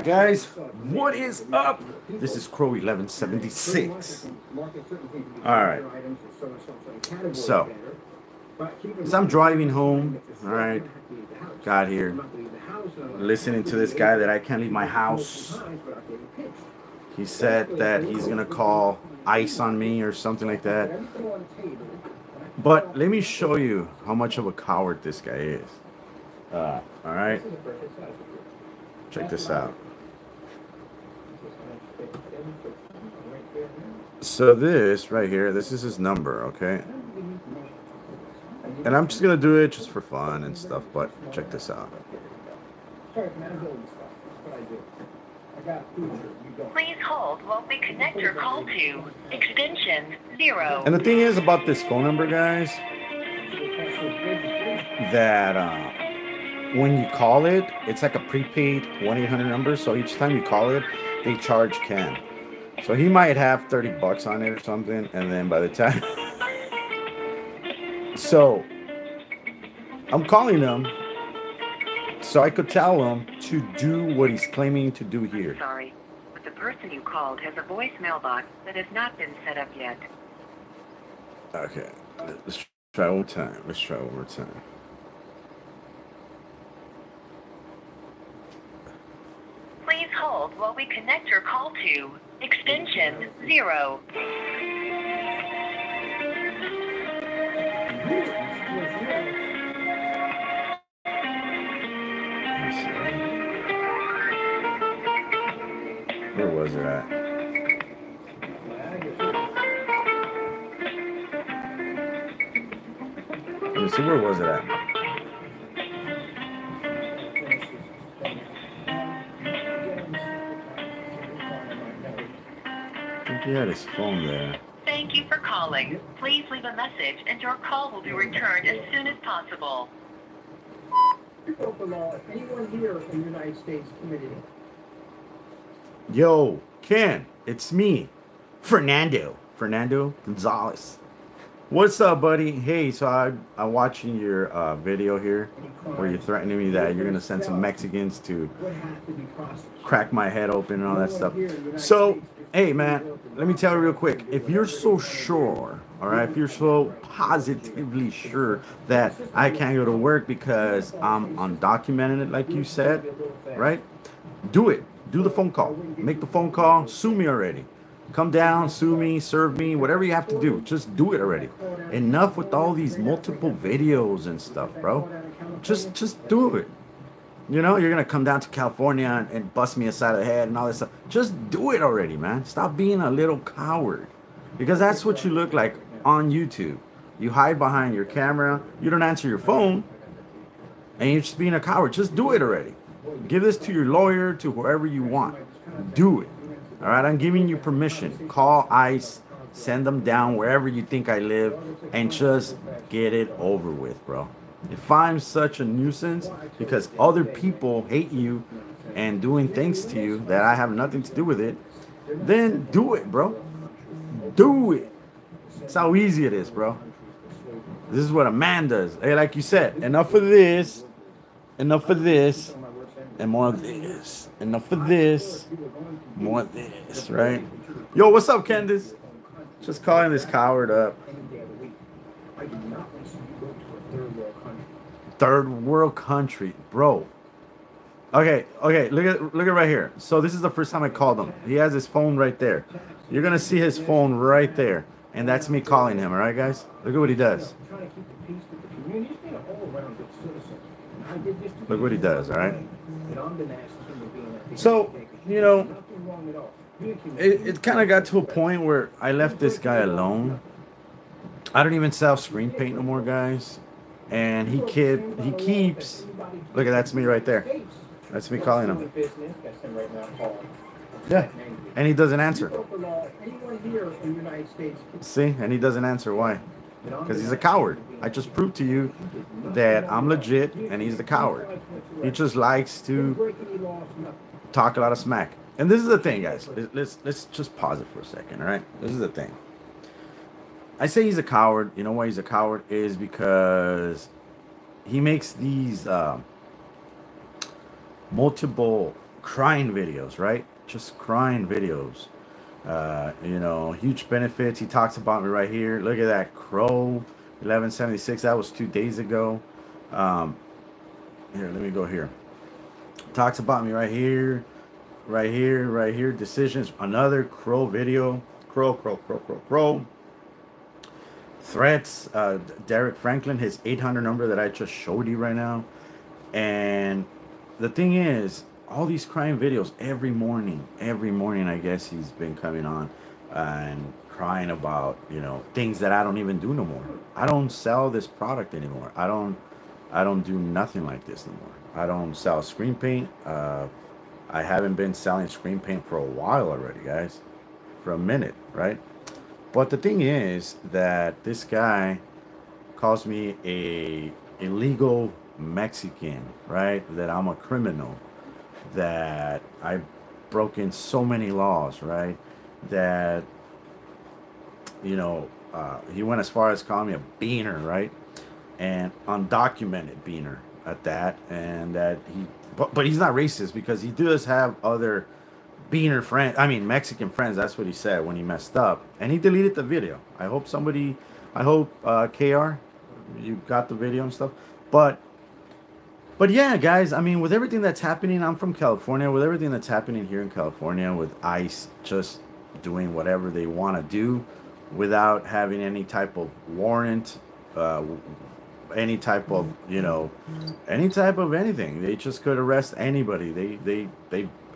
Guys, what is up? This is Crow 1176. Alright, so as I'm driving home, alright, got here, listening to this guy that I can't leave my house. He said that he's gonna call ICE on me or something like that. But let me show you how much of a coward this guy is. Alright, check this out. So this right here, this is his number, okay? And I'm just gonna do it just for fun and stuff, but check this out. Please hold while we connect your call to extension 0. And the thing is about this phone number, guys, that when you call it, it's like a prepaid 1-800 number. So each time you call it, they charge Ken. So he might have 30 bucks on it or something, and then by the time so I'm calling him so I could tell him to do what he's claiming to do here. Sorry, but the person you called has a voicemail box that has not been set up yet. Okay, let's try one more time. Let's try one more time. Please hold while we connect your call to extension 0. Where was it at? Let me see, where was it at? I think he had his phone there. Thank you for calling. Please leave a message and your call will be returned as soon as possible. Anyone here in the United States committed it? Yo, Ken, it's me, Fernando Gonzalez. What's up, buddy? Hey, so I'm watching your video here where you're threatening me that you're gonna send some Mexicans to crack my head open and all that stuff. So, hey, man, let me tell you real quick. If you're so sure, all right, if you're so positively sure that I can't go to work because I'm undocumented, like you said, right? Do it. Do the phone call. Make the phone call. Sue me already. Come down, sue me, serve me, whatever you have to do. Just do it already. Enough with all these multiple videos and stuff, bro. Just do it. You know, you're gonna come down to California and bust me aside the head and all this stuff. Just do it already, man. Stop being a little coward. Because that's what you look like on YouTube. You hide behind your camera, you don't answer your phone, and you're just being a coward. Just do it already. Give this to your lawyer, to whoever you want. Do it. All right, I'm giving you permission. Call ICE, send them down wherever you think I live, and just get it over with, bro. If I'm such a nuisance because other people hate you and doing things to you that I have nothing to do with it, then do it, bro. Do it. That's how easy it is, bro. This is what a man does. Hey, like you said, enough of this, enough of this, and more of this. Enough of this, more of this, right? Yo, what's up, Candace? Just calling this coward up. Third world country, bro. Okay, look at right here. So this is the first time I called him. He has his phone right there. You're gonna see his phone right there, and that's me calling him. All right, guys. Look at what he does. Look what he does. All right. So, you know, it kind of got to a point where I left this guy alone. I don't even sell screen paint no more, guys. And he keeps, look at that's me right there. That's me calling him. Yeah, and he doesn't answer. See, and he doesn't answer. Why? Because he's a coward. I just proved to you that I'm legit and he's the coward. He just likes to talk a lot of smack. And this is the thing, guys. Let's just pause it for a second, all right? This is the thing. I say he's a coward. You know why he's a coward? Is because he makes these multiple crying videos, right? Just crying videos. You know, huge benefits. He talks about me right here. Look at that crow, 1176. That was 2 days ago. Um, Here, let me go here. Talks about me right here, right here, right here. Decisions. Another crow video. Crow, crow, crow, crow, crow. Threats. Derek Franklin, his 800 number that I just showed you right now. And the thing is, all these crime videos every morning, I guess he's been coming on and crying about, you know, things that I don't even do no more. I don't sell this product anymore. I don't do nothing like this no more. I don't sell screen paint. I haven't been selling screen paint for a while already, guys, for a minute, right? But the thing is that this guy calls me a illegal Mexican, right? That I'm a criminal, that I've broken so many laws, right? That, you know, he went as far as calling me a beaner, right? And undocumented beaner at that. And that but he's not racist, because he does have other beaner friends, I mean Mexican friends. That's what he said when he messed up, and he deleted the video. I hope KR, you got the video and stuff. But yeah, guys, I mean, with everything that's happening, I'm from California. With everything that's happening here in California, with ICE just doing whatever they want to do without having any type of warrant, any type of, you know, any type of anything. They just could arrest anybody. They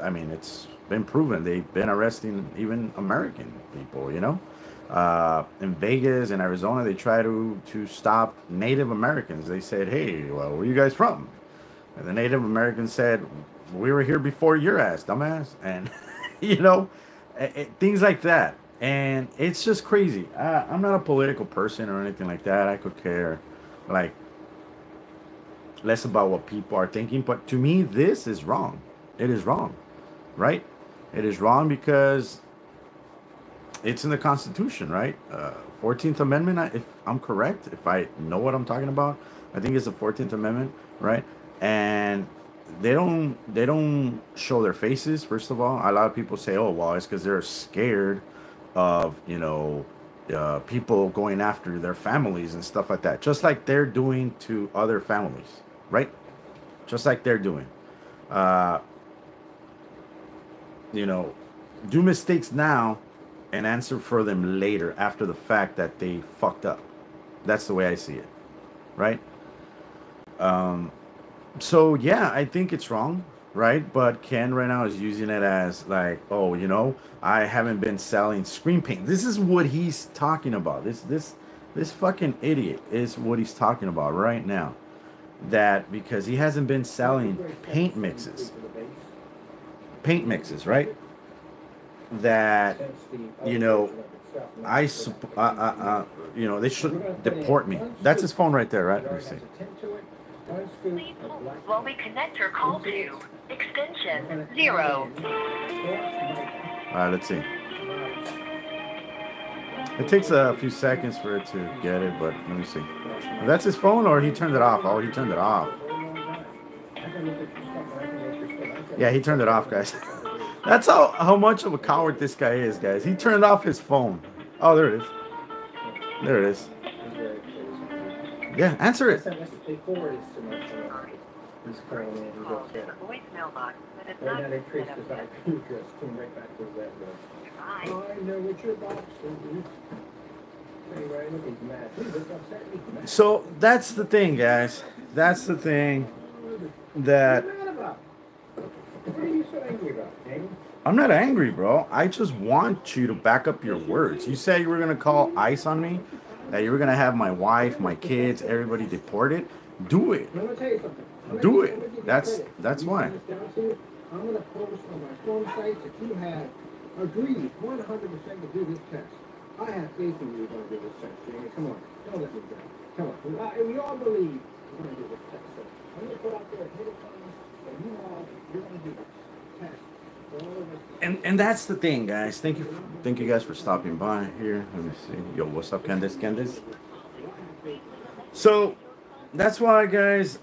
I mean, it's been proven they've been arresting even American people, you know. In Vegas and Arizona, they try to stop Native Americans. They said, hey, well, where are you guys from? And the Native Americans said, we were here before your ass, dumbass. And, you know, things like that. And it's just crazy. I'm not a political person or anything like that. I could care, like, less about what people are thinking. But to me, this is wrong. It is wrong, right? It is wrong because it's in the Constitution, right? 14th Amendment, if I'm correct, if I know what I'm talking about, I think it's the 14th Amendment, right? And they don't show their faces. First of all, a lot of people say, oh, well, it's because they're scared of, you know, people going after their families and stuff like that, just like they're doing to other families, right? Just like they're doing. You know, do mistakes now and answer for them later after the fact that they fucked up. That's the way I see it, right? So yeah, I think it's wrong, right? But Ken right now is using it as like, oh, you know, I haven't been selling screen paint. This is what he's talking about. This fucking idiot is what he's talking about right now. That because he hasn't been selling paint mixes, right? That, you know, you know, they should deport me. That's his phone right there, right? Let me see. Please hold while we connect your call to extension 0. All right, let's see. It takes a few seconds for it to get it, but let me see. That's his phone, or he turned it off? Oh, he turned it off. Yeah, he turned it off, guys. That's how much of a coward this guy is, guys. He turned off his phone. Oh, there it is. There it is. Yeah, answer it. So that's the thing, guys. That's the thing that I'm not angry, bro. I just want you to back up your words. You said you were gonna call ICE on me, that you were gonna have my wife, my kids, everybody deported. Do it. Do it. That's why. I'm gonna post on my phone sites that you have agreed 100% to do this test. I have faith in you going to do this test, Jamie. Come on. Don't let me down. Come on. We all believe you're going to do this test. So I'm going to put out there a hidden promise that you're going to do this test. And that's the thing, guys. Thank you guys for stopping by here. Let me see. Yo, what's up, Candice? So that's why, guys,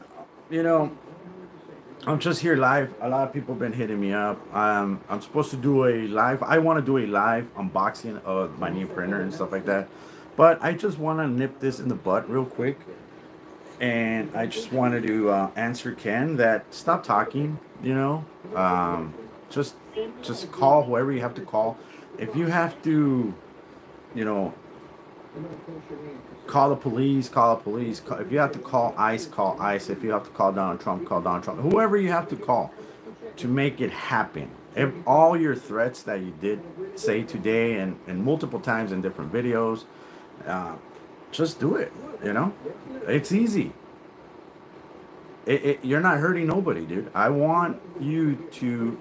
you know, I'm just here live. A lot of people have been hitting me up. I'm supposed to do a live. I want to do a live unboxing of my new printer and stuff like that. But I just want to nip this in the butt real quick. And I just wanted to answer Ken that stop talking, you know. Just just call whoever you have to call. If you have to, you know, call the police, call the police. If you have to call ICE, call ICE. If you have to call Donald Trump, call Donald Trump. Whoever you have to call to make it happen. If all your threats that you did say today and multiple times in different videos, just do it. You know, it's easy. You're not hurting nobody, dude. I want you to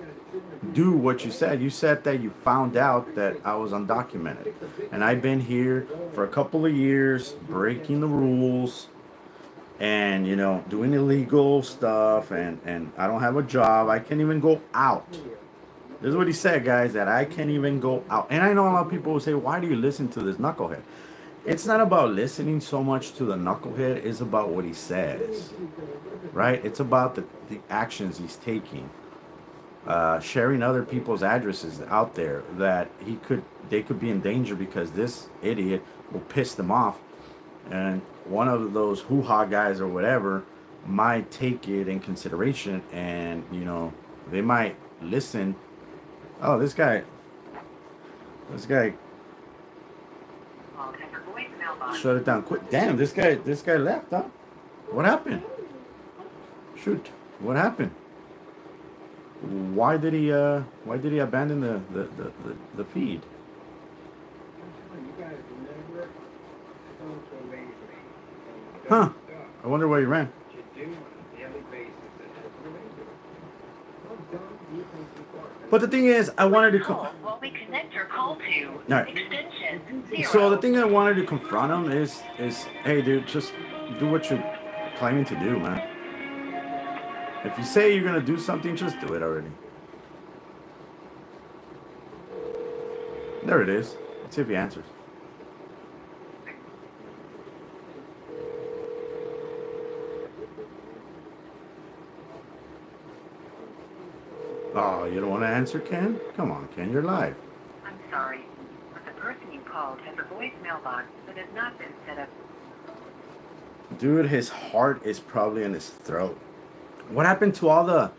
do what you said. You said that you found out that I was undocumented. And I've been here for a couple of years, breaking the rules and, you know, doing illegal stuff. And I don't have a job. I can't even go out. This is what he said, guys, that I can't even go out. And I know a lot of people will say, why do you listen to this knucklehead? It's not about listening so much to the knucklehead. It's about what he says, right? It's about the actions he's taking. Sharing other people's addresses out there that they could be in danger because this idiot will piss them off, and one of those hoo-ha guys or whatever might take it in consideration, and you know they might listen. Oh, this guy shut it down quick. Damn, this guy left, huh? What happened? Shoot, what happened? Why did he abandon the feed? Huh? I wonder where he ran. But the thing is, I wanted to While we connect your call to extension 0. So the thing I wanted to confront him is, hey, dude, just do what you're claiming to do, man. If you say you're gonna do something, just do it already. There it is. Let's see if he answers. Oh, you don't want to answer, Ken? Come on, Ken, you're live. I'm sorry, but the person you called has a voicemail box that has not been set up. Dude, his heart is probably in his throat. What happened to all the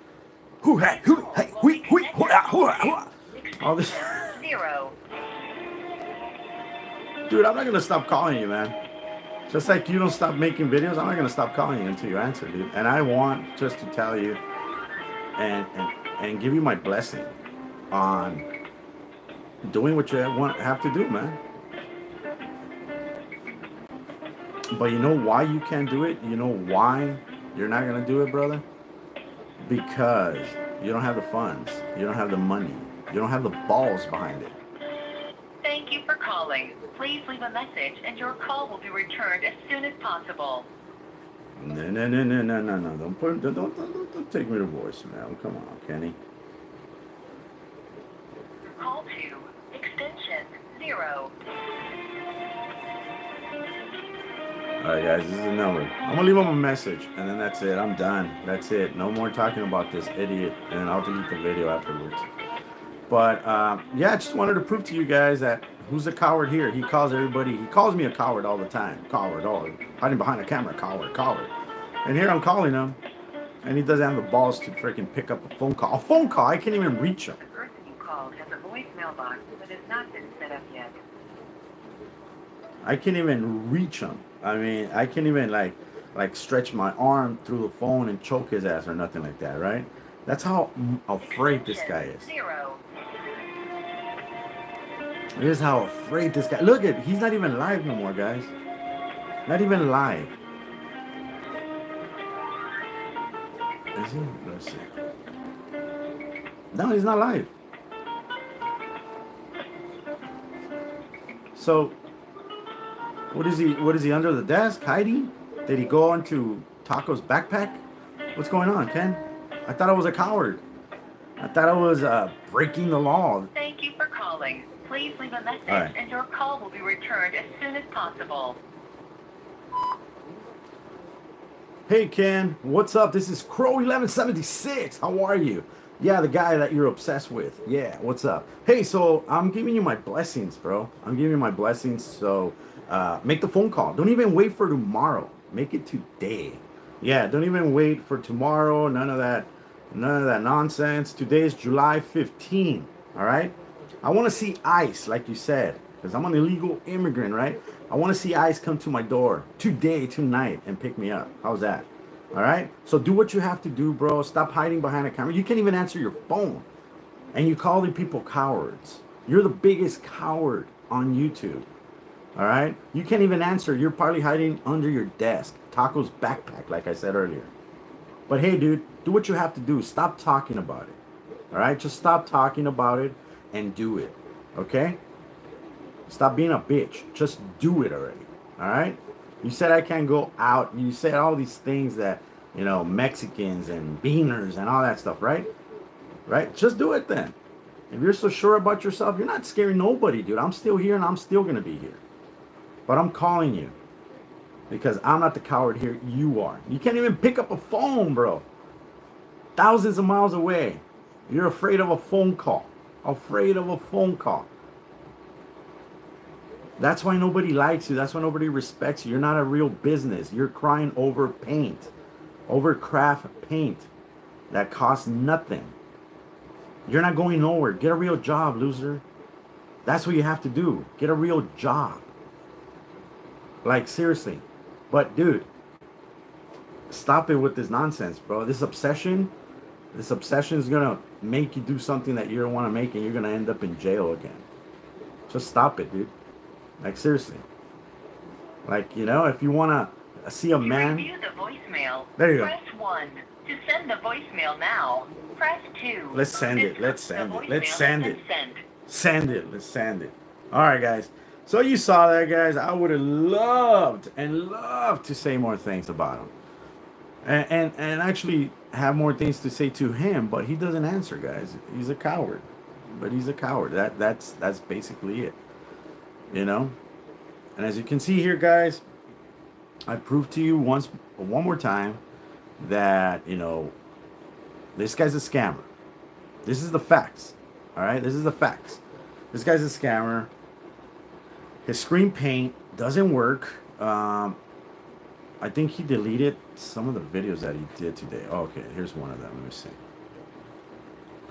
all this? 0. Dude, I'm not gonna stop calling you, man. Just like you don't stop making videos, I'm not gonna stop calling you until you answer, dude. And I want just to tell you and give you my blessing on doing what you have to do, man. But you know why you can't do it? You know why you're not gonna do it, brother? Because you don't have the funds, you don't have the money, you don't have the balls behind it. Thank you for calling. Please leave a message and your call will be returned as soon as possible. No. Don't take me to voicemail. Come on, Kenny. Call to extension 0. Alright, guys, this is the number. I'm gonna leave him a message, and then that's it. I'm done. That's it. No more talking about this idiot, and then I'll delete the video afterwards. But yeah, I just wanted to prove to you guys that who's a coward here. He calls everybody. He calls me a coward all the time. Coward, hiding behind a camera. Coward. And here I'm calling him, and he doesn't have the balls to freaking pick up a phone call. A phone call. I can't even reach him. The person you called has a voicemail box that has not been set up yet. I can't even reach him. I mean, I can't even like stretch my arm through the phone and choke his ass or nothing like that, right? That's how afraid this guy is. 0. Here's how afraid this guy. Look at, he's not even live no more, guys. Not even live. Is he? Let's see. No, he's not live. So, what is he under the desk hiding? Did he go into Taco's backpack? What's going on, Ken? I thought I was a coward. I thought I was breaking the law. Thank you for calling. Please leave a message and your call will be returned as soon as possible. Hey Ken, what's up? This is Crow1176. How are you? Yeah, the guy that you're obsessed with. Yeah, what's up? Hey, so I'm giving you my blessings, bro. I'm giving you my blessings. So make the phone call. Don't even wait for tomorrow. Make it today. Yeah, don't even wait for tomorrow. None of that. None of that nonsense. Today is July 15. All right. I want to see ICE, like you said, because I'm an illegal immigrant, right? I want to see ICE come to my door today, tonight, and pick me up. How's that? All right? So do what you have to do, bro. Stop hiding behind a camera. You can't even answer your phone. And you call the people cowards. You're the biggest coward on YouTube. All right? You can't even answer. You're probably hiding under your desk. Taco's backpack, like I said earlier. But hey, dude, do what you have to do. Stop talking about it. All right? Just stop talking about it and do it. Okay? Stop being a bitch. Just do it already. All right? You said I can't go out. You said all these things that, you know, Mexicans and beaners and all that stuff, right? Right? Just do it then. If you're so sure about yourself, you're not scaring nobody, dude. I'm still here and I'm still going to be here. But I'm calling you. Because I'm not the coward here. You are. You can't even pick up a phone, bro. Thousands of miles away. You're afraid of a phone call. Afraid of a phone call. That's why nobody likes you. That's why nobody respects you. You're not a real business. You're crying over paint. Over craft paint. That costs nothing. You're not going nowhere. Get a real job, loser. That's what you have to do. Get a real job. Like, seriously. But, dude, stop it with this nonsense, bro. This obsession is going to make you do something that you don't want to make, and you're going to end up in jail again. Just stop it, dude. Like, seriously. Like, you know, if you want to see a man... To review the voicemail, there you go. press 1. To send the voicemail now, press 2. Let's send it. Let's send it. Let's send it. Send it. Let's send it. All right, guys. So you saw that, guys. I would have loved to say more things about him. And actually have more things to say to him, but he doesn't answer, guys. He's a coward. But he's a coward. That's basically it. You know? And as you can see here, guys, I proved to you one more time that, you know, this guy's a scammer. This is the facts. All right? This is the facts. This guy's a scammer. His screen paint doesn't work. I think he deleted some of the videos that he did today. Oh, okay, here's one of them. Let me see.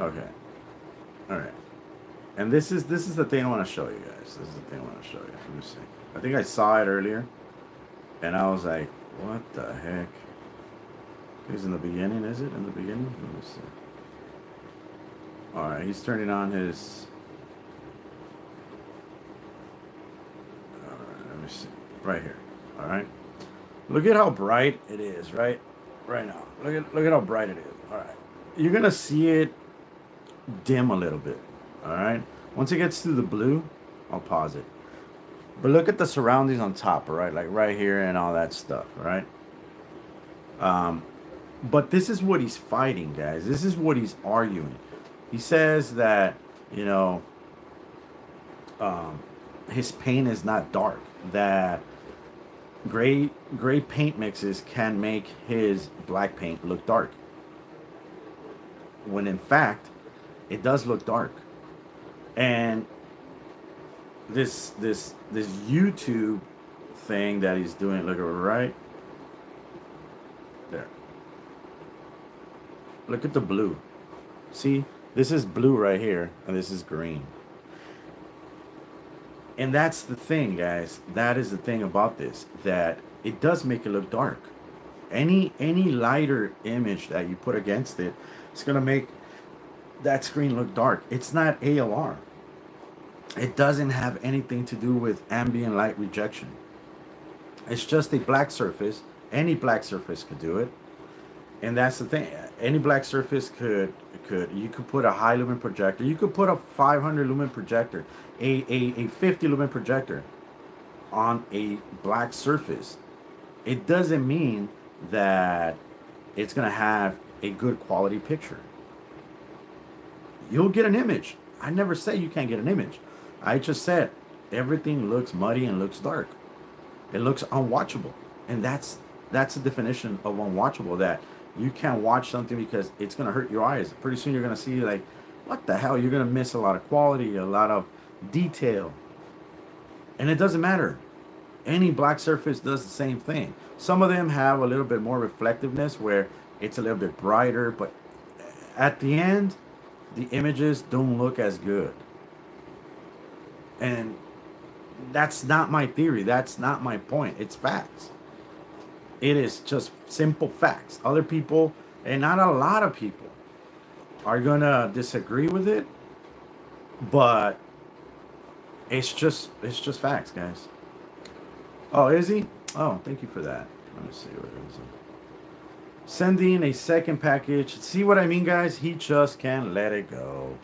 Okay. All right. And this is the thing I want to show you guys. This is the thing I want to show you. Let me see. I think I saw it earlier, and I was like, "What the heck?" He's in the beginning. Is it in the beginning? Let me see. All right, he's turning on his. All right, let me see. Right here. All right. Look at how bright it is, right now. Look at how bright it is. All right. You're gonna see it dim a little bit. All right. Once it gets to the blue, I'll pause it. But look at the surroundings on top, all right? Like right here and all that stuff, all right? But this is what he's fighting, guys. This is what he's arguing. He says that, you know, his paint is not dark. That gray paint mixes can make his black paint look dark. When in fact, it does look dark. And this YouTube thing that he's doing, look at right there. Look at the blue. See, this is blue right here, and this is green. And that's the thing, guys. That is the thing about this, that it does make it look dark. Any lighter image that you put against it, it's gonna make that screen look dark. It's not ALR. It doesn't have anything to do with ambient light rejection. It's just a black surface. Any black surface could do it. And that's the thing. Any black surface could you could put a high lumen projector. You could put a 500 lumen projector, a 50 lumen projector on a black surface. It doesn't mean that it's going to have a good quality picture. You'll get an image. I never say you can't get an image. I just said everything looks muddy and looks dark. It looks unwatchable. And that's That's the definition of unwatchable. That you can't watch something because it's gonna hurt your eyes. Pretty soon you're gonna see like, what the hell? You're gonna miss a lot of quality, a lot of detail, and it doesn't matter. Any black surface does the same thing. Some of them have a little bit more reflectiveness where it's a little bit brighter, but at the end, the images don't look as good. And that's not my theory. That's not my point. It's facts. It is just simple facts. Other people, and not a lot of people, are gonna disagree with it, but it's just facts, guys. Oh, is he? Oh, thank you for that. Let me see what it is. Sending a second package. See what I mean, guys? He just can't let it go.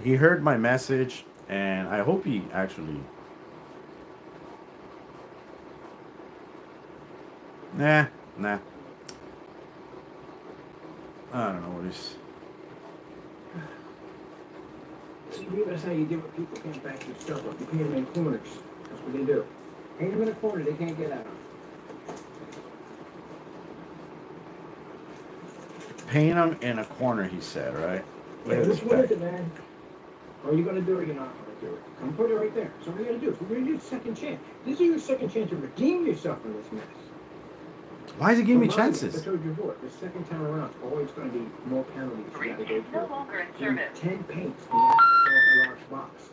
He heard my message, and I hope he actually... Nah. I don't know what he's... See, that's how you give what people can't back your stuff up. You paint them in corners. That's what they do. Paint them in a corner, they can't get out. Paint him in a corner, he said, right? Yeah, which one is it, man? Are you going to do it or you're not going to do it? Come put it right there. So what are you going to do? We're going to do a second chance. This is your second chance to redeem yourself from this mess. Why is he giving me chances? I told you before, the second time around, it's always going to be more penalties. Reach is no longer in service. 10 paints in a large box.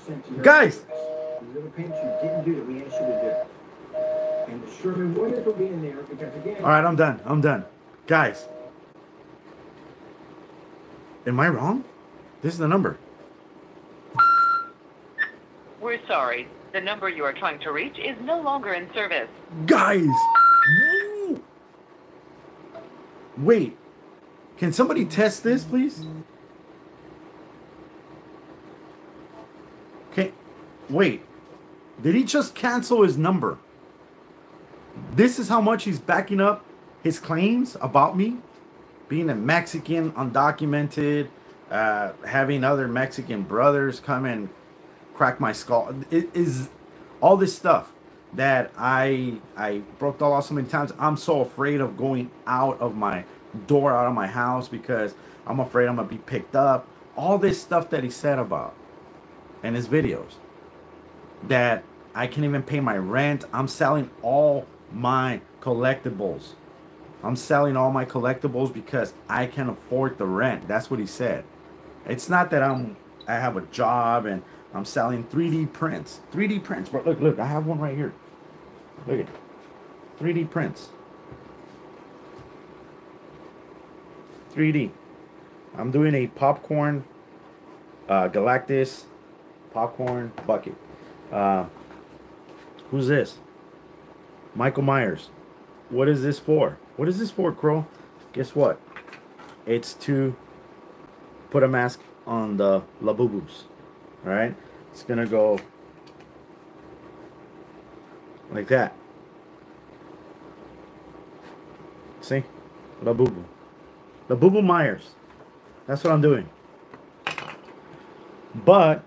Sent to your Guys! These are the paints you didn't do that we asked you to do. And the Sherman winners will be in there because, again... All right, I'm done. Guys. Am I wrong? This is the number. We're sorry. The number you are trying to reach is no longer in service. Guys! Woo! Wait. Can somebody test this, please? Okay. Wait. Did he just cancel his number? This is how much he's backing up his claims about me? Being a Mexican, undocumented, having other Mexican brothers come and crack my skull. It is all this stuff that I broke the law so many times. I'm so afraid of going out of my door, out of my house, because I'm afraid I'm going to be picked up. All this stuff that he said about in his videos. That I can't even pay my rent. I'm selling all my collectibles. I'm selling all my collectibles because I can afford the rent. That's what he said. It's not that I have a job and I'm selling 3D prints. 3D prints. But look, I have one right here. Look at it. 3D prints. 3D. I'm doing a popcorn Galactus popcorn bucket. Who's this? Michael Myers. What is this for? What is this for, Crow? Guess what? It's to put a mask on the Labubus. Alright? It's gonna go like that. See? Labubu. Labubu Myers. That's what I'm doing. But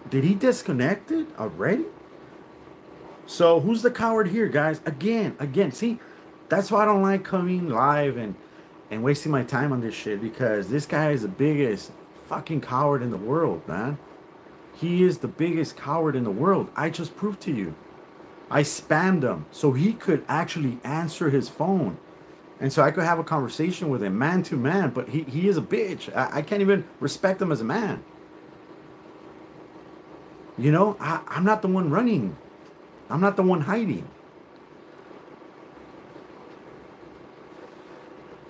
did he disconnect it already? So who's the coward here, guys? Again, see, that's why I don't like coming live and wasting my time on this shit, because this guy is the biggest fucking coward in the world, man. He is the biggest coward in the world. I just proved to you. I spammed him so he could actually answer his phone. And so I could have a conversation with him man to man, but he is a bitch. I can't even respect him as a man. You know, I'm not the one running. I'm not the one hiding.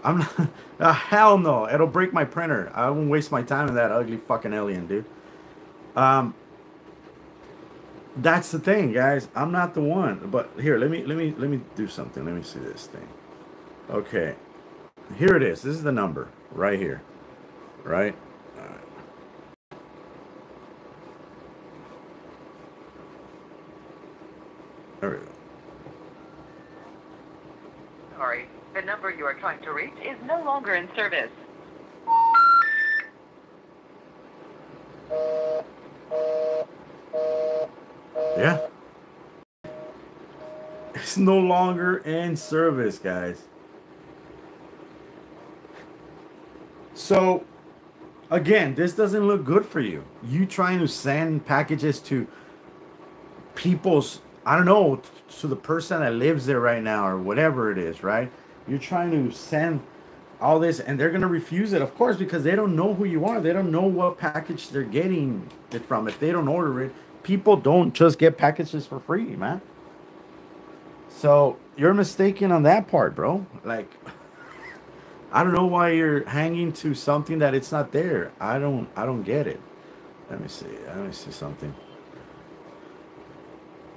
I'm not... hell no. It'll break my printer. I won't waste my time in that ugly fucking alien, dude. That's the thing, guys. I'm not the one. But here, let me do something. Let me see this thing. Okay. Here it is. This is the number right here. Right? There we go. Sorry. The number you are trying to reach is no longer in service. Yeah. It's no longer in service, guys. So, again, this doesn't look good for you. You trying to send packages to people's, I don't know, to the person that lives there right now or whatever it is, right? You're trying to send all this and they're going to refuse it, of course, because they don't know who you are. They don't know what package they're getting it from. If they don't order it, people don't just get packages for free, man. So you're mistaken on that part, bro. Like, I don't know why you're hanging to something that it's not there. I don't get it. Let me see something.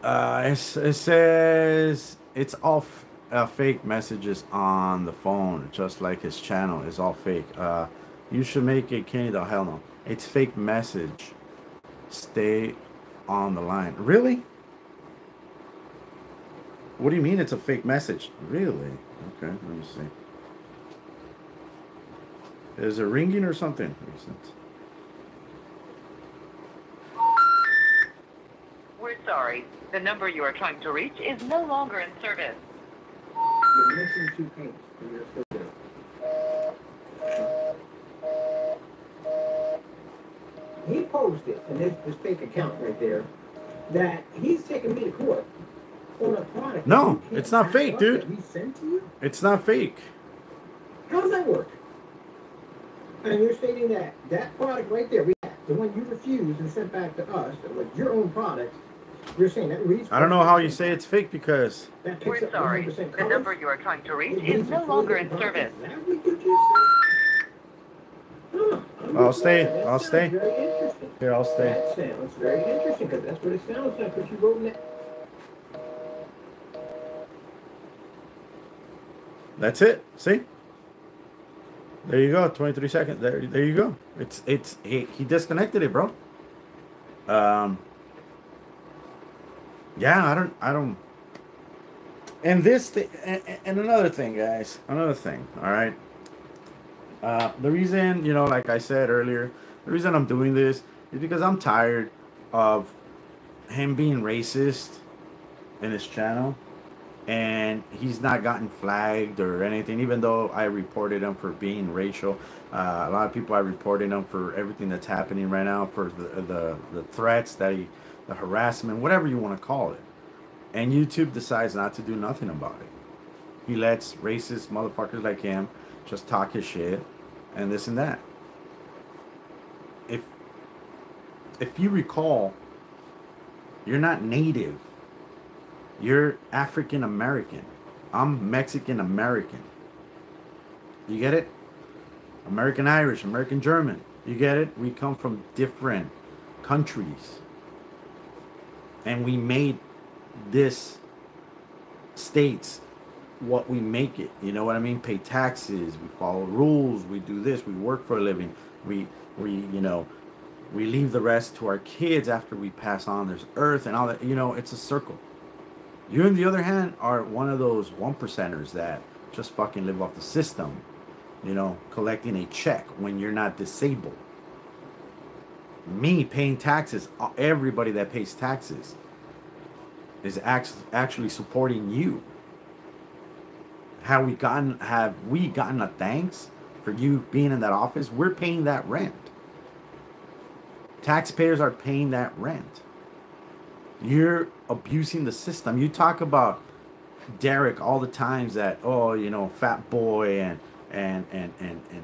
It says it's all fake messages on the phone, just like his channel is all fake. You should make it Kenny. The hell no, it's fake message. Stay on the line. Really? What do you mean it's a fake message? Really? Okay, let me see. Is it ringing or something? We're sorry. The number you are trying to reach is no longer in service. You're missing 2 payments, and you're still there. He posted in this fake account right there that he's taking me to court on a product. No, it's not fake, dude. That we sent to you? It's not fake. How does that work? And you're stating that that product right there, the one you refused and sent back to us, that was your own product, you're saying that reads. I don't know how you say it's fake because. We're sorry. The number you are trying to reach is no longer in service. Is that what you just said? I'll stay. I'll stay. Very interesting. Here, I'll stay. That sounds very interesting because that's what it sounds like. What you wrote in that. That's it. See? There you go. 23 seconds. There you go. He disconnected it, bro. Yeah, I don't. And and another thing, guys. Another thing. All right. The reason, like I said earlier, the reason I'm doing this is because I'm tired of him being racist in his channel. And he's not gotten flagged or anything, even though I reported him for being racial. A lot of people, I reported him for everything that's happening right now, for the threats, the harassment, whatever you want to call it. And YouTube decides not to do nothing about it. He lets racist motherfuckers like him just talk his shit and this and that. If you recall, you're not native. You're African American. I'm Mexican American. You get it? American Irish, American German. You get it? We come from different countries. And we made this states what we make it. You know what I mean? Pay taxes, we follow rules, we do this, we work for a living. We leave the rest to our kids after we pass on this earth and all that. It's a circle. You, on the other hand, are one of those 1%ers that just fucking live off the system, collecting a check when you're not disabled. Me paying taxes, everybody that pays taxes is actually supporting you. Have we gotten a thanks for you being in that office? We're paying that rent. Taxpayers are paying that rent. You're abusing the system. You talk about Derek all the times that, fat boy and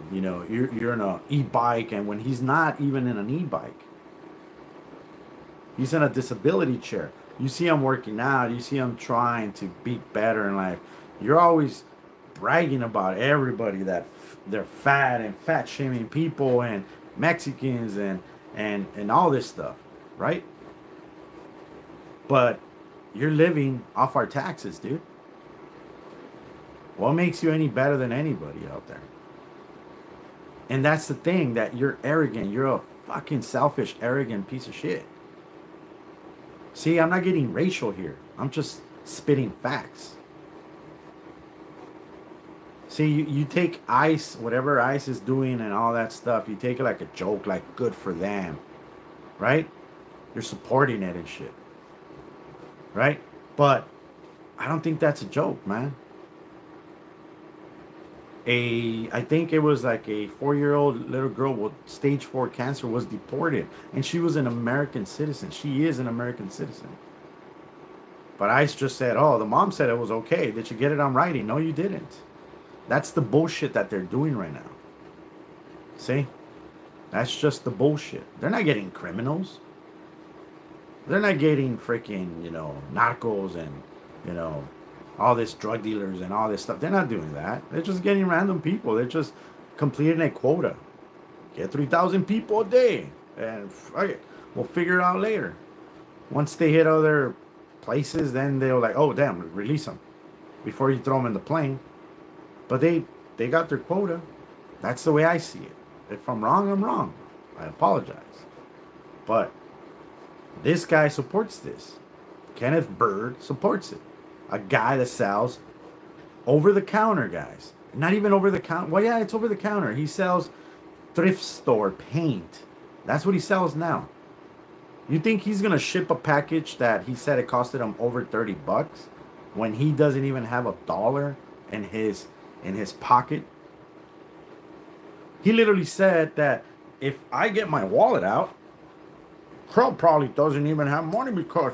you're in an e-bike, and when he's not even in an e-bike. He's in a disability chair. You see him working out, you see him trying to be better in life. You're always bragging about everybody that they're fat and fat shaming people and Mexicans and all this stuff, right? But you're living off our taxes, dude. What makes you any better than anybody out there? And that's the thing, that you're arrogant. You're a fucking selfish, arrogant piece of shit. See, I'm not getting racial here. I'm just spitting facts. See, you take ICE, whatever ICE is doing and all that stuff, you take it like a joke, like good for them, right? You're supporting it and shit. Right? But I don't think that's a joke, man. I think it was like a 4-year-old little girl with stage 4 cancer was deported, and she was an American citizen. She is an American citizen. But ICE just said, oh, the mom said it was okay. Did you get it on writing? No, you didn't. That's the bullshit that they're doing right now. See? That's just the bullshit. They're not getting criminals. They're not getting freaking, narcos and, all this drug dealers and all this stuff. They're not doing that. They're just getting random people. They're just completing a quota. Get 3,000 people a day. And fuck it. We'll figure it out later. Once they hit other places, then they'll like, oh, damn, release them. Before you throw them in the plane. But they got their quota. That's the way I see it. If I'm wrong, I'm wrong. I apologize. But this guy supports this. Kenneth Byrd supports it. A guy that sells over-the-counter, guys. Not even over-the-counter. Well, yeah, it's over-the-counter. He sells thrift store paint. That's what he sells now. You think he's going to ship a package that he said it costed him over $30 when he doesn't even have $1 in his pocket? He literally said that if I get my wallet out, Crow probably doesn't even have money because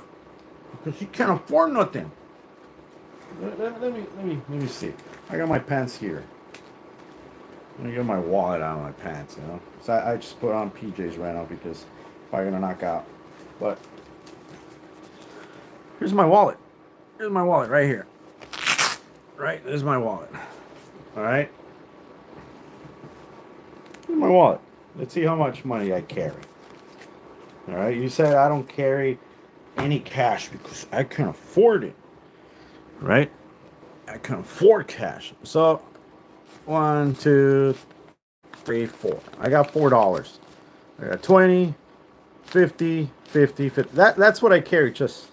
he can't afford nothing. Let me see. I got my pants here. Let me get my wallet out of my pants, So I just put on PJs right now because I'm probably gonna knock out. But here's my wallet. Here's my wallet right here. Right, there's my wallet. All right. Here's my wallet. Let's see how much money I carry. All right. You said I don't carry any cash because I can't afford it. Right? I can afford cash. So 1, 2, 3, 4. I got $4. I got 20, 50, 50, 50. That's what I carry. Just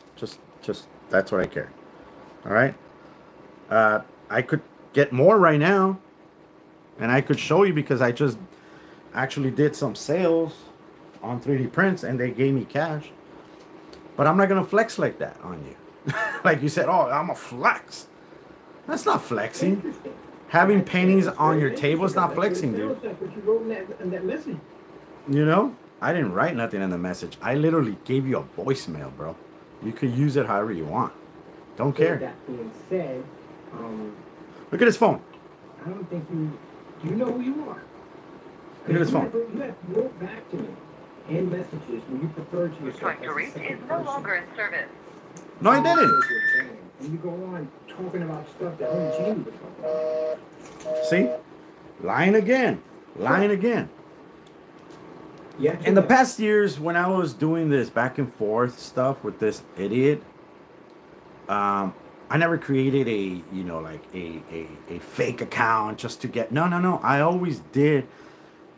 that's what I carry. All right. I could get more right now, and I could show you because I just actually did some sales on 3D prints, and they gave me cash. But I'm not gonna flex like that on you. Like you said, oh, I'm a flex. That's not flexing. Having paintings on your table is not flexing, dude. I didn't write nothing in the message. I literally gave you a voicemail, bro. You could use it however you want. Don't care. That being said, look at his phone. I don't think you know who you are. Look at his phone. You have wrote back to me in messages when you preferred to yourself. Trying to reach is no longer in service. No, I didn't. And you go on talking about stuff that only Jamie would talk about. See? Lying again. Lying again. Yeah. In the past years, when I was doing this back and forth stuff with this idiot, I never created a fake account just to get... No. I always did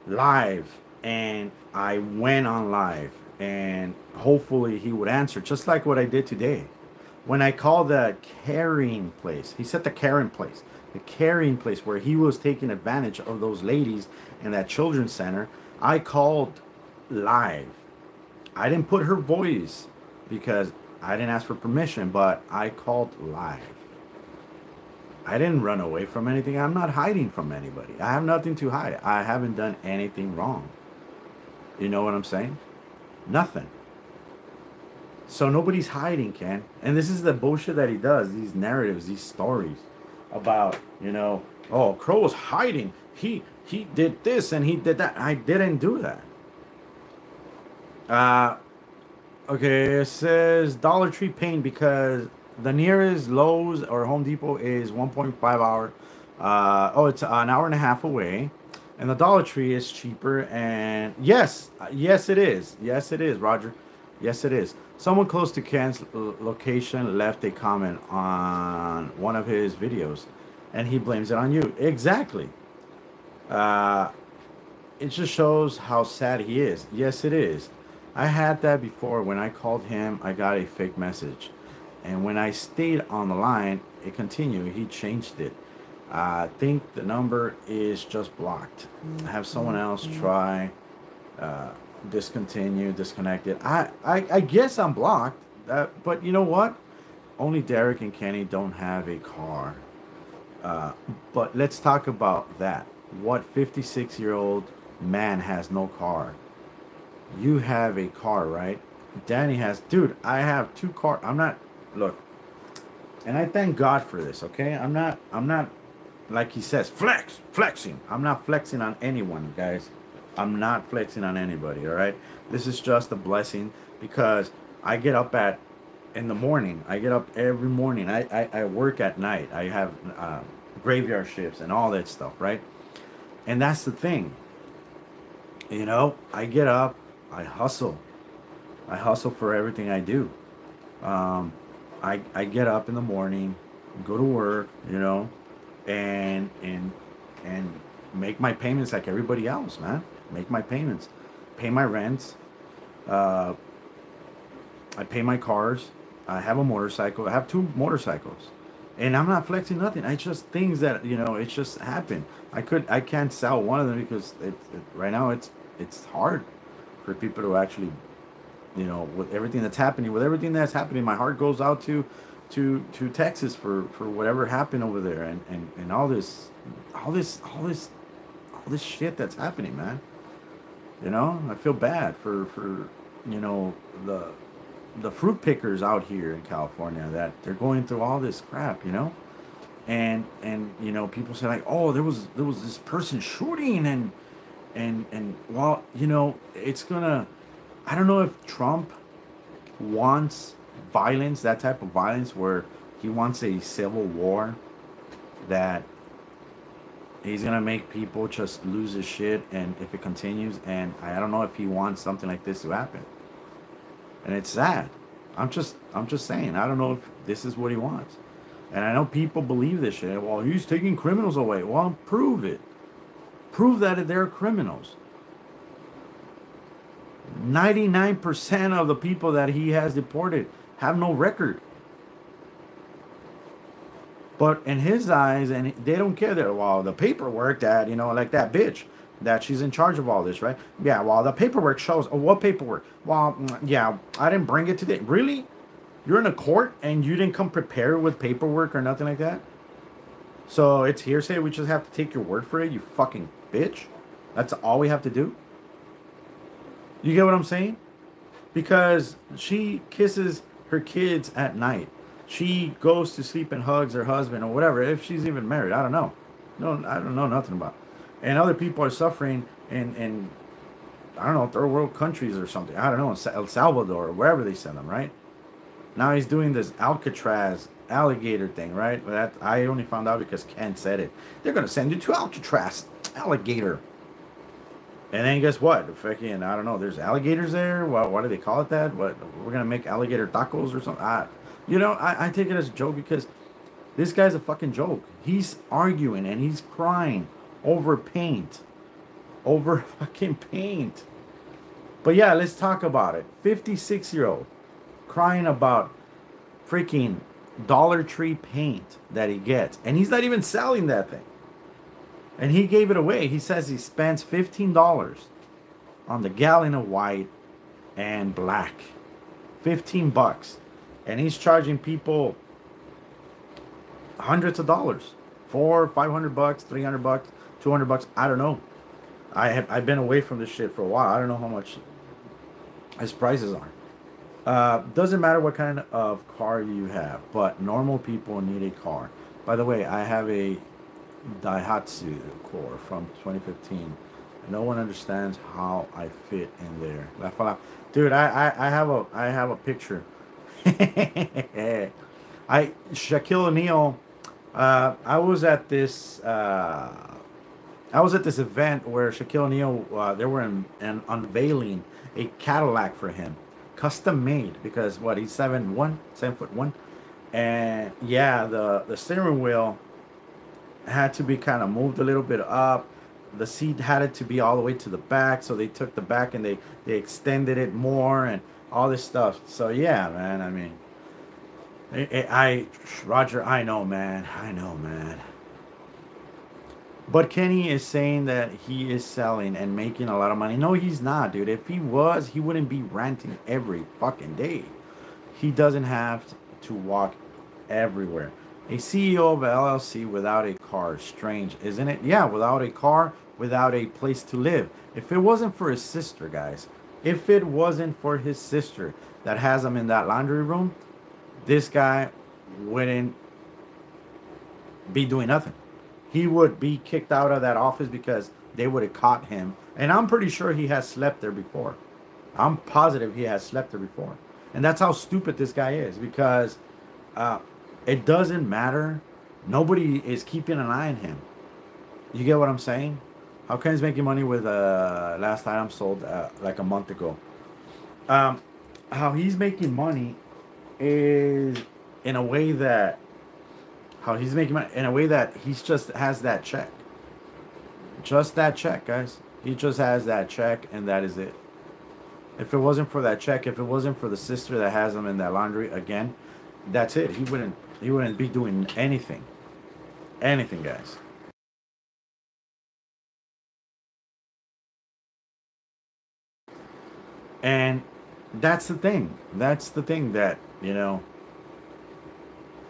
live, and I went on live, and hopefully he would answer, just like what I did today. When I called the carrying place, he said the carrying place where he was taking advantage of those ladies in that children's center, I called live. I didn't put her voice because I didn't ask for permission, but I called live. I didn't run away from anything. I'm not hiding from anybody. I have nothing to hide. I haven't done anything wrong. You know what I'm saying? Nothing. So nobody's hiding, Ken. And this is the bullshit that he does. These narratives, these stories about, oh, Crow was hiding. He did this and he did that. I didn't do that. Okay, it says Dollar Tree paint because the nearest Lowe's or Home Depot is 1.5 hour. It's an hour and a half away. And the Dollar Tree is cheaper. And yes, it is. Yes, it is, Roger. Yes, it is. Someone close to Ken's location left a comment on one of his videos, and he blames it on you. Exactly. It just shows how sad he is. Yes, it is. I had that before. When I called him, I got a fake message. And when I stayed on the line, it continued. He changed it. I think the number is just blocked. Have someone else try. Disconnected. I guess I'm blocked. But you know what? only Derek and Kenny don't have a car. But let's talk about that. What 56-year-old man has no car? You have a car, right? Danny has, dude, I have two cars. I'm not, look, and I thank God for this, okay? I'm not, like he says, flexing. I'm not flexing on anyone, guys. I'm not flexing on anybody, all right? This is just a blessing because I get up in the morning. I get up every morning. I work at night. I have graveyard shifts and all that stuff, right? And that's the thing. You know, I get up, I hustle. I hustle for everything I do. I get up in the morning, go to work, you know, and make my payments like everybody else, man. Make my payments, pay my rents. I pay my cars. I have a motorcycle. I have two motorcycles, and I'm not flexing nothing. I just things that it just happened. I can't sell one of them because right now it's hard for people to actually, with everything that's happening, my heart goes out to Texas for whatever happened over there and all this shit that's happening, man. I feel bad for the fruit pickers out here in California that they're going through all this crap, and people say like, oh, there was this person shooting and well, it's gonna, I don't know if Trump wants violence, that type of violence where he wants a civil war that he's gonna make people just lose his shit, and if it continues, and I don't know if he wants something like this to happen. And it's sad. I'm just saying, I don't know if this is what he wants. And I know people believe this shit. Well, he's taking criminals away. Well, prove it. Prove that they're criminals. 99% of the people that he has deported have no record. But in his eyes, and they don't care that, well, the paperwork that, like that bitch, that she's in charge of all this, right? Yeah, well, the paperwork shows, oh, what paperwork? Well, yeah, I didn't bring it today. Really? You're in a court and you didn't come prepared with paperwork or nothing like that? So it's hearsay, we just have to take your word for it, you fucking bitch? That's all we have to do? You get what I'm saying? Because she kisses her kids at night. She goes to sleep and hugs her husband or whatever, if she's even married. I don't know. No, I don't know nothing about it. And other people are suffering in I don't know, third world countries or something. I don't know, El Salvador or wherever they send them, right? Now he's doing this Alcatraz alligator thing, right? That I only found out because Ken said it. They're going to send you to Alcatraz alligator. And then guess what? Fucking, I don't know, there's alligators there? Why do they call it that? What, we're going to make alligator tacos or something? I take it as a joke because this guy's a fucking joke. He's arguing and he's crying over paint. Over fucking paint. But yeah, let's talk about it. 56-year-old crying about freaking Dollar Tree paint that he gets. And he's not even selling that thing. And he gave it away. He says he spends $15 on the gallon of white and black. 15 bucks. And he's charging people hundreds of dollars. $400, $500, $300, $200. I don't know. I've been away from this shit for a while. I don't know how much his prices are. Doesn't matter what kind of car you have, but normal people need a car. By the way, I have a Daihatsu Core from 2015. No one understands how I fit in there. Dude, I have a picture. Shaquille O'Neal. I was at this event where Shaquille O'Neal, they were unveiling a Cadillac for him, custom made, because he's 7'1", and yeah, the steering wheel had to be kind of moved a little bit up. The seat had it to be all the way to the back, so they took the back and they extended it more and all this stuff. So yeah, man, I mean, Roger, I know, man. But Kenny is saying that he is selling and making a lot of money. No, he's not, dude. If he was, he wouldn't be ranting every fucking day. He doesn't have to walk everywhere. A CEO of a LLC without a car. Strange, isn't it? Yeah, without a car, without a place to live. If it wasn't for his sister, guys, if it wasn't for his sister that has him in that laundry room, this guy wouldn't be doing nothing. He would be kicked out of that office because they would have caught him. And I'm pretty sure he has slept there before. I'm positive he has slept there before. And that's how stupid this guy is, because it doesn't matter. Nobody is keeping an eye on him. You get what I'm saying? How Ken's making money with last item sold like a month ago. How he's making money is in a way that he's just has that check. Just that check, guys. He just has that check, and that is it. If it wasn't for that check, if it wasn't for the sister that has him in that laundry again, that's it. He wouldn't be doing anything. Anything, guys. And that's the thing. That's the thing that,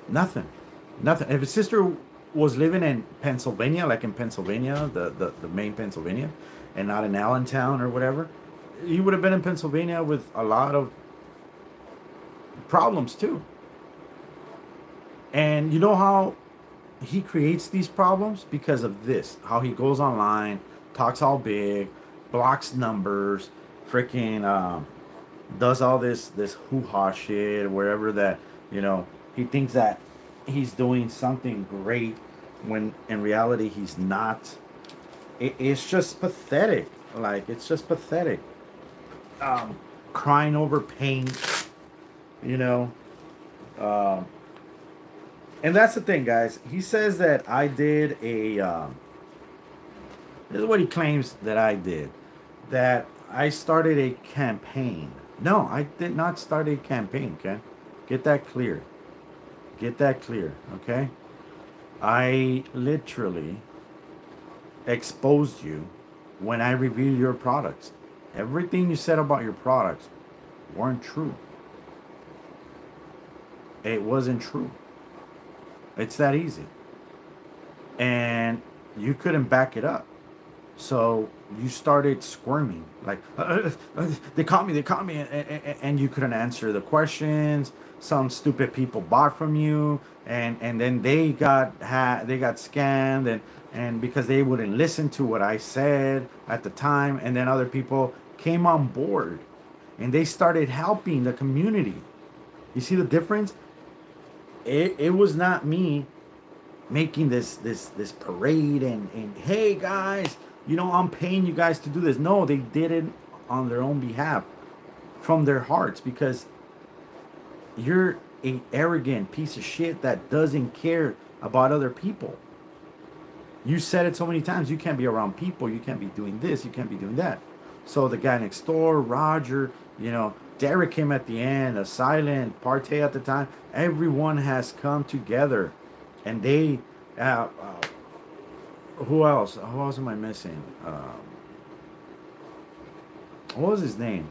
nothing. Nothing. If his sister was living in Pennsylvania, like in Pennsylvania, the main Pennsylvania, and not in Allentown or whatever, he would have been in Pennsylvania with a lot of problems too. And you know how he creates these problems? Because of this. How he goes online, talks all big, blocks numbers, freaking does all this hoo-ha shit, wherever that, he thinks that he's doing something great when in reality he's not. It's just pathetic. Like, it's just pathetic. Crying over paint, and that's the thing, guys. He says that I did a this is what he claims that I did, that I started a campaign. No, I did not start a campaign, okay? Get that clear. Get that clear, okay? I literally exposed you when I reviewed your products. Everything you said about your products weren't true. It wasn't true. It's that easy. And you couldn't back it up. So you started squirming. Like, they caught me, and you couldn't answer the questions. Some stupid people bought from you, and then they got scammed, and because they wouldn't listen to what I said at the time, and then other people came on board and they started helping the community. You see the difference? It was not me making this parade and hey guys, I'm paying you guys to do this. No, they did it on their own behalf, from their hearts, because you're an arrogant piece of shit that doesn't care about other people. You said it so many times. You can't be around people. You can't be doing this. You can't be doing that. So the guy next door, Roger, Derek came at the end, a silent Partey at the time. Everyone has come together, and they. Who else? Who else am I missing? What was his name?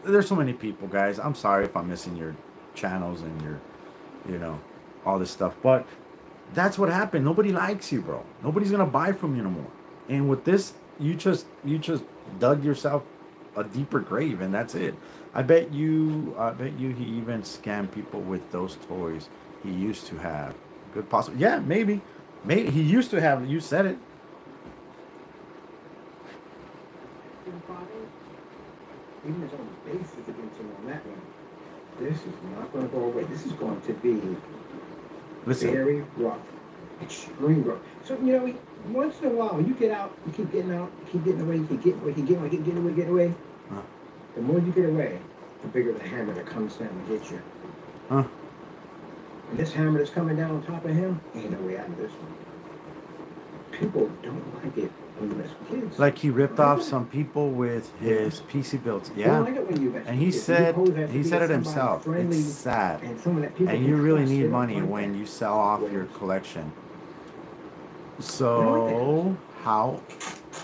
There's so many people, guys. I'm sorry if I'm missing your channels and your, all this stuff. But that's what happened. Nobody likes you, bro. Nobody's gonna buy from you no more. And with this, you just dug yourself a deeper grave, and that's it. I bet you he even scammed people with those toys he used to have. Good possible. Yeah, maybe he used to have. You said it. Even his own base is against him on that one. This is not going to go away. This is going to be very rough, extreme rough. So once in a while, when you get out, you keep getting out, you keep getting away, you keep getting away, getting away. Huh. The more you get away, the bigger the hammer that comes down and hits you. Huh. And this hammer that's coming down on top of him, ain't no way out of this one. People don't like it when you mess with kids. Like he ripped off some people with his PC builds. Yeah. And he said it himself. It's sad. And you really need money when you sell off your collection. So how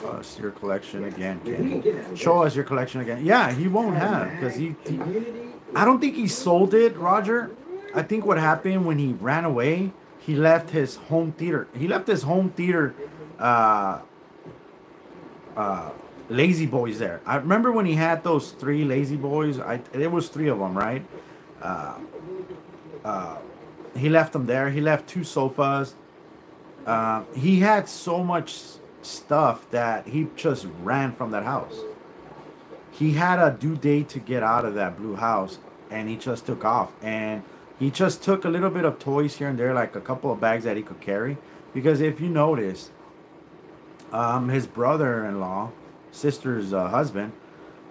us your collection again, Ken? Show us your collection again. Yeah, he won't have, because he I don't think he sold it, Roger. I think what happened when he ran away, he left his home theater. He left his home theater, uh, uh, Lazy Boys there. I remember when he had those 3 Lazy Boys. There was 3 of them, right? Uh, uh, he left them there. He left 2 sofas. He had so much stuff that he just ran from that house. He had a due date to get out of that blue house, and he just took off. And he just took a little bit of toys here and there, like a couple of bags that he could carry. Because if you notice, his brother-in-law, sister's husband,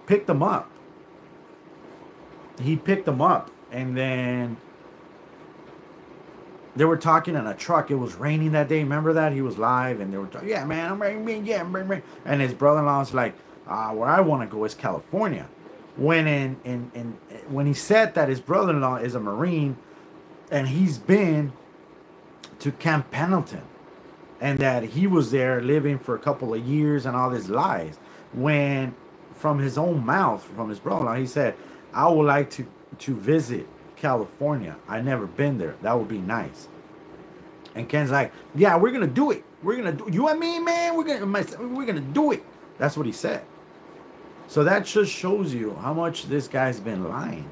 picked him up. He picked him up, and then they were talking in a truck. It was raining that day. Remember that? He was live, and they were talking, yeah, man, I'm raining, yeah, I'm raining. And his brother-in-law was like, where I want to go is California. When when he said that his brother-in-law is a Marine, and he's been to Camp Pendleton, and that he was there living for a couple of years and all these lies. When from his own mouth, from his brother-in-law, he said, I would like to visit California. I never been there. That would be nice. And Ken's like, yeah, we're gonna do it. We're gonna do you and me, man. We're gonna do it. That's what he said. So that just shows you how much this guy's been lying,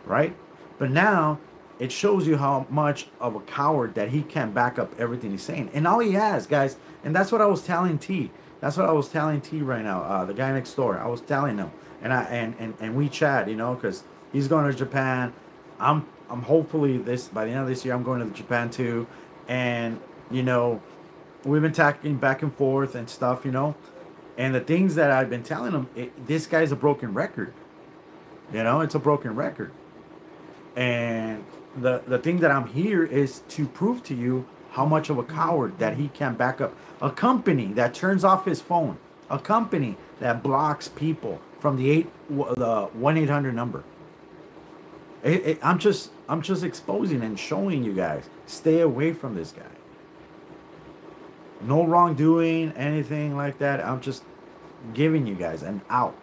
right? But now it shows you how much of a coward that he can't back up everything he's saying. And all he has, guys, and that's what I was telling T. That's what I was telling T right now. The guy next door. I was telling him, and we chat, you know, because he's going to Japan. I'm hopefully by the end of this year I'm going to Japan too, and you know, we've been talking back and forth and stuff, you know, and the things that I've been telling him, this guy's a broken record, you know, it's a broken record, and the thing that I'm here is to prove to you how much of a coward that he can back up a company that turns off his phone, a company that blocks people from the 1-800 number. I'm just exposing and showing you guys. Stay away from this guy. No wrongdoing, anything like that. I'm just giving you guys an out.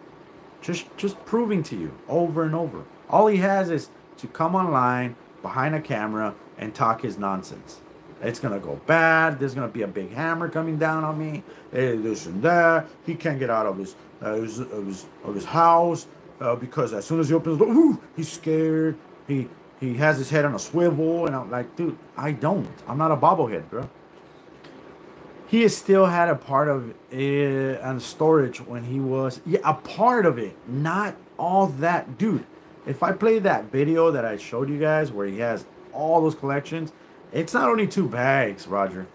Just proving to you over and over. All he has is to come online behind a camera and talk his nonsense. It's gonna go bad. There's gonna be a big hammer coming down on me. This and that. He can't get out of his house. Because as soon as he opens the door, ooh, he's scared. He has his head on a swivel, and I'm like, dude, I don't. I'm not a bobblehead, bro. He still had a part of it on storage when he was, a part of it, not all that, dude. If I play that video that I showed you guys where he has all those collections, it's not only 2 bags, Roger.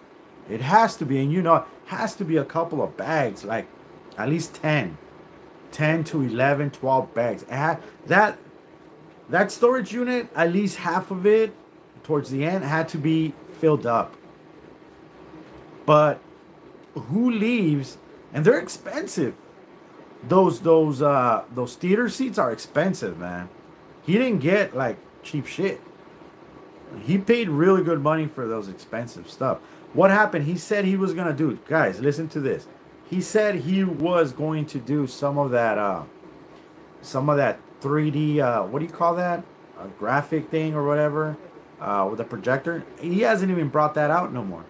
It has to be, and you know, it has to be a couple of bags, like at least 10 to 11, 12 bags. That storage unit, at least half of it towards the end had to be filled up. But who leaves? And they're expensive. Those theater seats are expensive, man. He didn't get like cheap shit. He paid really good money for those expensive stuff. What happened? He said he was gonna do it. Guys, listen to this. He said he was going to do some of that 3D, what do you call that? A graphic thing or whatever, with a projector. He hasn't even brought that out no more.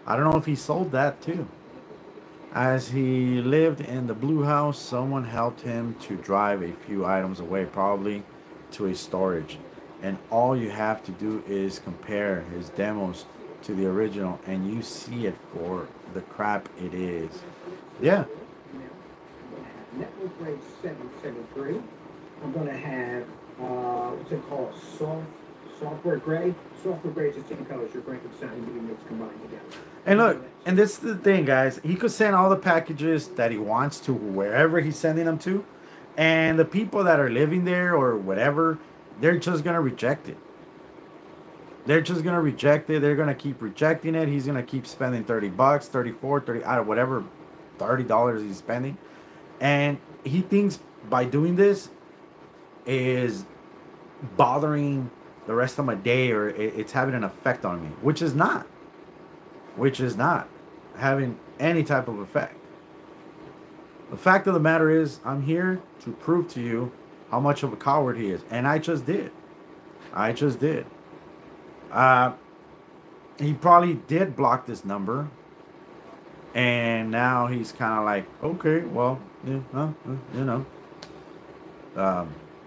I don't know if he sold that too. As he lived in the blue house, someone helped him to drive a few items away, probably to a storage. And all you have to do is compare his demos to the original, and you see it for the crap it is. Yeah. Network grade 773. I'm going to have, what's it called? Software grade. Software grade is the same color as your Franklin sound units combined together. And look, and this is the thing, guys. He could send all the packages that he wants to wherever he's sending them to. And the people that are living there or whatever, they're just going to reject it. They're just going to reject it. They're going to keep rejecting it. He's going to keep spending $30, 34, 30, out of whatever $30 he's spending. And he thinks by doing this is bothering the rest of my day, or it's having an effect on me, which is not having any type of effect. The fact of the matter is, I'm here to prove to you how much of a coward he is. And I just did. I just did. He probably did block this number. And now he's kind of like, okay, well, yeah, you know.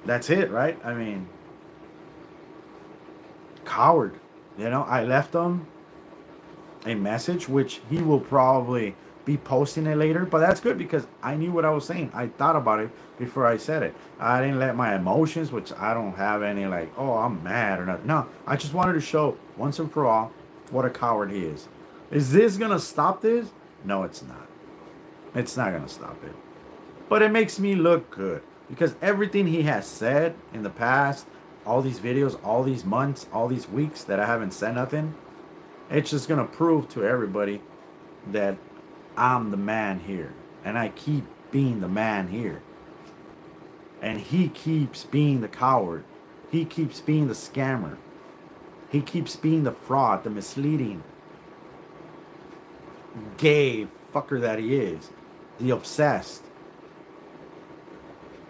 That's it, right? I mean, coward. You know, I left him a message, which he will probably be posting it later. But that's good because I knew what I was saying. I thought about it before I said it. I didn't let my emotions, which I don't have any like, oh, I'm mad or not. No, I just wanted to show once and for all what a coward he is. Is this going to stop this? No, it's not. It's not going to stop it. But it makes me look good because everything he has said in the past, all these videos, all these months, all these weeks that I haven't said nothing, it's just going to prove to everybody that I'm the man here. And I keep being the man here. And he keeps being the coward. He keeps being the scammer. He keeps being the fraud, the misleading, gay fucker that he is. The obsessed.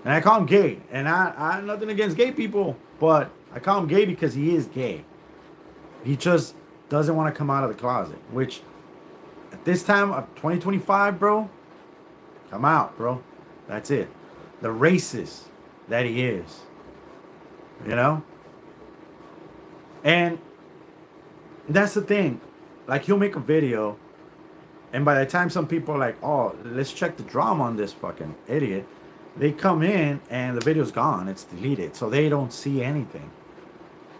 And I call him gay. And I have nothing against gay people. But I call him gay because he is gay. He just doesn't want to come out of the closet. Which, at this time of 2025, bro, come out, bro. That's it. The racist that he is. You know? And that's the thing. Like, he'll make a video. And by the time some people are like, oh, let's check the drama on this fucking idiot, they come in and the video's gone. It's deleted. So they don't see anything.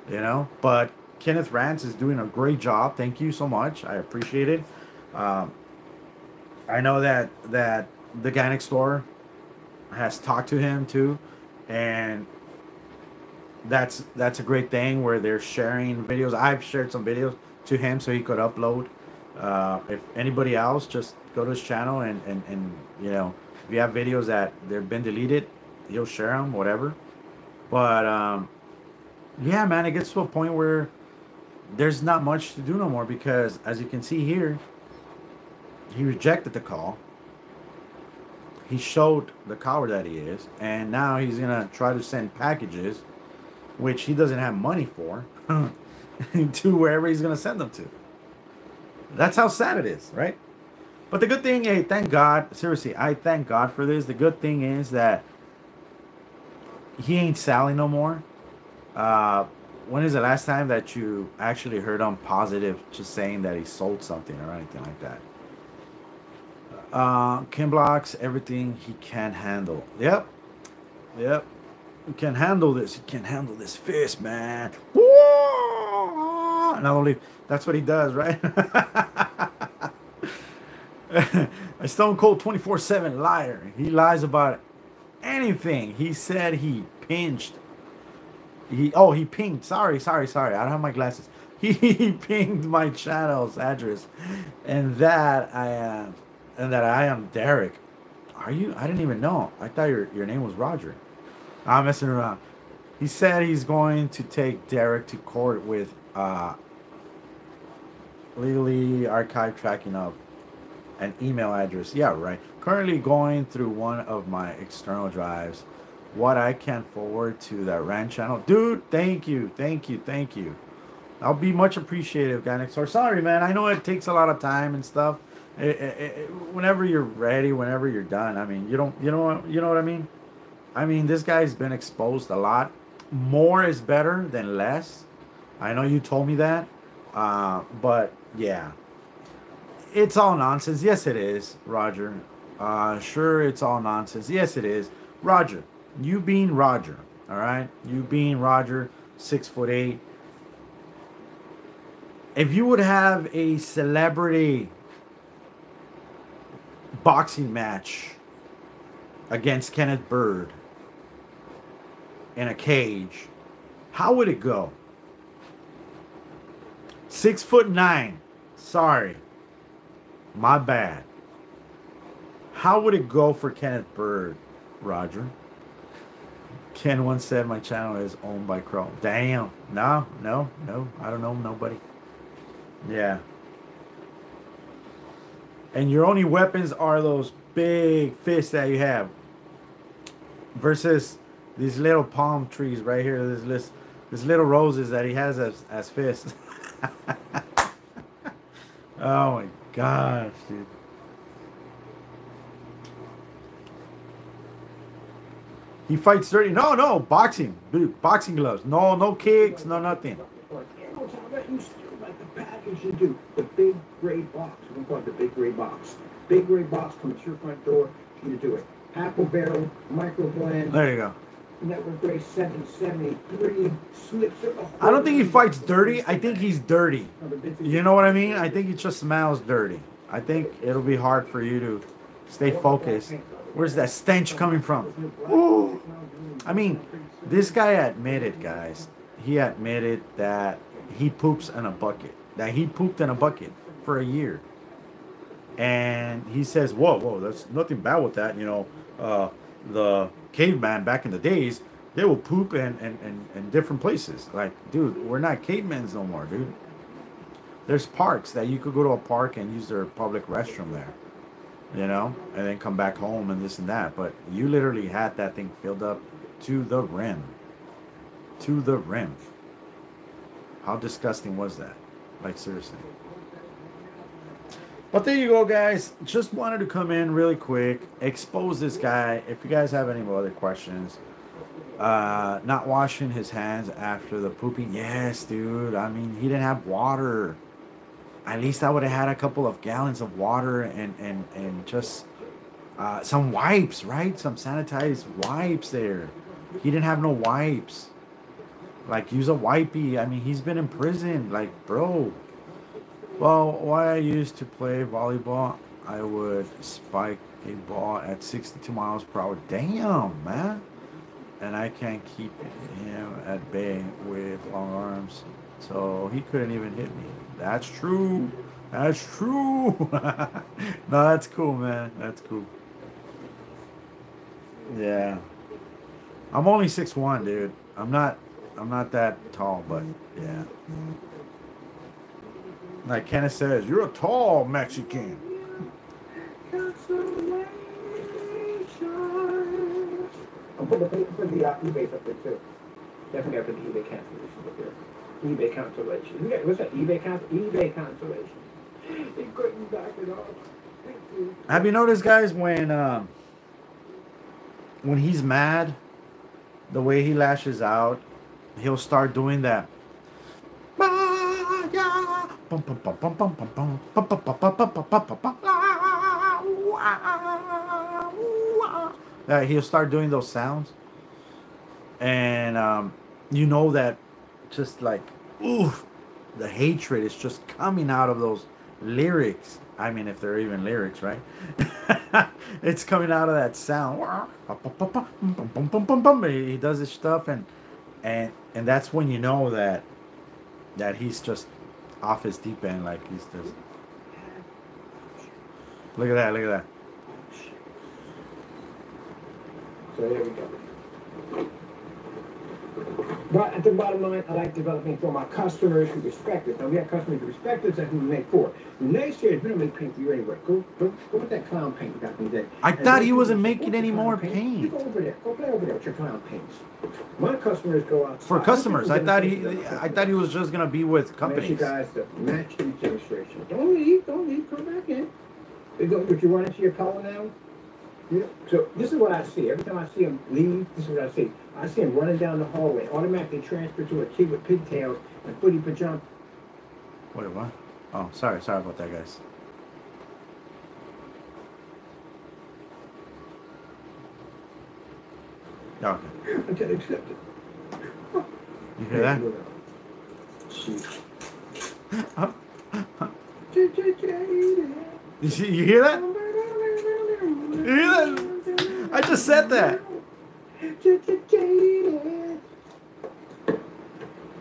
You know? But Kenneth Rants is doing a great job. Thank you so much. I appreciate it. I know that the guy next door has talked to him too. And that's a great thing where they're sharing videos. I've shared some videos to him so he could upload. If anybody else, just go to his channel and you know, if you have videos that they've been deleted, he'll share them, whatever. But yeah, man, it gets to a point where there's not much to do no more because, as you can see here, he rejected the call. He showed the coward that he is, and now he's gonna try to send packages, which he doesn't have money for, to wherever he's gonna send them to. That's how sad it is, right? But the good thing, hey, thank God, seriously, I thank God for this. The good thing is that he ain't selling no more. When is the last time that you actually heard him positive just saying that he sold something or anything like that? Kim blocks everything he can't handle. Yep. He can handle this. He can handle this fist, man. Not only that's what he does, right? A stone cold 24/7 liar. He lies about anything. He said he pinched. He pinged. Sorry. I don't have my glasses. He pinged my channel's address, and that I am Derek. Are you? I didn't even know. I thought your name was Roger. I'm messing around. He said he's going to take Derek to court with legally archived tracking of an email address. Yeah, right. Currently going through one of my external drives. What I can forward to that rant channel. Dude, thank you. I'll be much appreciative, guy next door. Sorry, man. I know it takes a lot of time and stuff. Whenever you're ready, whenever you're done. I mean, you know what I mean? I mean, this guy's been exposed a lot. More is better than less. I know you told me that. But yeah. It's all nonsense. Yes, it is, Roger. Sure, it's all nonsense. Yes, it is. Roger. You being Roger. Alright? You being Roger, 6'8". If you would have a celebrity boxing match against Kenneth Byrd in a cage, how would it go? 6'9". Sorry. My bad. How would it go for Kenneth Byrd, Roger? Ken once said my channel is owned by Chrome. Damn. No. I don't know nobody. Yeah. And your only weapons are those big fists that you have. Versus these little palm trees right here. This little roses that he has as fists. Oh my gosh, dude. He fights dirty. No, no, boxing, dude. Boxing gloves. No, no kicks, no nothing. Like the package you do, the big gray box. We call it the big gray box. Big gray box comes to your front door. You do it. Apple barrel, micro blend. There you go. Network Gray 773 slips. I don't think he fights dirty. I think he's dirty. You know what I mean? I think he just smells dirty. I think it'll be hard for you to stay focused. Where's that stench coming from? Ooh. I mean, this guy admitted, guys. He admitted that he poops in a bucket. That he pooped in a bucket for a year. And he says, whoa, there's nothing bad with that. You know, the caveman back in the days, they will poop in different places. Like, dude, we're not cavemen no more, dude. There's parks that you could go to a park and use their public restroom there, you know, and then come back home and this and that. But you literally had that thing filled up to the rim. To the rim. How disgusting was that? Like, seriously. But there you go, guys. Just wanted to come in really quick, expose this guy. If you guys have any other questions, not washing his hands after the pooping. Yes, dude. I mean, he didn't have water. At least I would have had a couple of gallons of water and just some wipes, right? Some sanitized wipes there. He didn't have no wipes. Like, use a wipey. I mean, he's been in prison. Like, bro. Well, why I used to play volleyball, I would spike a ball at 62 miles per hour. Damn, man. And I can't keep him at bay with long arms. So he couldn't even hit me. That's true. That's true. No, that's cool, man. That's cool. Yeah. I'm only 6'1", dude. I'm not that tall, but yeah. Like Kenneth says, you're a tall Mexican. I'll put the eBay up there too. Definitely got to put the eBay cancellation up there. eBay cancellation. What's that? eBay cancellation? eBay cancellation. He couldn't back it off. Have you noticed, guys, when he's mad, the way he lashes out, he'll start doing that. He'll start doing those sounds, and you know that just like, oof, the hatred is just coming out of those lyrics. I mean, if they're even lyrics, right? It's coming out of that sound. He does this stuff, and that's when you know that he's just off his deep end. Like, he's just, look at that, look at that. So there we go. But at the bottom line, I like developing for my customers who respect us. Now, we have customers who respect us and who we make for. Next year, we don't make paint for you anyway. Go with that clown paint you got me there. I thought he wasn't making any more paint. You go over there. Go play over there with your clown paints. My customers go outside. For customers, I thought he was just gonna be with companies. You guys to match these demonstrations. Don't leave. Come back in. Would you run into your color now? Yeah. So this is what I see. Every time I see him leave, this is what I see. I see him running down the hallway, automatically transfer to a kid with pigtails and footy pajamas. Wait, what? Oh, sorry about that, guys. Okay. Until accepted. You hear that? You hear that? You hear that? I just said that.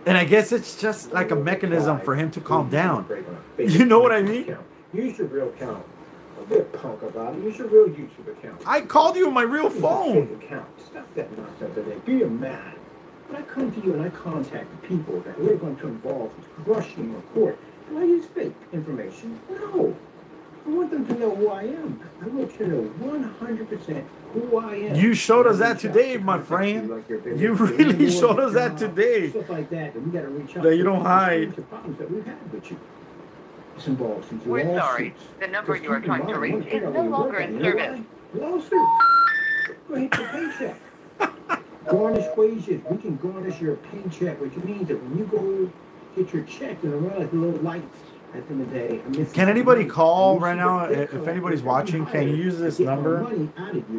And I guess it's just like a mechanism for him to calm down. You know what I mean? Use your real account. Don't be a punk about it. Use your real YouTube account. I called you on my real phone. Stop that nonsense today. Be a man. When I come to you and I contact the people that we're going to involve in crushing your court, do I use fake information? No. I want them to know who I am. I want you to know 100% who I am. You showed us that today, my friend. You really showed us that today. Stuff like that, and we got to reach out. That you don't hide. The problems that we've had with you. This involves some We're sorry. lawsuits. The number you are Because trying to keep in reach is mind, no when longer you in work, service. Lawsuits. Go hit your paycheck. Garnish wages. We can garnish your paycheck, which means that when you go get your check, you're gonna realize the little lights at the end of the day. Can anybody call right now? If anybody's watching, can you use this number?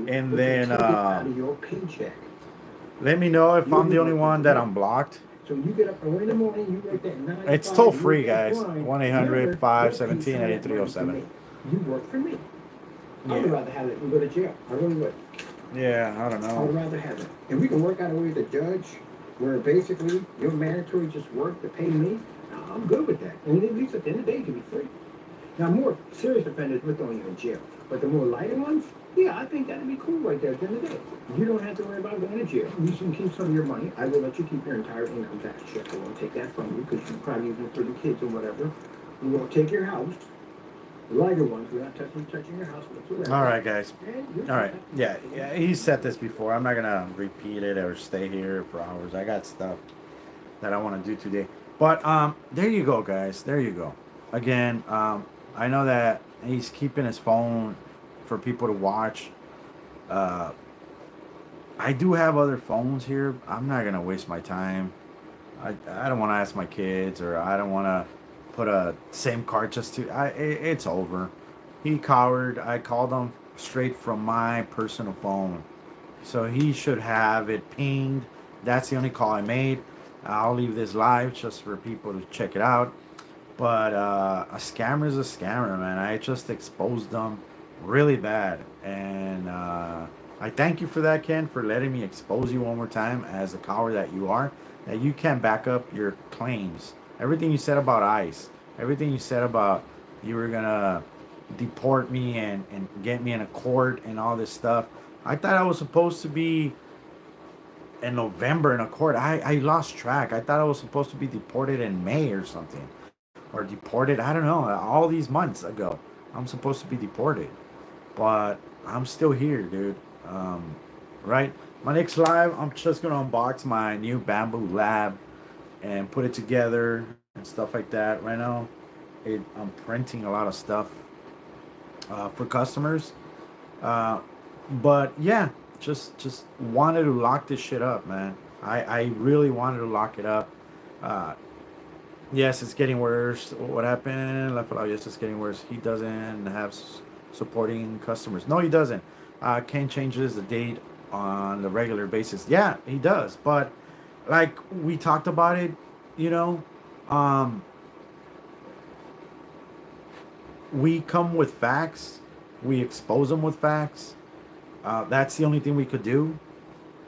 And then let me know if I'm the only one that I'm blocked. So you get up early in the morning, you work that 9 to It's 5, toll you free, work that guys. grind. 1-800-517-8307. You work for me. I would Yeah. rather have it than go to jail. I really would. Yeah, I don't I would know. rather have it. And we can work out a way with the judge where basically your mandatory just work to pay me. I'm good with that. And at least at the end of the day, you can be free. Now, more serious offenders, we're throwing you in jail. But the more lighter ones, yeah, I think that'd be cool right there at the end of the day. You don't have to worry about going to jail. You can keep some of your money. I will let you keep your entire income tax check. I won't take that from you because you probably use it for the kids or whatever. We won't take your house. The lighter ones, we're not touching your house whatsoever. All right, guys. And you're All right. fine. Yeah, he said this before. I'm not going to repeat it or stay here for hours. I got stuff that I want to do today. But there you go, guys. There you go. Again, I know that he's keeping his phone for people to watch. I do have other phones here. I'm not going to waste my time. I don't want to ask my kids, or I don't want to put a SIM card just to... it's over. He cowered. I called him straight from my personal phone. So he should have it pinged. That's the only call I made. I'll leave this live just for people to check it out. But a scammer is a scammer, man. I just exposed them really bad. And I thank you for that, Ken, for letting me expose you one more time as a coward that you are. That you can't back up your claims. Everything you said about ICE. Everything you said about you were going to deport me and get me in a court and all this stuff. I thought I was supposed to be in November in a court. I lost track. I thought I was supposed to be deported in May or something. Or deported, I don't know, all these months ago. I'm supposed to be deported. But I'm still here, dude. Right? My next live, I'm just going to unbox my new Bamboo Lab and put it together and stuff like that. Right now, I'm printing a lot of stuff for customers. But yeah, just wanted to lock this shit up, man. I really wanted to lock it up. Yes, it's getting worse. What happened? Yes, it's getting worse. He doesn't have supporting customers. No, he doesn't. Ken changes the date on the regular basis. Yeah, he does. But like we talked about it, you know, we come with facts. We expose them with facts. That's the only thing we could do,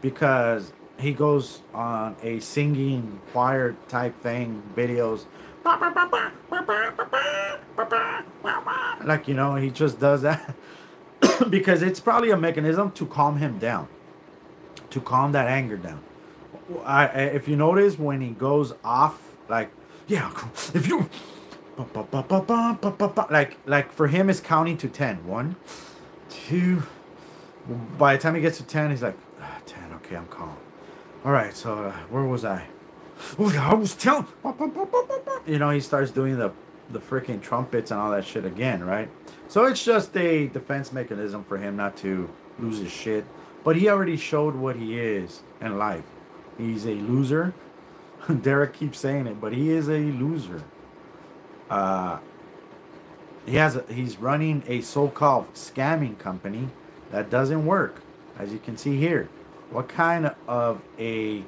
because he goes on a singing choir type thing, videos. Like, you know, he just does that because it's probably a mechanism to calm him down, to calm that anger down. If you notice, when he goes off, like, yeah, if you, like for him, it's counting to 10. 1, 2. By the time he gets to 10, he's like, 10. Okay, I'm calm. All right, so where was I? Oh, I was telling. You know, he starts doing the freaking trumpets and all that shit again, right? So it's just a defense mechanism for him not to lose his shit. But he already showed what he is in life. He's a loser. Derek keeps saying it, but he is a loser. He's running a so-called scamming company that doesn't work, as you can see here. What kind of a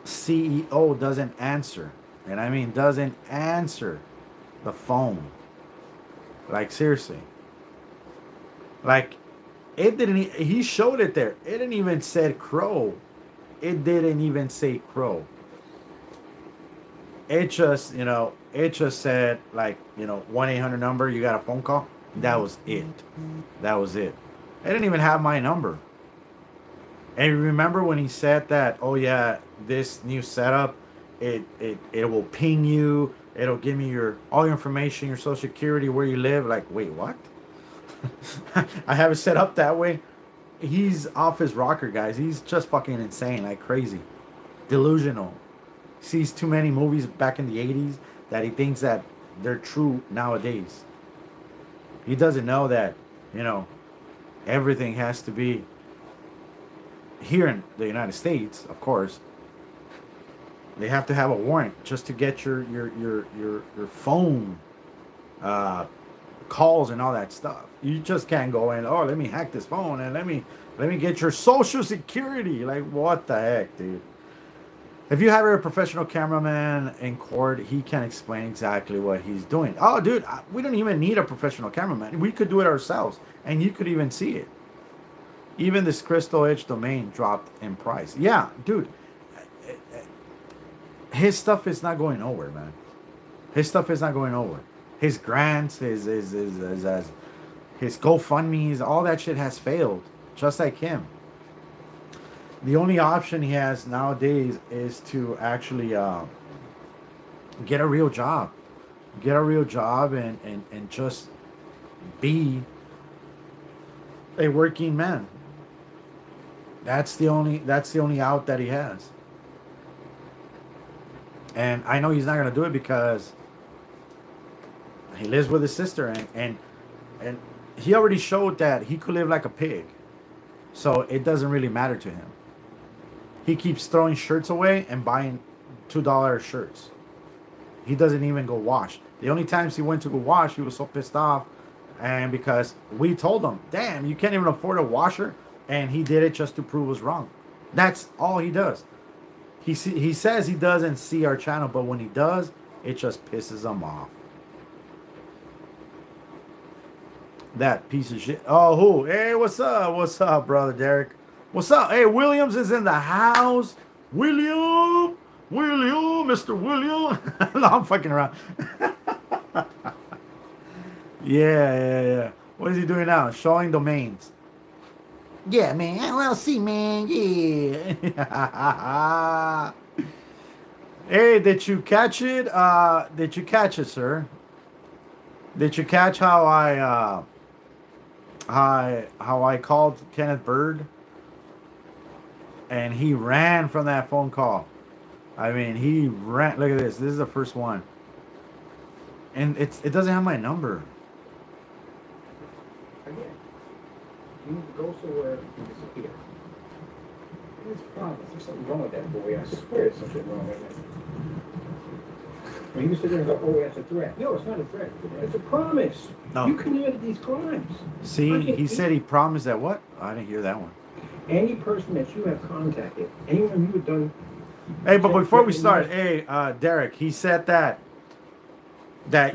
CEO doesn't answer? And I mean doesn't answer the phone. Like, seriously. Like, it didn't, he showed it there. It didn't even say crow. It didn't even say crow. It just, you know, it just said, like, you know, 1-800 number, you got a phone call. That was it. That was it. It didn't even have my number. And remember when he said that, oh yeah, this new setup, it will ping you, it'll give me all your information, your social security, where you live. Like, wait, what? I have it set up that way. he's off his rocker, guys. He's just fucking insane, like crazy, delusional. Sees too many movies back in the 80s that he thinks that they're true nowadays. He doesn't know that, you know, everything has to be here in the United States, of course. They have to have a warrant just to get your phone calls and all that stuff. You just can't go in, oh, let me hack this phone and let me get your social security. Like, what the heck, dude? If you hire a professional cameraman in court, he can explain exactly what he's doing. Oh, dude, we don't even need a professional cameraman. We could do it ourselves, and you could even see it. Even this Crystal Edge domain dropped in price. Yeah, dude. His stuff is not going nowhere, man. His stuff is not going nowhere. His grants, his GoFundMe's, all that shit has failed, just like him. The only option he has nowadays is to actually get a real job. Get a real job and just be a working man. That's the only out that he has. And I know he's not gonna do it because he lives with his sister and he already showed that he could live like a pig. So it doesn't really matter to him. He keeps throwing shirts away and buying $2 shirts. He doesn't even go wash. The only times he went to go wash, he was so pissed off. And because we told him, damn, you can't even afford a washer. And he did it just to prove us wrong. That's all he does. He says he doesn't see our channel, but when he does, it just pisses him off. That piece of shit. Oh, who? Hey, what's up? What's up, brother Derek? What's up? Hey, Williams is in the house. William, Mr. William. No, I'm fucking around. Yeah. What is he doing now? Showing domains. Yeah, man. LLC, man. Yeah. Hey, did you catch it? Did you catch it, sir? Did you catch how I called Kenneth Byrd? And he ran from that phone call. I mean, he ran. Look at this. This is the first one. And it doesn't have my number. Again, you need to go somewhere and disappear. There's problems. There's something wrong with that boy. I swear there's something wrong with him. When you sit there and go, oh, that's a threat. No, it's not a threat. It's a promise. No. You committed these crimes. See, he said he promised that what? I didn't hear that one. Any person that you have contacted, anyone you have done. Hey, but before we start, hey, Derek, he said that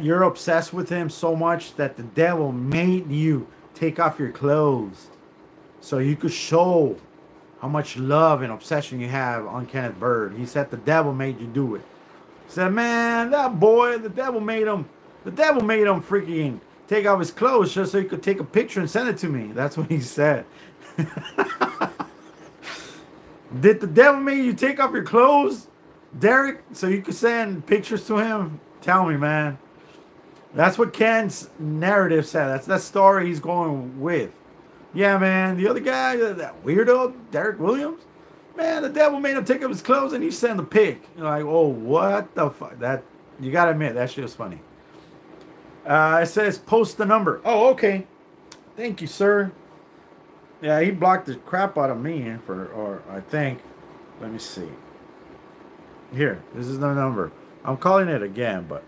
you're obsessed with him so much that the devil made you take off your clothes so you could show how much love and obsession you have on Kenneth Byrd. He said the devil made you do it. He said, man, that boy, the devil made him freaking take off his clothes just so he could take a picture and send it to me. That's what he said. Did the devil make you take off your clothes, Derek, so you could send pictures to him? Tell me, man. That's what Ken's narrative said. That's that story he's going with. Yeah, man. The other guy, that weirdo, Derek Williams, man, the devil made him take off his clothes and he sent a pic. You're like, oh, what the fuck? That, you gotta admit, that shit was funny. It says post the number. Oh, okay. Thank you, sir. Yeah, he blocked the crap out of me or I think, let me see. Here, this is the number. I'm calling it again, but.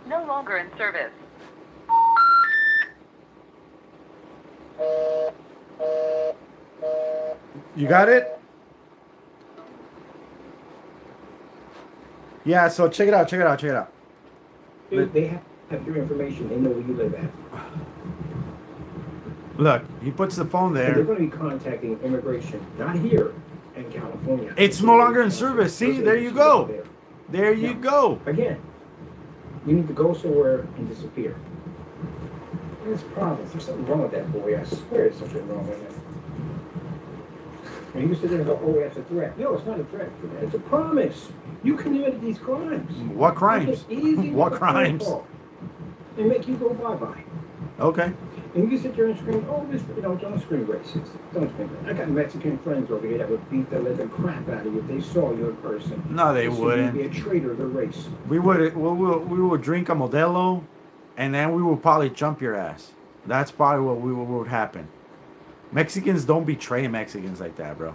No longer in service. You got it? Yeah, so check it out. Dude, they have your information. They know where you live at. Look, he puts the phone there. And they're going to be contacting immigration, not here in California. It's no longer in service. See, there you go. There you go. Again, you need to go somewhere and disappear. There's problems. There's something wrong with that boy. I swear there's something wrong with him. And you sit there and go, oh, that's a threat. No, it's not a threat. It's a promise. You committed these crimes. What crimes? What crimes? They make you go bye-bye. Okay. And you can sit there and scream, oh, this, don't scream racist. Don't scream racist. I got Mexican friends over here that would beat the living crap out of you if they saw you in person. No, they wouldn't. You'd be a traitor to the race. We would drink a Modelo, and then we would probably jump your ass. That's probably what would happen. Mexicans don't betray Mexicans like that, bro.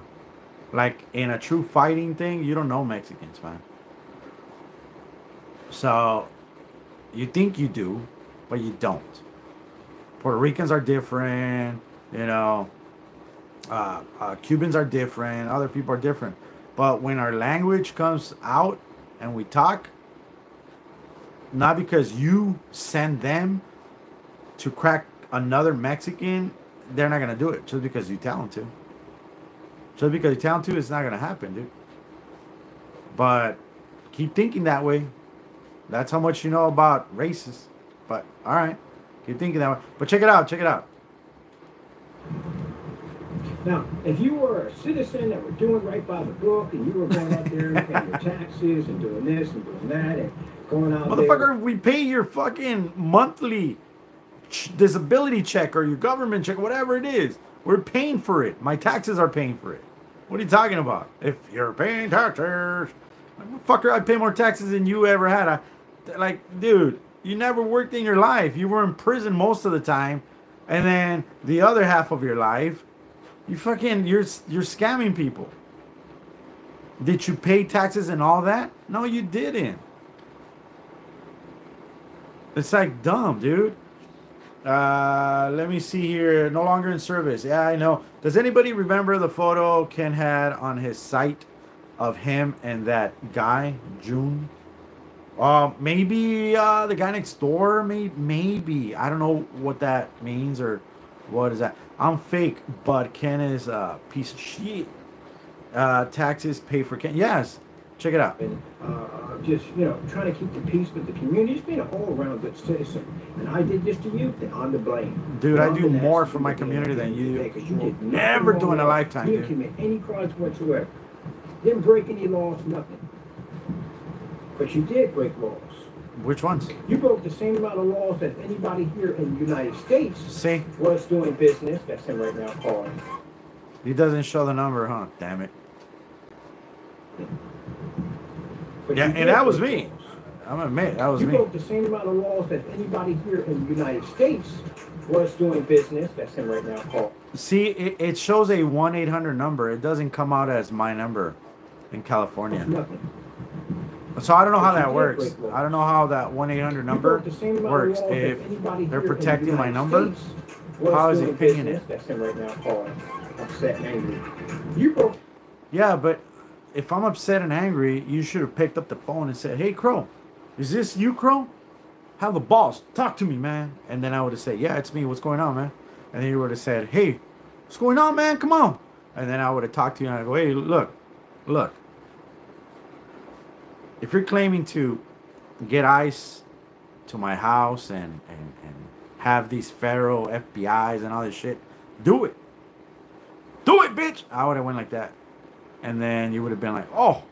Like, in a true fighting thing, you don't know Mexicans, man. So, you think you do, but you don't. Puerto Ricans are different, Cubans are different, other people are different. But when our language comes out and we talk, not because you send them to crack another Mexican, they're not going to do it just because you tell them to. Just because you tell them to, it's not going to happen, dude. But keep thinking that way. That's how much you know about races. But, all right. Keep thinking that way. But check it out. Check it out. Now, if you were a citizen that were doing right by the book and you were going out there and paying your taxes and doing this and doing that and going out Motherfucker, we pay your fucking monthly disability check or your government check, whatever it is. We're paying for it. My taxes are paying for it. What are you talking about? If you're paying taxes, fucker, I pay more taxes than you ever had. Dude, you never worked in your life. You were in prison most of the time, and then the other half of your life, you're scamming people. Did you pay taxes and all that? No, you didn't. It's like dumb, dude. Let me see here. No longer in service. Yeah, I know. Does anybody remember the photo Ken had on his site of him and that guy, June? Maybe the guy next door. Maybe. I don't know what that means or what is that. I'm fake, but Ken is a piece of shit. Taxes pay for Ken. Yes. Check it out. And just, trying to keep the peace with the community. Just being an all-around good citizen. And I did this to you, then I'm to blame. Dude, I do more for my community than you will ever do in a lifetime, dude. You didn't commit any crimes whatsoever. Didn't break any laws, nothing. But you did break laws. Which ones? You broke the same amount of laws that anybody here in the United States See? was doing business. That's him right now calling. He doesn't show the number, huh? Damn it. But yeah, and that was me. I'm gonna admit, that was me. You broke the same amount of laws that anybody here in the United States was doing business. That's him right now calling. See, it shows a 1-800 number. It doesn't come out as my number in California. Nothing. So I don't know how that works. I don't know how that 1-800 number works. If they're protecting my number, how is it pinging it? That's him right now calling. Upset and angry. You broke. Yeah, but if I'm upset and angry, you should have picked up the phone and said, "Hey, Crow, is this you, Crow? Have the balls. Talk to me, man." And then I would have said, "Yeah, it's me. What's going on, man?" And then you would have said, "Hey, what's going on, man? Come on." And then I would have talked to you and I go, "Hey, look. If you're claiming to get ICE to my house and have these federal FBIs and all this shit, do it. Do it, bitch." I would have went like that. And then you would have been like, I'll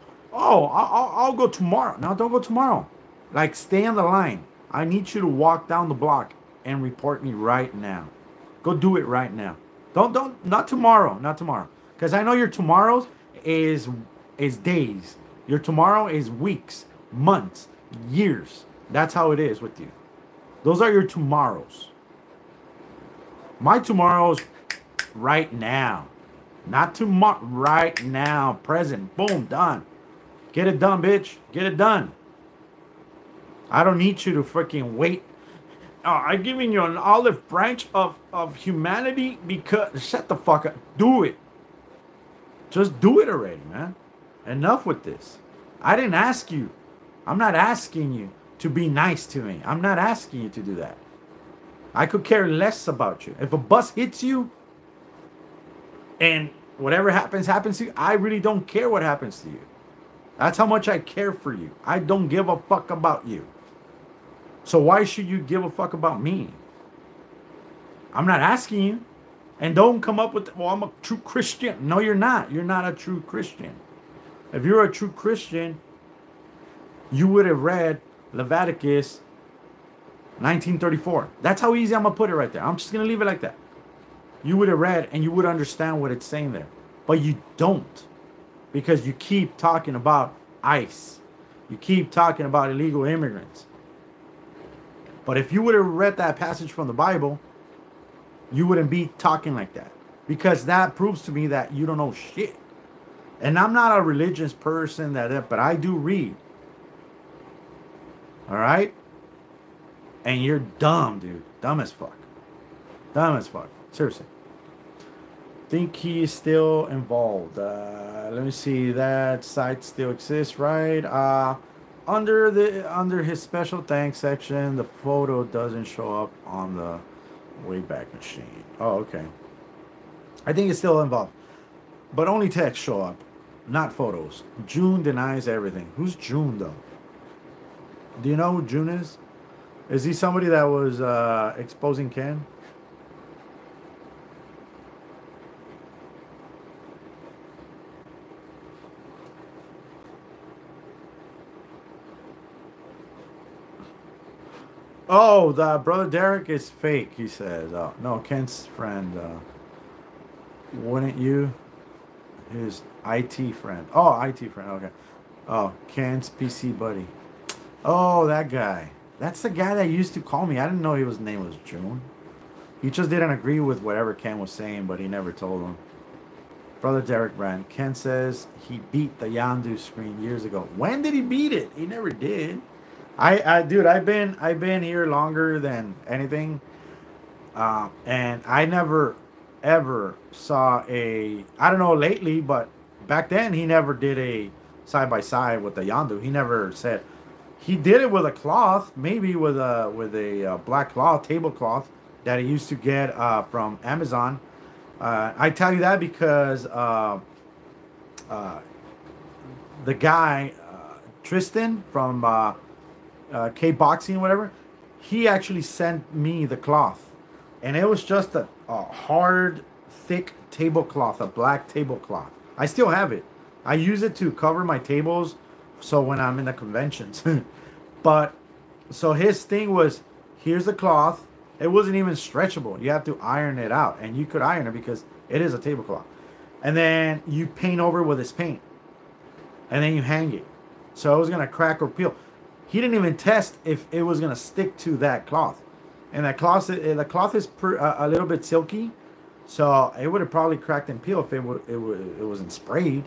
go tomorrow. No, don't go tomorrow. Like, stay on the line. I need you to walk down the block and report me right now. Go do it right now. Not tomorrow. Because I know your tomorrows is days. Your tomorrow is weeks, months, years. That's how it is with you. Those are your tomorrows. My tomorrow's right now. Not tomorrow. Right now. Present. Boom. Done. Get it done, bitch. Get it done. I don't need you to freaking wait. I'm giving you an olive branch of humanity because... Shut the fuck up. Do it. Just do it already, man. Enough with this. I didn't ask you. I'm not asking you to be nice to me. I'm not asking you to do that. I could care less about you. If a bus hits you and whatever happens to you, I really don't care what happens to you. That's how much I care for you. I don't give a fuck about you. So why should you give a fuck about me? I'm not asking you. And don't come up with, well, I'm a true Christian. No, you're not. You're not a true Christian. If you're a true Christian, you would have read Leviticus 1934. That's how easy I'm going to put it right there. I'm just going to leave it like that. You would have read and you would understand what it's saying there. But you don't. Because you keep talking about ICE. You keep talking about illegal immigrants. But if you would have read that passage from the Bible, you wouldn't be talking like that. Because that proves to me that you don't know shit. And I'm not a religious person, but I do read. All right? And you're dumb, dude. Dumb as fuck. Dumb as fuck. Seriously. Think he is still involved. Let me see. That site still exists, right? Under his special thanks section, the photo doesn't show up on the Wayback Machine. Oh, okay. I think it's still involved. But only texts show up, not photos. June denies everything. Who's June, though? Do you know who June is? Is he somebody that was exposing Ken? Oh, the brother Derek is fake, he says. Oh, no, Ken's friend. Wouldn't you? His IT friend. Oh, IT friend, okay. Oh, Ken's PC buddy. Oh, that guy. That's the guy that used to call me. I didn't know his name was June. He just didn't agree with whatever Ken was saying, but he never told him. Brother Derek Brand. Ken says he beat the Yandu screen years ago. When did he beat it? He never did. Dude, I've been here longer than anything, and I never ever saw I don't know lately, but back then he never did a side by side with the Yandu. He never said. He did it with a cloth, maybe with a black cloth, tablecloth that he used to get from Amazon. I tell you that because the guy Tristan from K Boxing, whatever, he actually sent me the cloth, and it was just a hard, thick tablecloth, a black tablecloth. I still have it. I use it to cover my tables, so when I'm in the conventions. But so his thing was, here's the cloth. It wasn't even stretchable. You have to iron it out, and you could iron it because it is a tablecloth. And then you paint over with this paint, and then you hang it. So it was gonna crack or peel. He didn't even test if it was gonna stick to that cloth, and that cloth, the cloth is a little bit silky, so it would have probably cracked and peeled if it wasn't sprayed.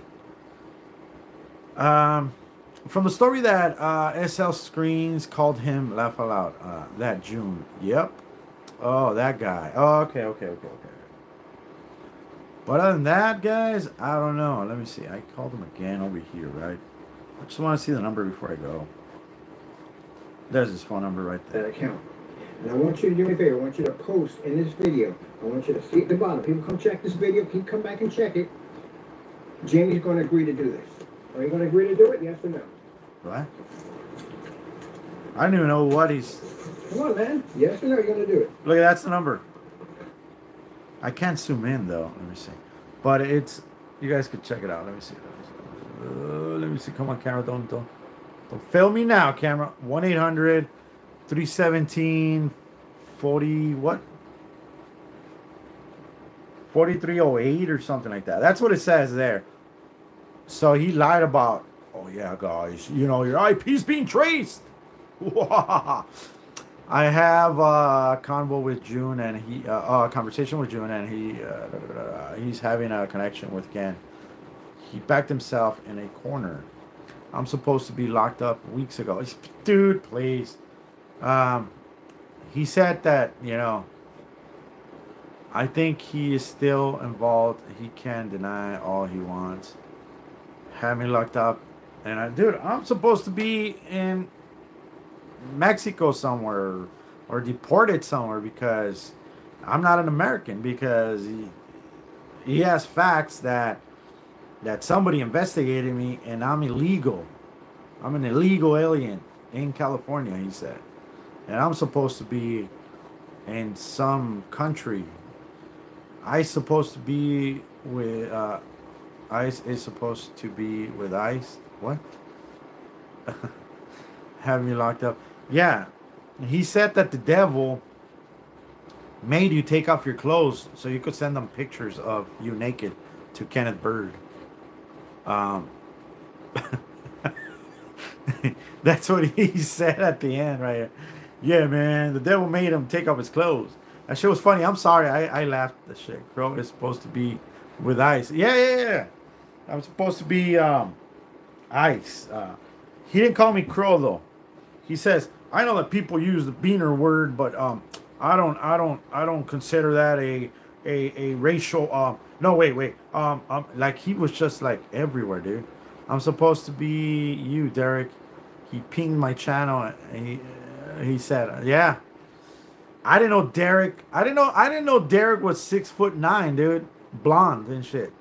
From the story that SL Screens called him, laugh aloud. That June, yep. Oh, that guy. Oh, okay. But other than that, guys, I don't know. Let me see. I called him again over here, right? I just want to see the number before I go. There's his phone number right there. That account. And I want you to do me a favor. I want you to post in this video. I want you to see at the bottom. People come check this video. People come back and check it. Jamie's going to agree to do this. Are you going to agree to do it? Yes or no? What? I don't even know what he's... Come on, man. Yes or no? You're going to do it. Look, that's the number. I can't zoom in, though. Let me see. But it's... You guys could check it out. Let me see. Let me see. Come on, camera. Don't fail me now, camera. 1-800-317-40... What? 4308 or something like that. That's what it says there. So he lied about... Oh, yeah, guys. You know, your IP's being traced. I have a convo with June, and conversation with June, and he's having a connection with Ken. He backed himself in a corner. I'm supposed to be locked up weeks ago. Dude, please. He said that, you know, I think he is still involved. He can deny all he wants. Have me locked up. And dude, I'm supposed to be in Mexico somewhere or deported somewhere because I'm not an American, because he has facts that somebody investigated me and I'm illegal. I'm an illegal alien in California, he said. And I'm supposed to be in some country. ICE supposed to be with ICE is supposed to be with ICE. What? Have me locked up? Yeah. He said that the devil made you take off your clothes so you could send them pictures of you naked to Kenneth Byrd. Um, that's what he said at the end, right here. Yeah, man, the devil made him take off his clothes. That shit was funny. I'm sorry, I laughed at the shit. Crow is supposed to be with ice. Yeah. I'm supposed to be ice. He didn't call me Crow though. He says, I know that people use the beaner word, but I don't consider that a racial no wait. Like he was just like everywhere, dude. I'm supposed to be you, Derek. He pinged my channel and he said, yeah. I didn't know Derek. I didn't know Derek was 6'9", dude. Blonde and shit.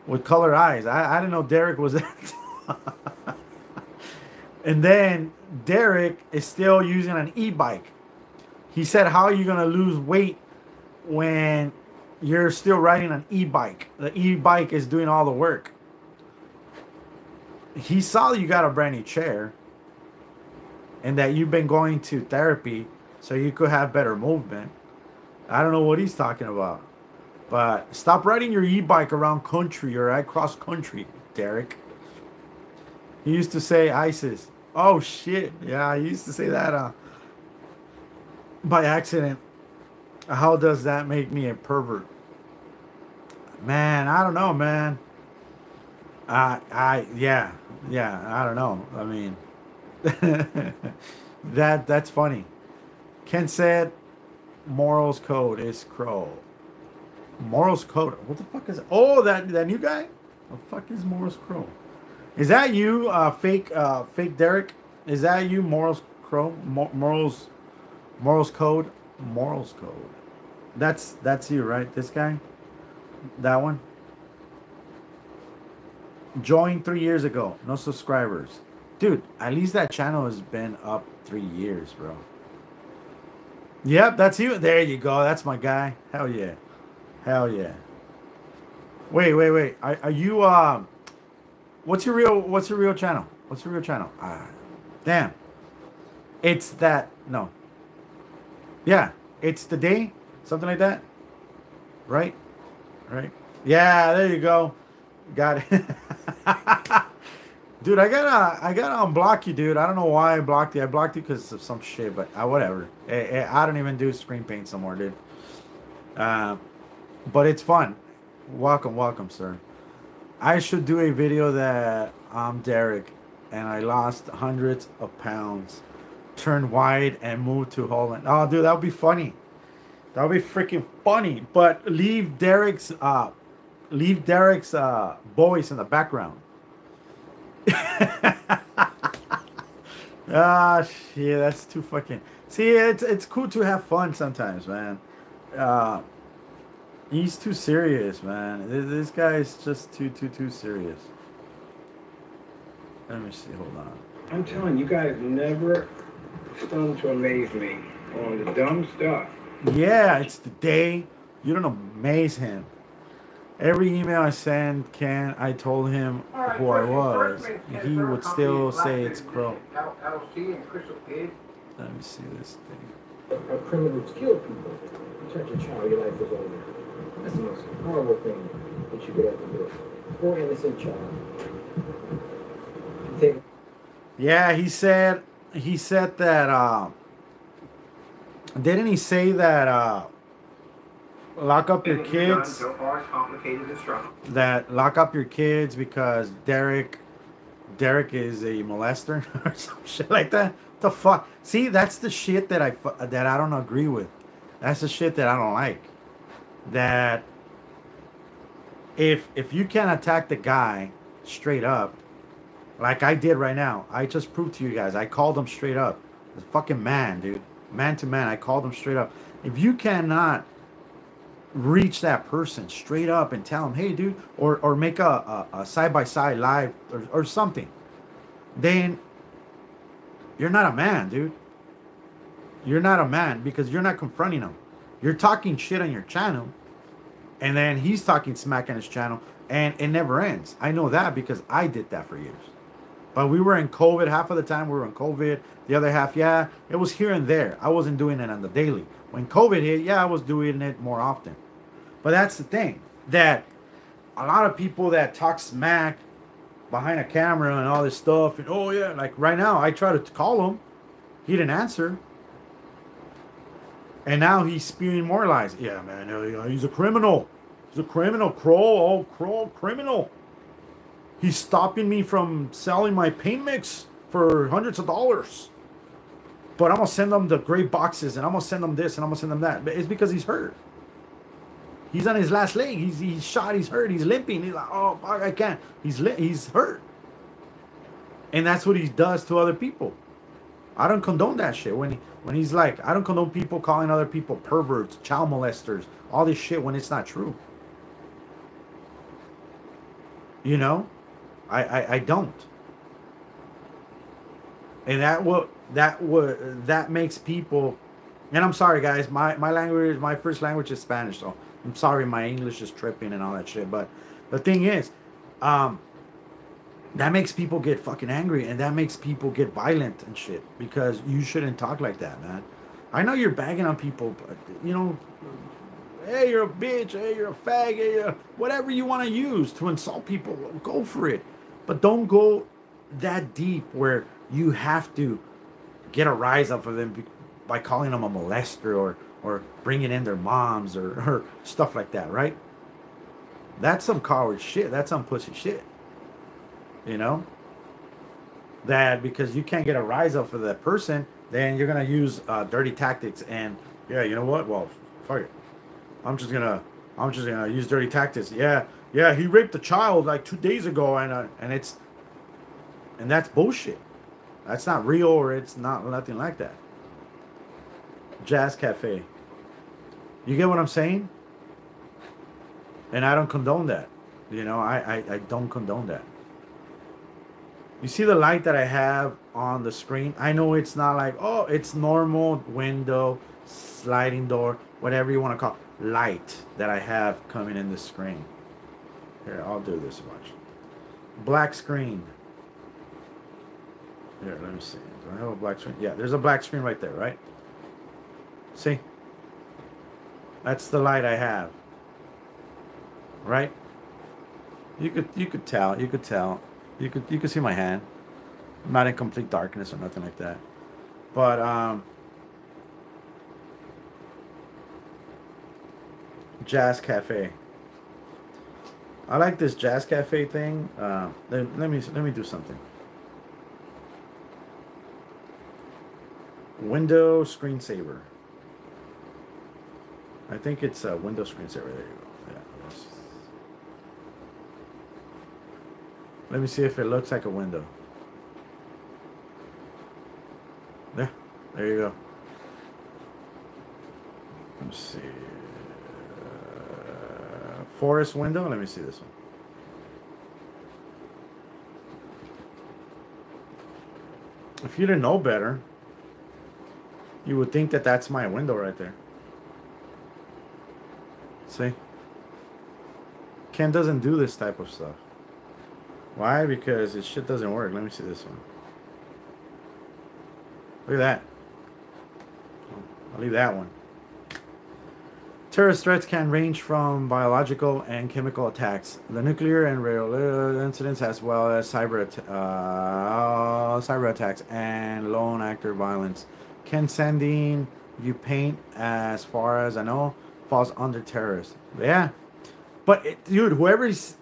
With colored eyes. I didn't know Derek was that. And then Derek is still using an e-bike. He said, how are you going to lose weight when you're still riding an e-bike? The e-bike is doing all the work. He saw you got a brand new chair and that you've been going to therapy so you could have better movement. I don't know what he's talking about. But stop riding your e-bike around country or across country, Derek. He used to say ISIS. Oh, shit. Yeah, I used to say that by accident. How does that make me a pervert? Man, I don't know, man. Yeah, I don't know. I mean, that's funny. Ken said, Morals Code is Crow. Morals Code. What the fuck is it? Oh, that new guy? What the fuck is Morals Crow? Is that you, fake Derek? Is that you, Morals Crow? Morals Code? Morals Code. That's you, right? This guy? That one? Joined 3 years ago. No subscribers. Dude, at least that channel has been up 3 years, bro. Yep, that's you. There you go. That's my guy. Hell yeah. Hell yeah. Wait. Are you what's your real channel? What's your real channel? Damn. It's that no. Yeah, it's the day, something like that. Right? Yeah, there you go. Got it. Dude, I gotta unblock you, dude. I don't know why I blocked you. I blocked you because of some shit, but whatever. I don't even do screen paint somewhere, dude. But it's fun. Welcome, sir. I should do a video that I'm Derek and I lost hundreds of pounds, turned white and moved to Holland. Oh, dude, that would be funny. That would be freaking funny. But leave Derek's voice in the background. Shit, that's too fucking. See, it's cool to have fun sometimes, man. He's too serious, man. This guy is just too serious. Let me see. Hold on. I'm telling you guys, never stunned to amaze me on the dumb stuff. Yeah, it's the day. You don't amaze him. Every email I send Ken, I told him who I was. He would still say it's Crow. Let me see this thing. A criminal killed people. Touch a child, your life is over. That's the most horrible thing that you could ever do. Poor innocent child. Yeah, he said that didn't he say that lock up your kids? That lock up your kids because Derek is a molester or some shit like that. What the fuck? See, that's the shit that I don't agree with. That's the shit that I don't like. That if you can't attack the guy straight up, like I did right now, I just proved to you guys. I called him straight up. The fucking man, dude, man to man. I called him straight up. If you cannot reach that person straight up and tell him, hey, dude, or make a side-by-side live or something, then you're not a man, dude. You're not a man because you're not confronting him. You're talking shit on your channel, and then he's talking smack on his channel, and it never ends. I know that because I did that for years. But we were in COVID. Half of the time we were in COVID. The other half, yeah, it was here and there. I wasn't doing it on the daily. When COVID hit, yeah, I was doing it more often. But that's the thing, that a lot of people that talk smack behind a camera and all this stuff, and oh yeah, like right now, I tried to call him. He didn't answer. And now he's spewing more lies. Yeah, man, he's a criminal. He's a criminal. Kroll, criminal. He's stopping me from selling my paint mix for hundreds of dollars. But I'm going to send them the gray boxes, and I'm going to send them this, and I'm going to send them that. But it's because he's hurt. He's on his last leg. He's shot. He's hurt. He's limping. He's like, oh, fuck, I can't. He's hurt. And that's what he does to other people. I don't condone that shit. When he's like, I don't condone people calling other people perverts, child molesters, all this shit when it's not true. You know? I don't. And that makes people, and I'm sorry guys, my language, my first language is Spanish, so I'm sorry my English is tripping and all that shit. But the thing is, that makes people get fucking angry, and that makes people get violent and shit, because you shouldn't talk like that, man. I know you're bagging on people, but you know, hey, you're a bitch, hey, you're a fag, hey, whatever you want to use to insult people, go for it. But don't go that deep where you have to get a rise up of them by calling them a molester or bringing in their moms or stuff like that, right? That's some coward shit. That's some pussy shit. You know? That because you can't get a rise up for that person, then you're going to use dirty tactics. And, yeah, you know what? Well, fuck it. I'm just gonna use dirty tactics. Yeah, he raped a child like 2 days ago, and that's bullshit. That's not real, or it's nothing like that. Jazz Cafe. You get what I'm saying? And I don't condone that. You know, I don't condone that. You see the light that I have on the screen? I know it's not like, oh, it's normal window, sliding door, whatever you want to call it. Light that I have coming in the screen. Here, I'll do this much. Black screen. Here, let me see. Do I have a black screen? Yeah, there's a black screen right there, right? See? That's the light I have. Right? You could tell. You could see my hand. I'm not in complete darkness or nothing like that. But Jazz Cafe. I like this Jazz Cafe thing. Let me do something. Window screensaver. I think it's a window screensaver. There you go. Yeah. Let me see if it looks like a window. There you go. Let me see. Forest window. Let me see this one. If you didn't know better, you would think that that's my window right there. See? Ken doesn't do this type of stuff. Why? Because his shit doesn't work. Let me see this one. Look at that. I'll leave that one. Terrorist threats can range from biological and chemical attacks, the nuclear and rail incidents, as well as cyber attacks and lone actor violence. Can sending you paint, as far as I know, falls under terrorist. Yeah, but dude, whoever's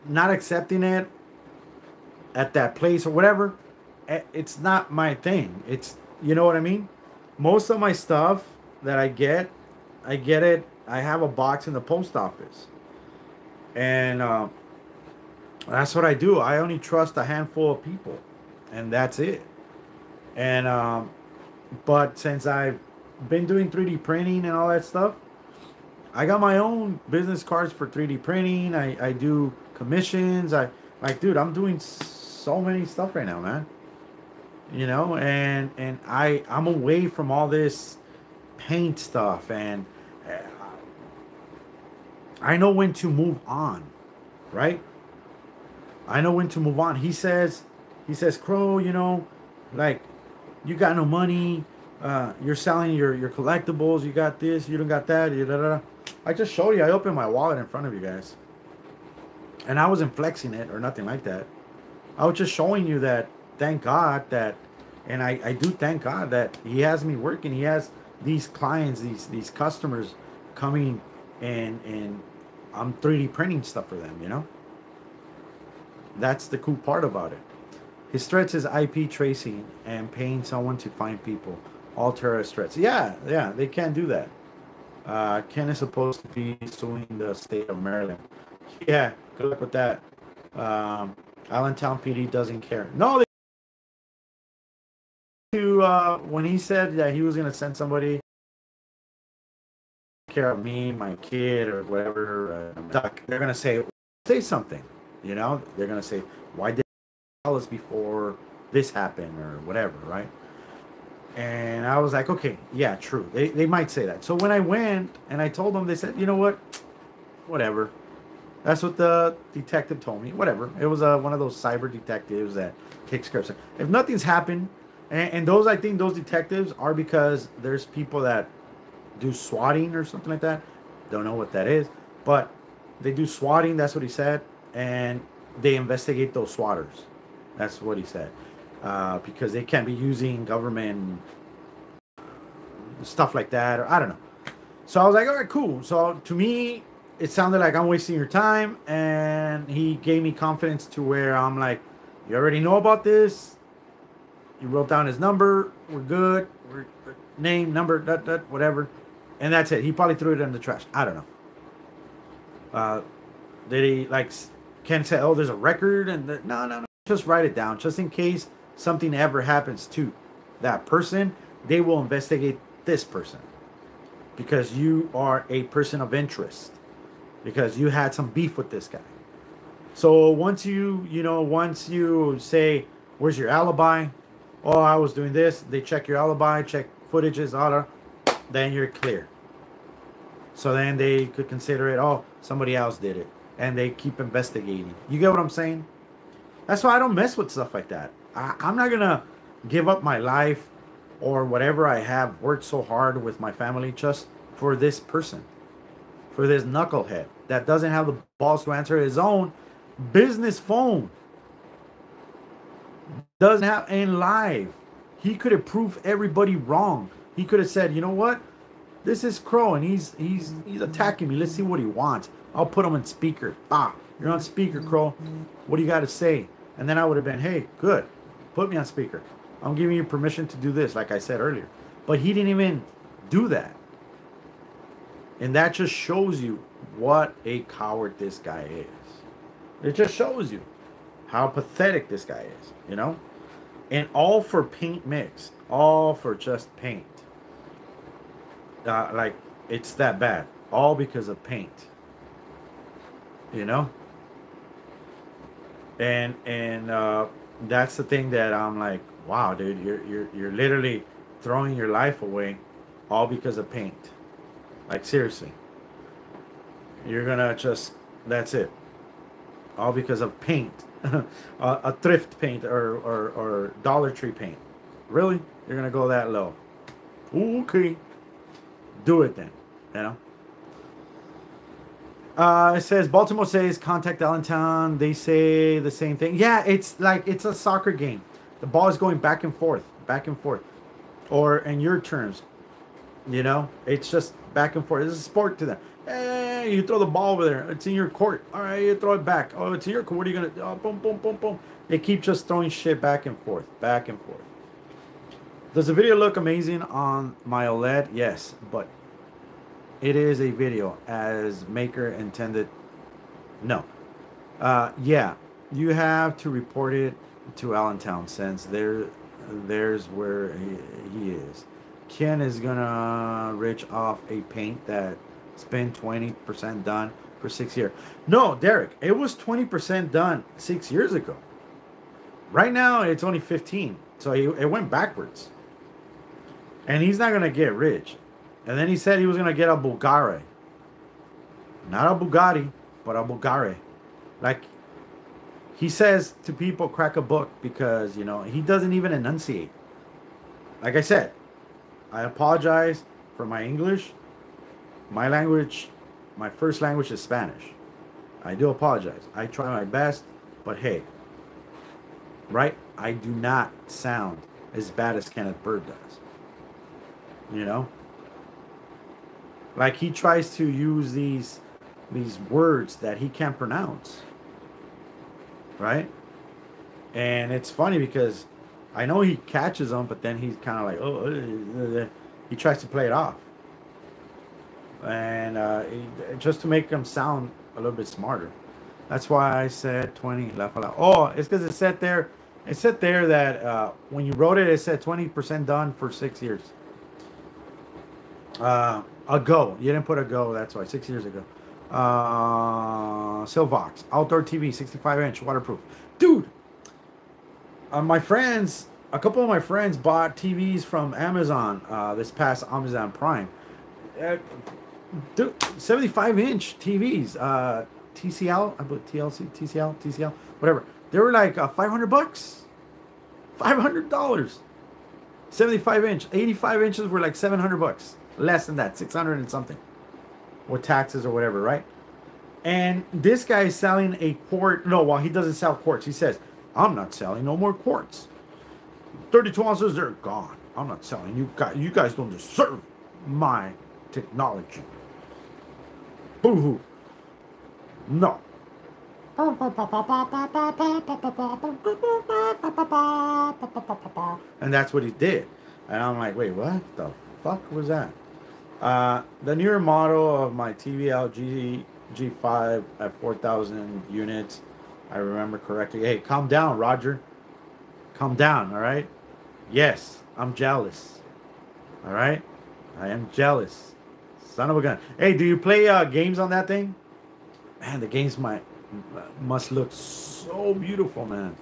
not accepting it at that place or whatever, it's not my thing. It's, you know what I mean? Most of my stuff that I get it. I have a box in the post office, and that's what I do. I only trust a handful of people, and that's it. And but since I've been doing 3D printing and all that stuff, I got my own business cards for 3D printing. I do commissions. Dude, I'm doing so many stuff right now, man. You know, and I'm away from all this paint stuff, and I know when to move on, right? I know when to move on. He says He says, Crow, you know, like, you got no money. You're selling your collectibles. You got this. You don't got that. I just showed you. I opened my wallet in front of you guys. And I wasn't flexing it or nothing like that. I was just showing you that, thank God that, and I do thank God that he has me working. He has these clients, these customers coming, and I'm 3D printing stuff for them, you know? That's the cool part about it. His threats is IP tracing and paying someone to find people. All terrorist threats. Yeah, they can't do that. Ken is supposed to be suing the state of Maryland. Yeah, good luck with that. Allentown PD doesn't care. No, they when he said that he was gonna send somebody to care of me, my kid, or whatever, they're gonna say something. You know, they're gonna say, why did you tell us before this happened or whatever, right? And I was like, okay, yeah, true. They might say that. So when I went and I told them, they said, you know what, whatever. That's what the detective told me. Whatever. It was one of those cyber detectives that takes care of stuff. If nothing's happened, and those, I think those detectives are because there's people that do swatting or something like that. Don't know what that is, but they do swatting. That's what he said, and they investigate those swatters. That's what he said, because they can't be using government stuff like that, or I don't know. So I was like, all right, cool. So to me, it sounded like I'm wasting your time, and he gave me confidence to where I'm like, you already know about this. You wrote down his number. We're good. We're name, number, whatever, and that's it. He probably threw it in the trash. I don't know. Did he like Ken said? Oh, there's a record, and no. Just write it down, just in case something ever happens to that person. They will investigate this person because you are a person of interest. Because you had some beef with this guy. So once once you say, where's your alibi? Oh, I was doing this. They check your alibi, check footages, then you're clear. So then they could consider it, oh, somebody else did it. And they keep investigating. You get what I'm saying? That's why I don't mess with stuff like that. I'm not going to give up my life or whatever I have worked so hard with my family just for this person. For this knucklehead that doesn't have the balls to answer his own business phone. Doesn't have in live. He could have proved everybody wrong. He could have said, you know what? This is Crow and he's attacking me. Let's see what he wants. I'll put him on speaker. You're on speaker, Crow. What do you got to say? And then I would have been, hey, good. Put me on speaker. I'm giving you permission to do this, like I said earlier. But he didn't even do that. And that just shows you what a coward this guy is. It just shows you how pathetic this guy is, you know? And all for paint mix. All for just paint. Like, it's that bad. All because of paint. You know? And that's the thing that I'm like, wow, dude, you're literally throwing your life away all because of paint. Like, seriously. You're gonna just, that's it. All because of paint. A thrift paint or Dollar Tree paint. Really? You're gonna go that low? Okay. Do it then. You know? It says, Baltimore says, contact Allentown. They say the same thing. Yeah, it's like, it's a soccer game. The ball is going back and forth. Or in your terms, you know, it's just back and forth. It's a sport to them. Hey, you throw the ball over there. It's in your court. All right, you throw it back. Oh, it's in your court. What are you going to do? Oh, boom, boom, boom, boom. They keep just throwing shit back and forth. Does the video look amazing on my OLED? Yes, but it is a video as maker intended. No. Yeah, you have to report it to Allentown since there's where he is. Ken is gonna rich off a paint that's been 20% done for 6 years. No, Derek, it was 20% done 6 years ago. Right now, it's only 15. So it went backwards. And he's not gonna get rich. And then he said he was gonna get a Bulgari. Not a Bugatti, but a Bulgari. Like, he says to people, crack a book, because, you know, he doesn't even enunciate. Like I said, I apologize for my English. My language, my first language is Spanish. I do apologize. I try my best, but hey, right? I do not sound as bad as Kenneth Byrd does. You know? Like, he tries to use these words that he can't pronounce. Right? And it's funny because I know he catches them, but then he's kind of like, oh, he tries to play it off. And just to make him sound a little bit smarter. That's why I said 20. Oh, it's because it said there that when you wrote it, it said 20% done for 6 years. Ago. You didn't put ago, that's why. 6 years ago. Silvox. Outdoor TV, 65-inch, waterproof. Dude! A couple of my friends bought TVs from Amazon this past Amazon Prime. Dude, 75-inch TVs. TCL, I put TCL, whatever. They were like $500. $500. 75-inch. 85 inches were like $700. Less than that, 600 and something. With taxes or whatever, right? And this guy is selling a quart. No, well, he doesn't sell quarts. He says, I'm not selling no more quarts. 32 ounces, they're gone. I'm not selling. You guys don't deserve my technology. Boo-hoo. No. And that's what he did. And I'm like, wait, what the fuck was that? The newer model of my TVL G5 at 4,000 units. I remember correctly. Hey, calm down, Roger. Calm down, all right? Yes, I'm jealous. All right? I am jealous. Son of a gun. Hey, do you play games on that thing? Man, the games must look so beautiful, man.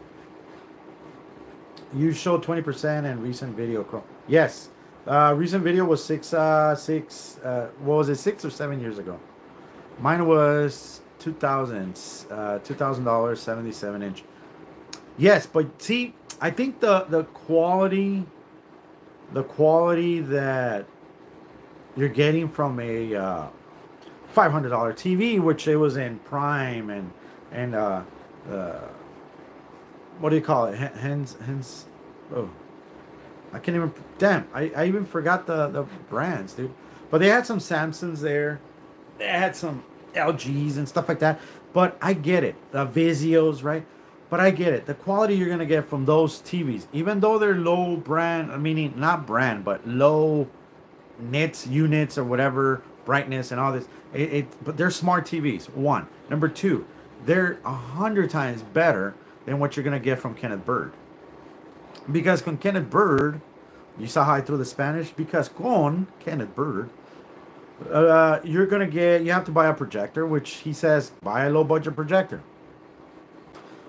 You showed 20% in recent video. Yes. Recent video was what was it, 6 or 7 years ago? Mine was $2,000, $2,000, 77-inch. Yes, but see, I think the quality that you're getting from a $500 TV, which it was in Prime and what do you call it? Hence, oh. I can't even, damn, I even forgot the brands, dude. But they had some Samsungs there. They had some LGs and stuff like that. But I get it. The Vizios, right? But I get it. The quality you're going to get from those TVs, even though they're low brand, meaning not brand, but low nits, units, or whatever, brightness and all this. But they're smart TVs, one. Number two, they're 100 times better than what you're going to get from Kenneth Byrd. Because con Kenneth Byrd, you saw how I threw the Spanish? Because con Kenneth Byrd, you have to buy a projector, which he says, buy a low budget projector.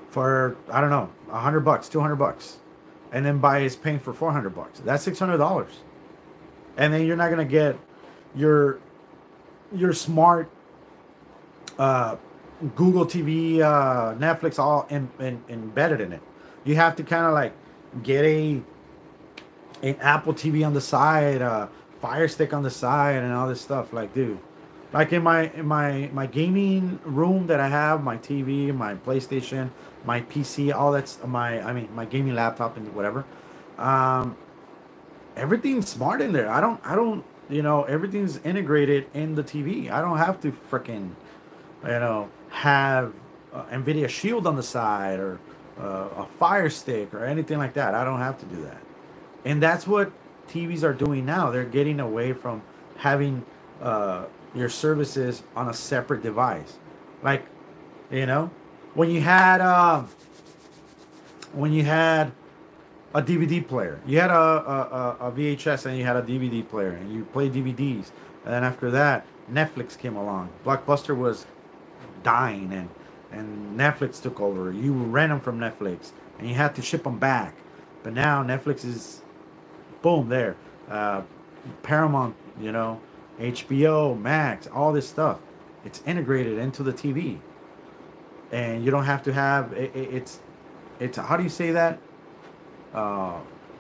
For, I don't know, $100, $200. And then buy his paint for $400. That's $600. And then you're not going to get your smart Google TV, Netflix all embedded in it. You have to kind of like get an Apple TV on the side, Fire Stick on the side, and all this stuff. Like, dude, like in my gaming room that I have, my TV, my PlayStation, my PC, all that's my gaming laptop and whatever. Everything's smart in there. I don't everything's integrated in the TV. I don't have to freaking have NVIDIA Shield on the side or a Fire Stick or anything like that. I don't have to do that. And that's what TVs are doing now. They're getting away from having your services on a separate device. Like, when you had a DVD player, you had a VHS and you had a DVD player, and you played DVDs. And then after that, Netflix came along. Blockbuster was dying, and Netflix took over. You rent them from Netflix, and you had to ship them back. But now Netflix is, boom, there. Paramount, HBO, Max, all this stuff. It's integrated into the TV. and you don't have to have it's how do you say that? uh,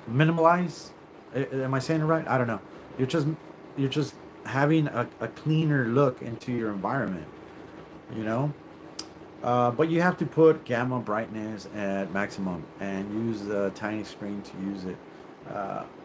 Minimalize. Am I saying it right? I don't know. You're just you're just having a cleaner look into your environment. You know. But you have to put gamma brightness at maximum and use the tiny screen to use it.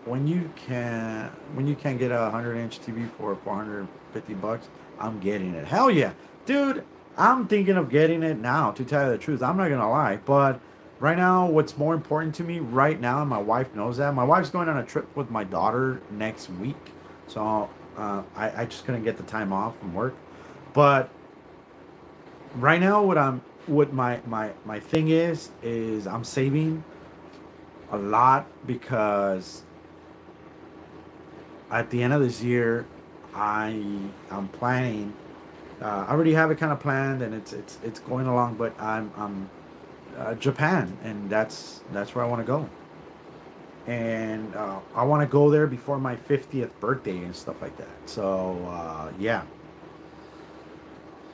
When you can get a 100-inch TV for $450, I'm getting it. Hell yeah, dude! I'm thinking of getting it now. To tell you the truth, I'm not gonna lie. But right now, what's more important to me right now, and my wife knows that. My wife's going on a trip with my daughter next week, so I just couldn't get the time off from work. But right now, what my thing is I'm saving a lot because at the end of this year, I'm planning. I already have it kind of planned, and it's going along. But I'm Japan, and that's where I want to go. And I want to go there before my 50th birthday and stuff like that. So yeah.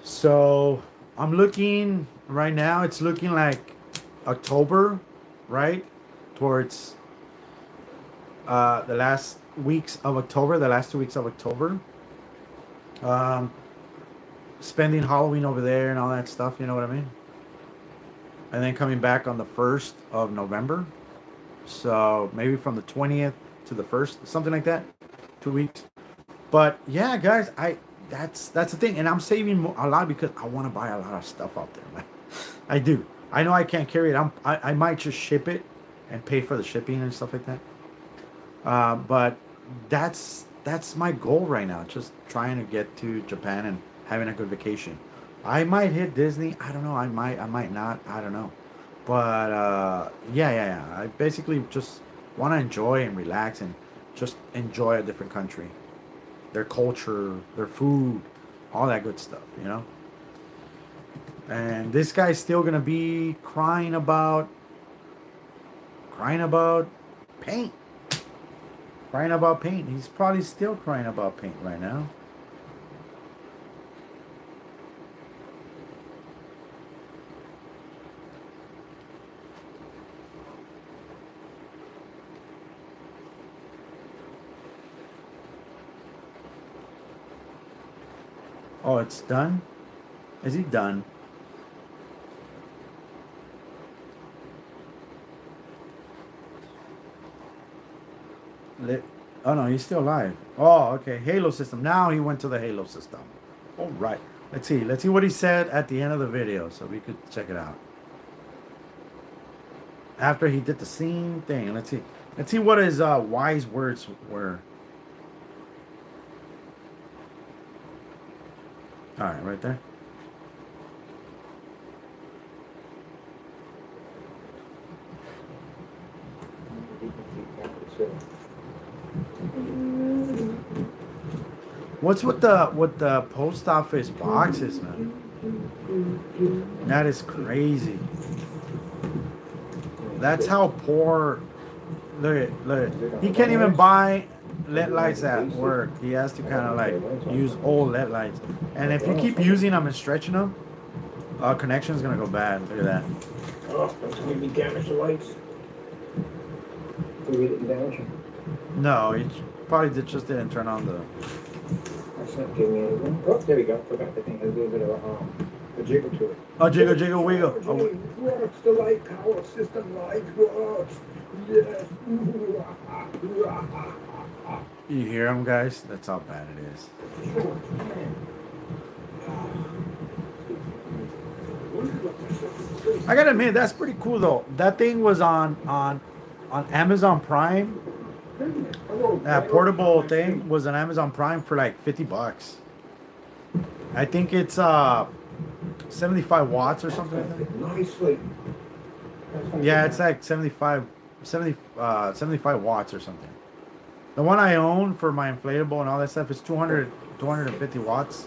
So I'm looking right now. It's looking like October, right? Towards the last weeks of October, the last 2 weeks of October. Um, Spending Halloween over there and all that stuff. You know what I mean? And then coming back on the 1st of November. So maybe from the 20th to the 1st, something like that. 2 weeks. But yeah, guys, that's the thing, and I'm saving a lot because I want to buy a lot of stuff out there, man. I do. I know I can't carry it. I might just ship it and pay for the shipping and stuff like that. But that's my goal right now. Just trying to get to Japan and having a good vacation. I might hit Disney. I don't know. I might not. I don't know. But yeah. I basically just want to enjoy and relax and just enjoy a different country, their culture, their food, all that good stuff, you know. And this guy's still gonna be crying about paint, crying about paint. He's probably still crying about paint right now. Oh, it's done? Is he done? Oh no, he's still alive. Oh, okay. Halo system. Now he went to the Halo system. All right. Let's see. Let's see what he said at the end of the video so we could check it out. After he did the same thing. Let's see. Let's see what his wise words were. All right, right there. What's with the post office boxes, man? That is crazy. That's how poor. Look at. He can't even buy LED lights at work. He has to kind of like use old LED lights. And if you keep using them and stretching them, connection's gonna go bad. Look at that. Oh, don't tell me we damage the lights. Did we didn't damage them? No, he probably just didn't turn on the. That's not giving me anything. Oh, there we go. Forgot the thing has a little bit of a jiggle to it. Oh, jiggle, wiggle. Oh. Works, the light power system light works. Yes. You hear him, guys? That's how bad it is. I gotta admit, that's pretty cool though. That thing was on Amazon Prime. That portable thing was on Amazon Prime for like $50. I think it's 75 watts or something like that. Nicely. Yeah, it's like 75 watts or something. The one I own for my inflatable and all that stuff is 250 watts.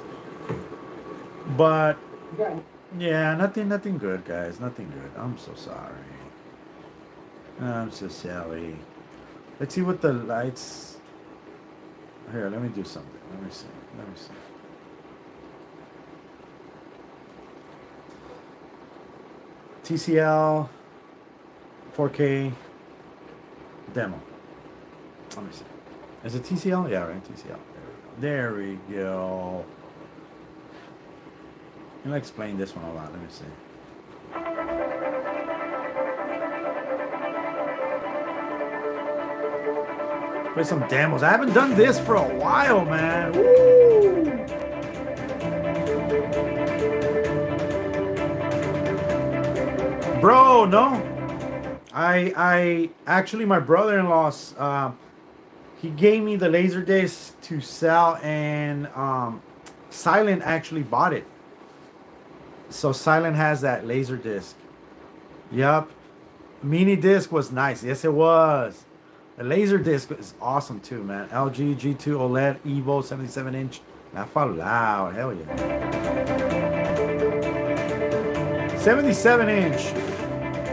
But yeah, nothing good, guys. Nothing good. I'm so sorry. I'm so sorry. Let's see what the lights. Here, let me do something. Let me see. TCL 4K demo. Let me see. Is it TCL? Yeah, right. TCL. There we go. I'll explain this one a lot. Let me see. Play some demos. I haven't done this for a while, man. Woo! Bro, no. I actually, my brother-in-law's, he gave me the Laserdisc to sell, and Silent actually bought it. So Silent has that Laserdisc. Yup. Mini disc was nice. Yes, it was. The Laserdisc is awesome too, man. LG G2 OLED Evo 77-inch. Laugh out loud. Hell yeah. 77-inch.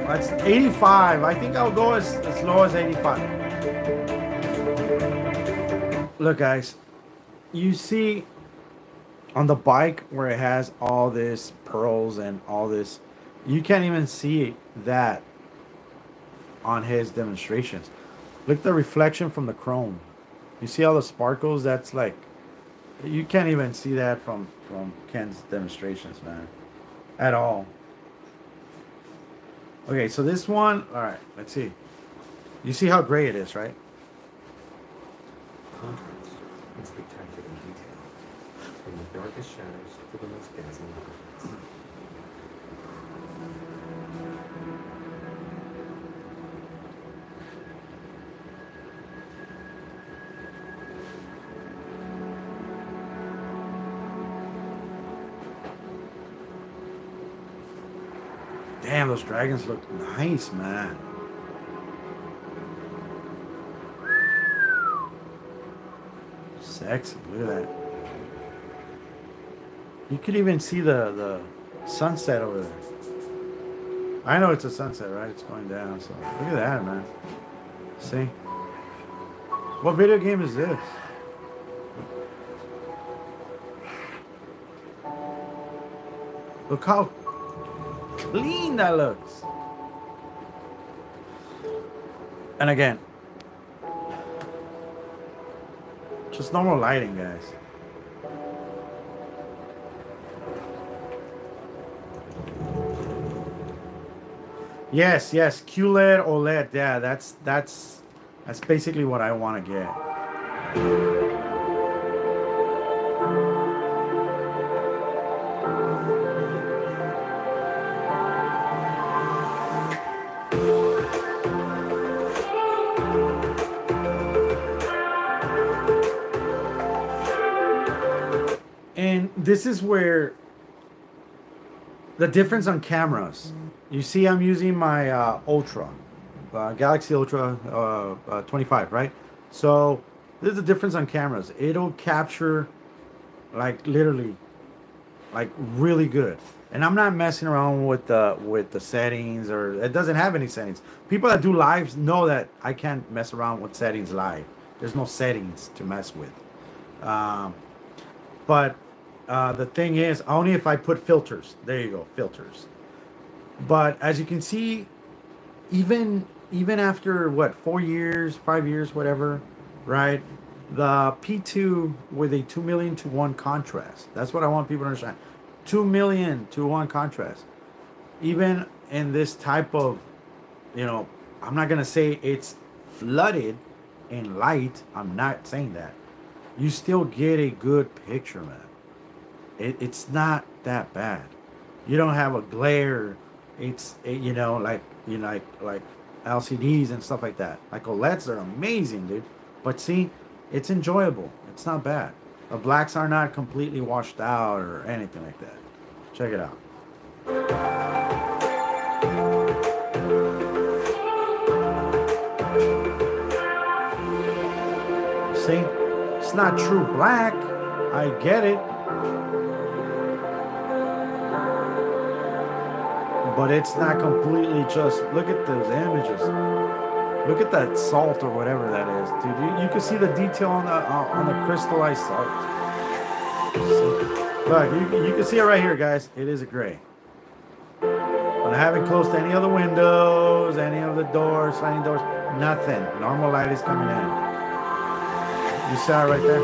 That's 85. I think I'll go as low as 85. Look, guys. You see on the bike where it has all this pearls and all this, you can't even see that on his demonstrations. Look at the reflection from the chrome. You see all the sparkles? That's like, you can't even see that from Ken's demonstrations, man, at all. Okay, so this one, all right, let's see. You see how gray it is, right? Contrast and spectacular detail, from the darkest shadows to the most dazzling highlights. Damn, those dragons look nice, man. Sexy, look at that. You could even see the sunset over there. I know it's a sunset, right? It's going down, so look at that, man. See? What video game is this? Look how clean that looks. And again, just normal lighting, guys. Yes, QLED, OLED. Yeah, that's basically what I want to get. And this is where the difference on cameras. You see, I'm using my Ultra, Galaxy Ultra 25, right? So there's a difference on cameras. It'll capture, like, literally, like, really good. And I'm not messing around with the settings, or it doesn't have any settings. People that do lives know that I can't mess around with settings live. There's no settings to mess with. But the thing is, only if I put filters. There you go, filters. But as you can see, even after what, 4 years, 5 years, whatever, right? The P2 with a 2 million to 1 contrast. That's what I want people to understand. 2 million to 1 contrast. Even in this type of, you know, I'm not gonna say it's flooded in light. I'm not saying that. You still get a good picture, man. It's not that bad. You don't have a glare. It's you know, like LCDs and stuff like that. Like OLEDs are amazing, dude. But see, it's enjoyable. It's not bad. The blacks are not completely washed out or anything like that. Check it out. See, it's not true black. I get it. But it's not completely just, look at those images. Look at that salt or whatever that is, dude. You can see the detail on the crystallized salt. See? Look, you can see it right here, guys. It is a gray. I haven't closed any of the windows, any of the doors, sliding doors, nothing. Normal light is coming in. You saw it right there.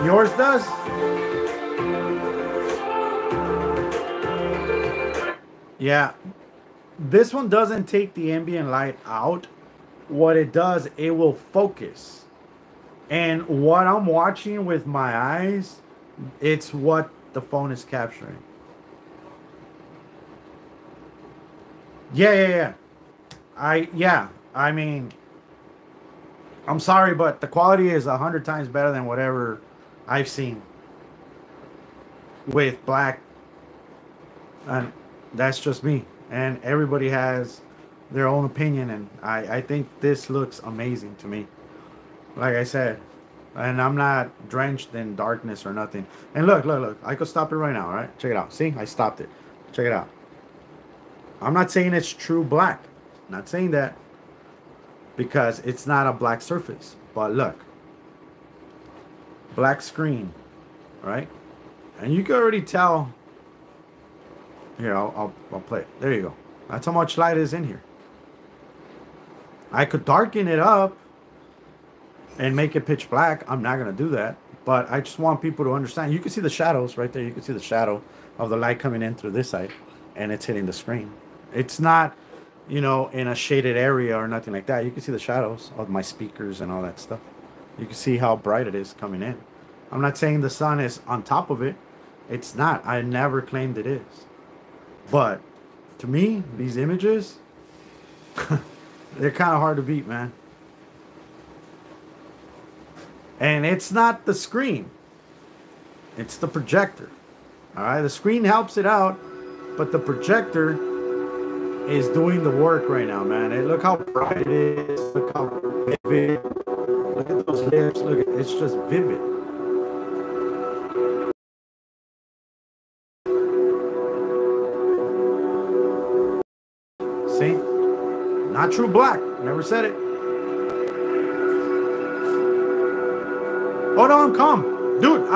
Yours does? Yeah. This one doesn't take the ambient light out. What it does, it will focus. And what I'm watching with my eyes, it's what the phone is capturing. Yeah. I mean, I'm sorry, but the quality is 100 times better than whatever I've seen with black. And that's just me. And everybody has their own opinion. And I think this looks amazing to me. Like I said. And I'm not drenched in darkness or nothing. And look. I could stop it right now, all right? Check it out. See? I stopped it. Check it out. I'm not saying it's true black. I'm not saying that. Because it's not a black surface. But look. Black screen. Right? And you can already tell. Here, I'll play it. There you go. That's how much light is in here. I could darken it up and make it pitch black. I'm not going to do that. But I just want people to understand. You can see the shadows right there. You can see the shadow of the light coming in through this side. And it's hitting the screen. It's not, you know, in a shaded area or nothing like that. You can see the shadows of my speakers and all that stuff. You can see how bright it is coming in. I'm not saying the sun is on top of it. It's not. I never claimed it is. But to me, these images, they're kind of hard to beat, man. And it's not the screen. It's the projector. All right, the screen helps it out, but the projector is doing the work right now, man. And look how bright it is. Look how vivid. Look at those lips. Look, it's just vivid. See? Not true black. Never said it. Oh no, I'm calm. Dude,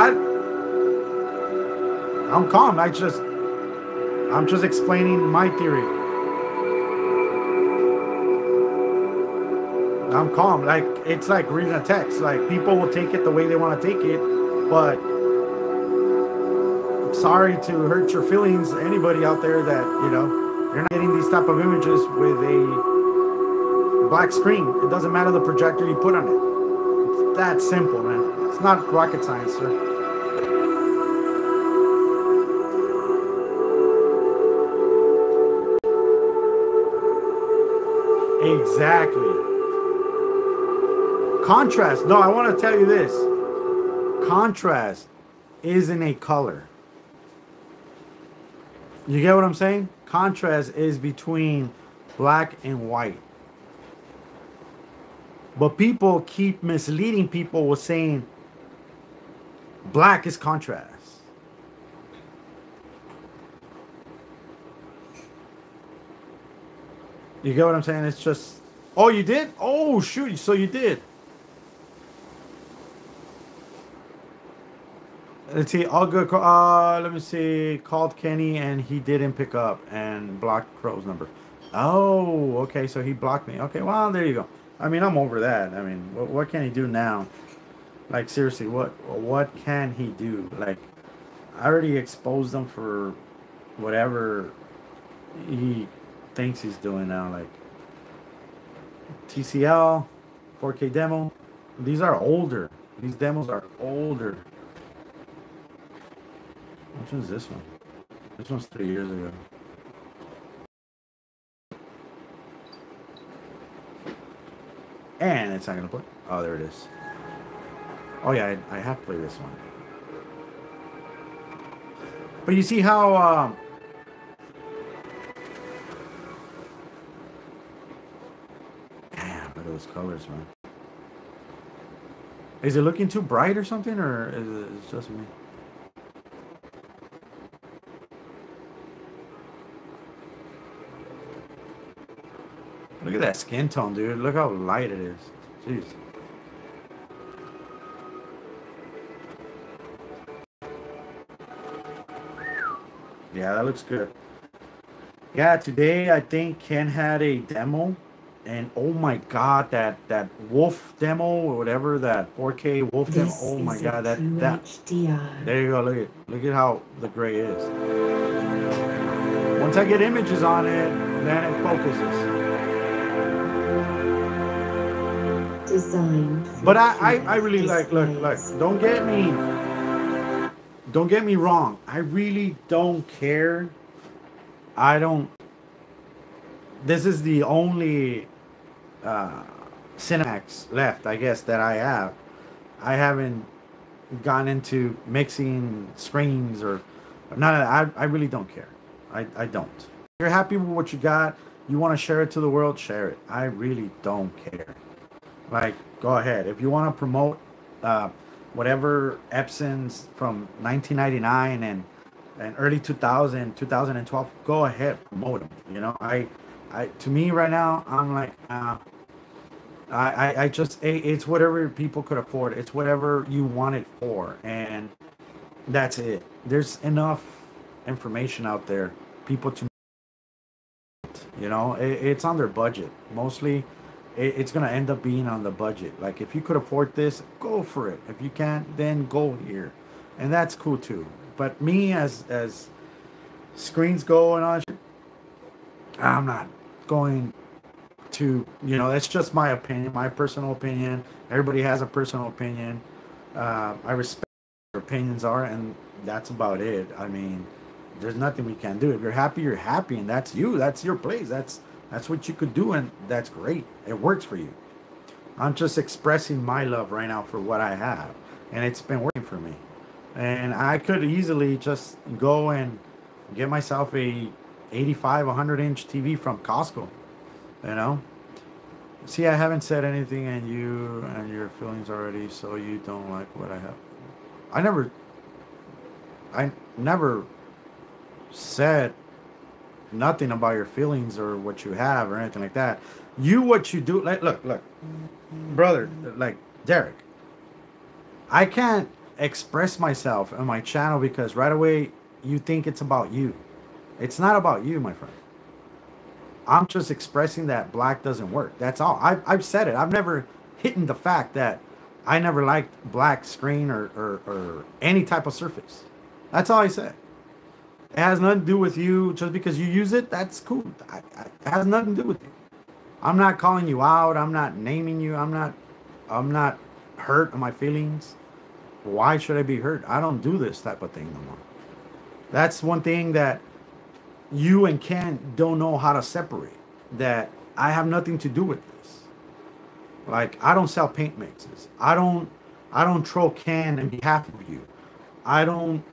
I'm calm. I'm just explaining my theory. I'm calm. Like, it's like reading a text. Like, people will take it the way they want to take it, but I'm sorry to hurt your feelings. Anybody out there that, you know, you're not getting these type of images with a black screen. It doesn't matter the projector you put on it. It's that simple, man. It's not rocket science, sir. Exactly. Contrast. No, I want to tell you this. Contrast isn't a color. You get what I'm saying? Contrast is between black and white. But people keep misleading people with saying black is contrast. You get what I'm saying? It's just... Oh, you did? Oh, shoot. So you did. Let's see. All good. Let me see. Called Kenny and he didn't pick up and blocked Crow's number. Oh, okay. So he blocked me. Okay, well, there you go. I mean, I'm over that. I mean, what can he do now? Like, seriously, what can he do? Like, I already exposed him for whatever he thinks he's doing now. Like, TCL, 4K demo. These are older. These demos are older. Which one's this one? This one's 3 years ago. And it's not going to play. Oh, there it is. Oh, yeah, I have to play this one. But you see how... Damn, look at those colors, man. Is it looking too bright or something? Or is it just me? Look at that skin tone, dude. Look how light it is. Jeez. Yeah, that looks good. Yeah, today I think Ken had a demo, and oh my god, that wolf demo or whatever, that 4K wolf demo. This Oh my is god, a that QHDR. there you go. Look at how the gray is. Once I get images on it, then it focuses. Designed for But I QLED really like look displays. don't get me wrong. I really don't care. I don't. This is the only Cinemax left, I guess, that I have. I haven't gone into mixing screens or none of that. I really don't care. I don't. If you're happy with what you got, you want to share it to the world, share it. I really don't care. Like, go ahead. If you want to promote whatever Epsons from 1999 and early 2000, 2012, go ahead, promote them. You know, to me right now, I'm like, I just, it's whatever people could afford. It's whatever you want it for, and that's it. There's enough information out there, people to, you know, it's on their budget. Mostly, it's gonna end up being on the budget. Like, if you could afford this, go for it. If you can't, then go here, and that's cool too. But me, as screens go and all that shit, I'm not going to, you know, that's just my opinion, my personal opinion. Everybody has a personal opinion. I respect what their opinions are, and that's about it. I mean, there's nothing we can do. If you're happy, you're happy, and that's you. That's your place. That's what you could do, and that's great. It works for you. I'm just expressing my love right now for what I have, and it's been working for me. And I could easily just go and get myself a 85, 100-inch TV from Costco, you know. See, I haven't said anything, and you and your feelings already, so you don't like what I have. I never said nothing about your feelings or what you have or anything like that. What you do, like, look, brother, like Derek, I can't express myself on my channel because right away you think it's about you. It's not about you, my friend. I'm just expressing that black doesn't work. That's all. I've said it. I've never hidden the fact that I never liked black screen or any type of surface. That's all I said. It has nothing to do with you. Just because you use it, that's cool. It has nothing to do with you. I'm not calling you out. I'm not naming you. I'm not hurt on my feelings. Why should I be hurt? I don't do this type of thing no more. That's one thing that you and Ken don't know how to separate. That I have nothing to do with this. Like, I don't sell paint mixes. I don't troll Ken on behalf of you. I don't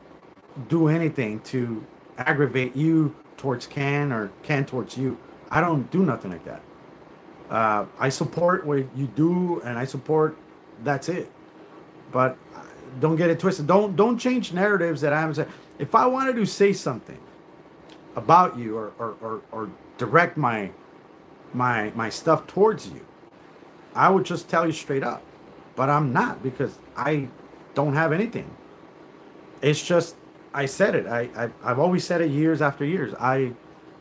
do anything to aggravate you towards Ken or Ken towards you. I don't do nothing like that. I support what you do, and I support, that's it. But don't get it twisted. Don't change narratives that I haven't said. If I wanted to say something about you or direct my stuff towards you, I would just tell you straight up. But I'm not, because I don't have anything. It's just, I said it. I've always said it years after years. I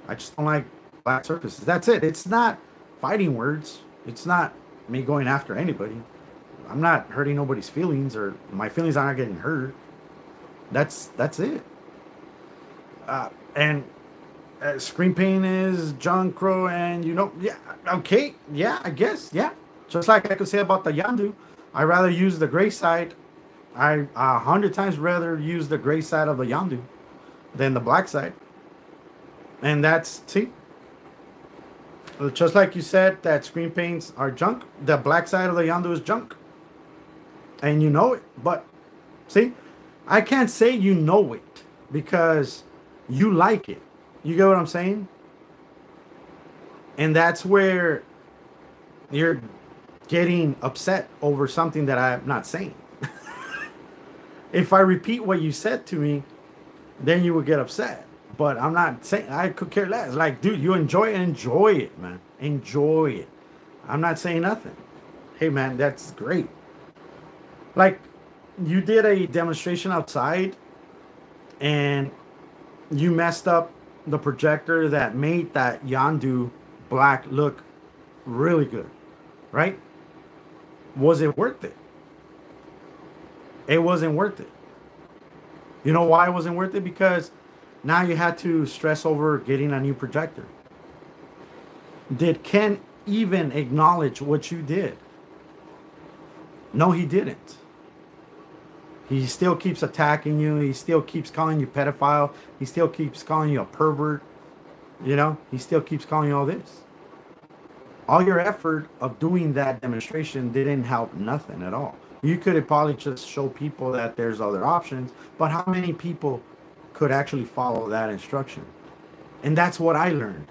just don't like black surfaces. That's it. It's not fighting words. It's not me going after anybody. I'm not hurting nobody's feelings, or my feelings aren't getting hurt. That's it. And screen paint is junk, crow, and you know, yeah, okay, yeah, I guess, yeah. Just like I could say about the Yandu, I rather use the gray side. I 100 times rather use the gray side of the Yandu than the black side. And that's, see, just like you said that screen paints are junk, the black side of the Yandu is junk. And you know it. But see, I can't say you know it because you like it. You get what I'm saying? And that's where you're getting upset over something that I'm not saying. If I repeat what you said to me, then you will get upset. But I'm not saying I could care less. Like, dude, you enjoy it, man. Enjoy it. I'm not saying nothing. Hey, man, that's great. Like, you did a demonstration outside and you messed up the projector that made that Yandu black look really good, right? Was it worth it? It wasn't worth it. You know why it wasn't worth it? Because now you had to stress over getting a new projector. Did Ken even acknowledge what you did? No, he didn't. He still keeps attacking you. He still keeps calling you pedophile. He still keeps calling you a pervert. You know, he still keeps calling you all this. All your effort of doing that demonstration didn't help nothing at all. You could have probably just show people that there's other options, but how many people could actually follow that instruction? And that's what I learned.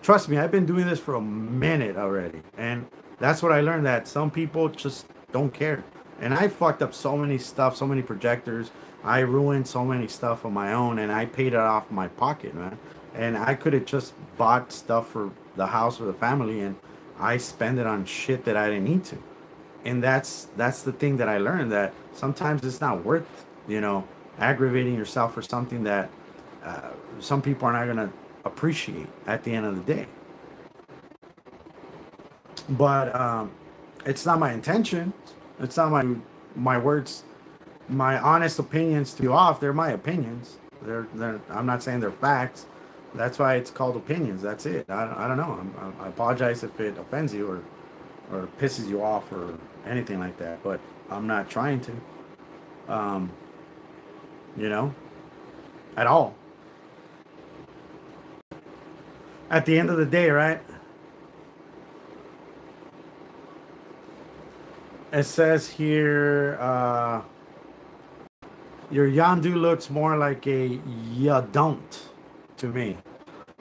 Trust me, I've been doing this for a minute already. And that's what I learned, that some people just don't care. And I fucked up so many stuff, so many projectors. I ruined so many stuff on my own, and I paid it off my pocket, man. And I could have just bought stuff for the house or the family, and I spend it on shit that I didn't need to. And that's the thing that I learned, that sometimes it's not worth, aggravating yourself for something that some people are not going to appreciate at the end of the day. But it's not my intention. It's not my words, my honest opinions to you off. They're my opinions. I'm not saying they're facts. That's why it's called opinions. That's it. I don't know. I apologize if it offends you or pisses you off or anything like that. But I'm not trying to. At all. At the end of the day, right? It says here, your Yandu looks more like a ya don't to me.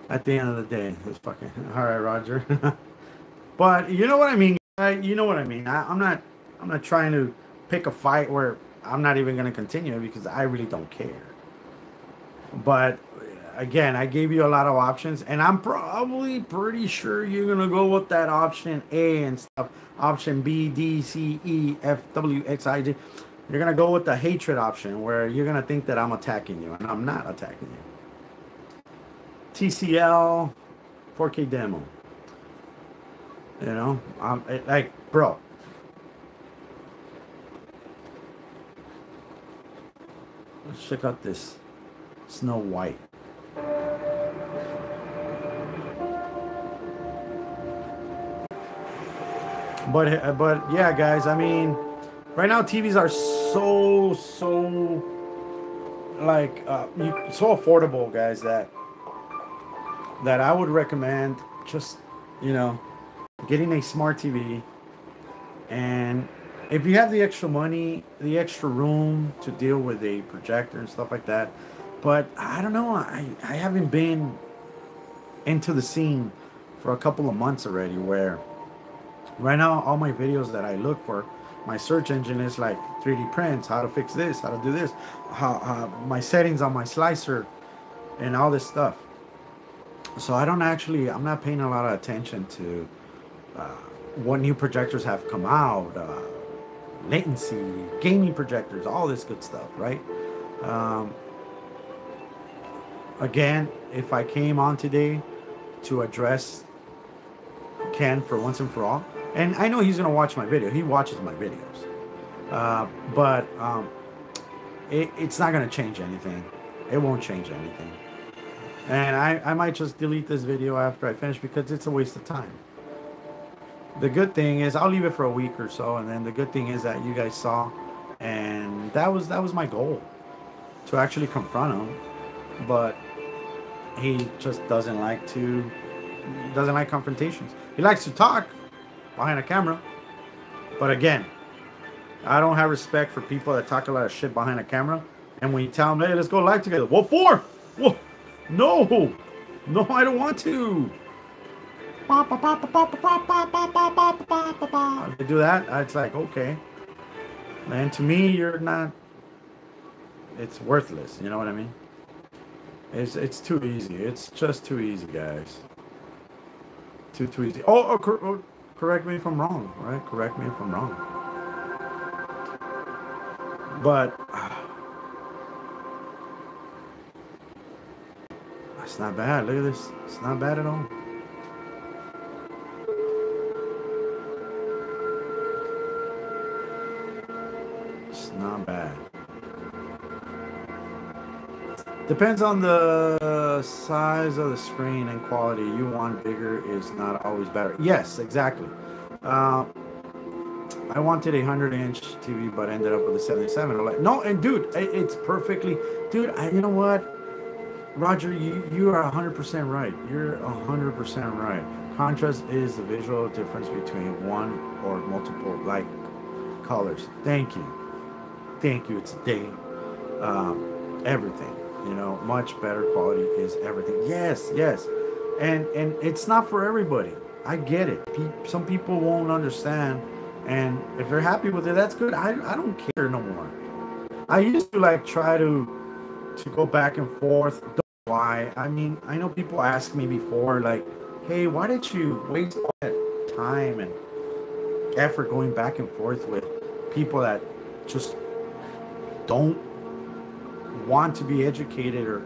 At the end of the day, it's fucking all right, Roger. But you know what I mean, right? You know what I mean. I'm not trying to pick a fight where I'm not even gonna continue because I really don't care. But again, I gave you a lot of options, and I'm probably pretty sure you're gonna go with that option A and stuff. Option B, D, C, E, F, W, X, I, J. You're gonna go with the hatred option, where you're gonna think that I'm attacking you, and I'm not attacking you. TCL, 4K demo. Bro. Let's check out this Snow White. But yeah, guys, I mean, right now TVs are so so affordable, guys, that I would recommend just, getting a smart TV. And if you have the extra money, the extra room to deal with a projector and stuff like that. But I don't know, I haven't been into the scene for a couple of months already, where right now all my videos that I look for, my search engine is like 3D prints, how to fix this, how to do this, how my settings on my slicer and all this stuff. So I'm not paying a lot of attention to what new projectors have come out, latency, gaming projectors, all this good stuff, right? Again, if I came on today to address Ken for once and for all, and I know he's going to watch my video. He watches my videos. But it's not going to change anything. It won't change anything. And I might just delete this video after I finish because it's a waste of time. The good thing is I'll leave it for a week or so, and then the good thing is that you guys saw, and that was my goal, to actually confront him. But he just doesn't like confrontations. He likes to talk behind a camera. But again, I don't have respect for people that talk a lot of shit behind a camera. And when you tell them, hey, let's go live together. What for? Whoa. No, I don't want to. If they do that, it's like, okay. And to me, you're not, it's worthless. You know what I mean? It's too easy. It's just too easy, guys. Too easy. Oh, correct me if I'm wrong, right? Correct me if I'm wrong. But it's not bad. Look at this. It's not bad at all. It's not bad. Depends on the size of the screen and quality. You want bigger is not always better. Yes, exactly. I wanted a 100-inch TV, but ended up with a 77. I'm like, no, and dude, it's perfectly, dude. You know what, Roger, you are 100% right. You're 100% right. Contrast is the visual difference between one or multiple light colors. Thank you. It's day. Everything. You know, much better quality is everything. Yes, and it's not for everybody. I get it. Some people won't understand, and if they're happy with it, that's good. I don't care no more. I used to like try to go back and forth. Don't know why? I mean, I know people ask me before, like, hey, why did you waste all that time and effort going back and forth with people that just don't want to be educated or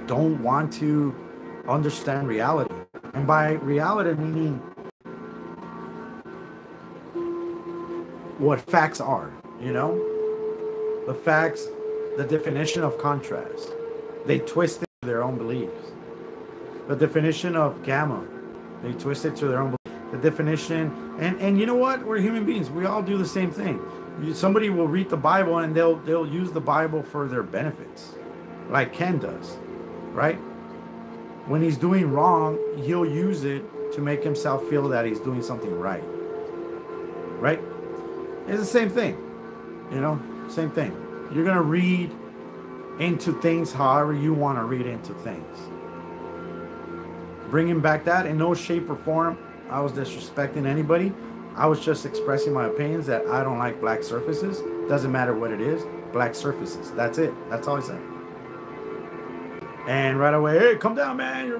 don't want to understand reality? And by reality, meaning what facts are, you know? The facts, the definition of contrast. They twist it to their own beliefs. The definition of gamma, they twist it to their own beliefs. The definition, and you know what? We're human beings. We all do the same thing. Somebody will read the Bible and they'll use the Bible for their benefits, like Ken does, right? When he's doing wrong, he'll use it to make himself feel that he's doing something right. Right? It's the same thing, you know, same thing. You're going to read into things however you want to read into things. Bringing back that in no shape or form, I was disrespecting anybody. I was just expressing my opinions that I don't like black surfaces. Doesn't matter what it is, black surfaces. That's it. That's all I said. And right away, hey, come down, man. You're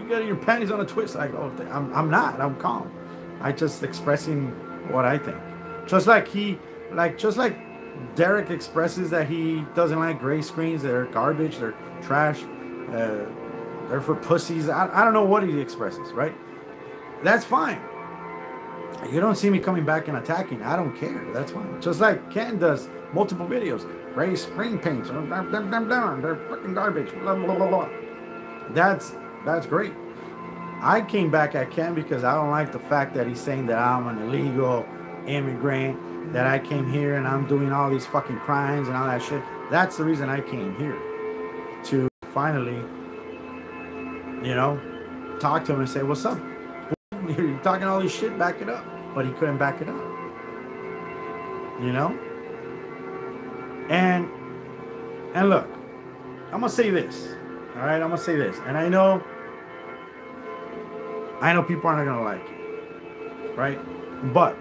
getting your panties on a twist. Like, oh, I'm not. I'm calm. I just expressing what I think. Just like Derek expresses that he doesn't like gray screens. They're garbage. They're trash. They're for pussies. I don't know what he expresses, right? That's fine. You don't see me coming back and attacking. I don't care. That's fine. Just like Ken does multiple videos. Gray screen paints. They're fucking garbage. Blah, blah, blah, blah. That's great. I came back at Ken because I don't like the fact that he's saying that I'm an illegal immigrant, that I came here and I'm doing all these fucking crimes and all that shit. That's the reason I came here. To finally, you know, talk to him and say, what's up? You're talking all this shit, back it up. But he couldn't back it up. You know? And look, I'm gonna say this. All right, I'm gonna say this. And I know people aren't gonna like it. Right? But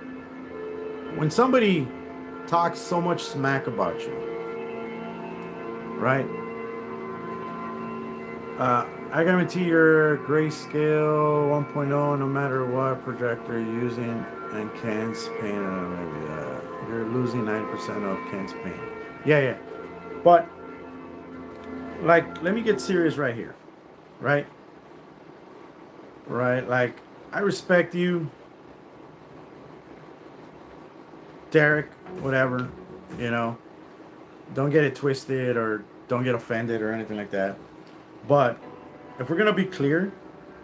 when somebody talks so much smack about you, right? I guarantee your grayscale 1.0, no matter what projector you're using, and Ken's paint, you're losing 90% of Ken's paint. Yeah. But, like, let me get serious right here. Right? Like, I respect you, Derek, whatever, you know. Don't get it twisted or don't get offended or anything like that. But if we're going to be clear,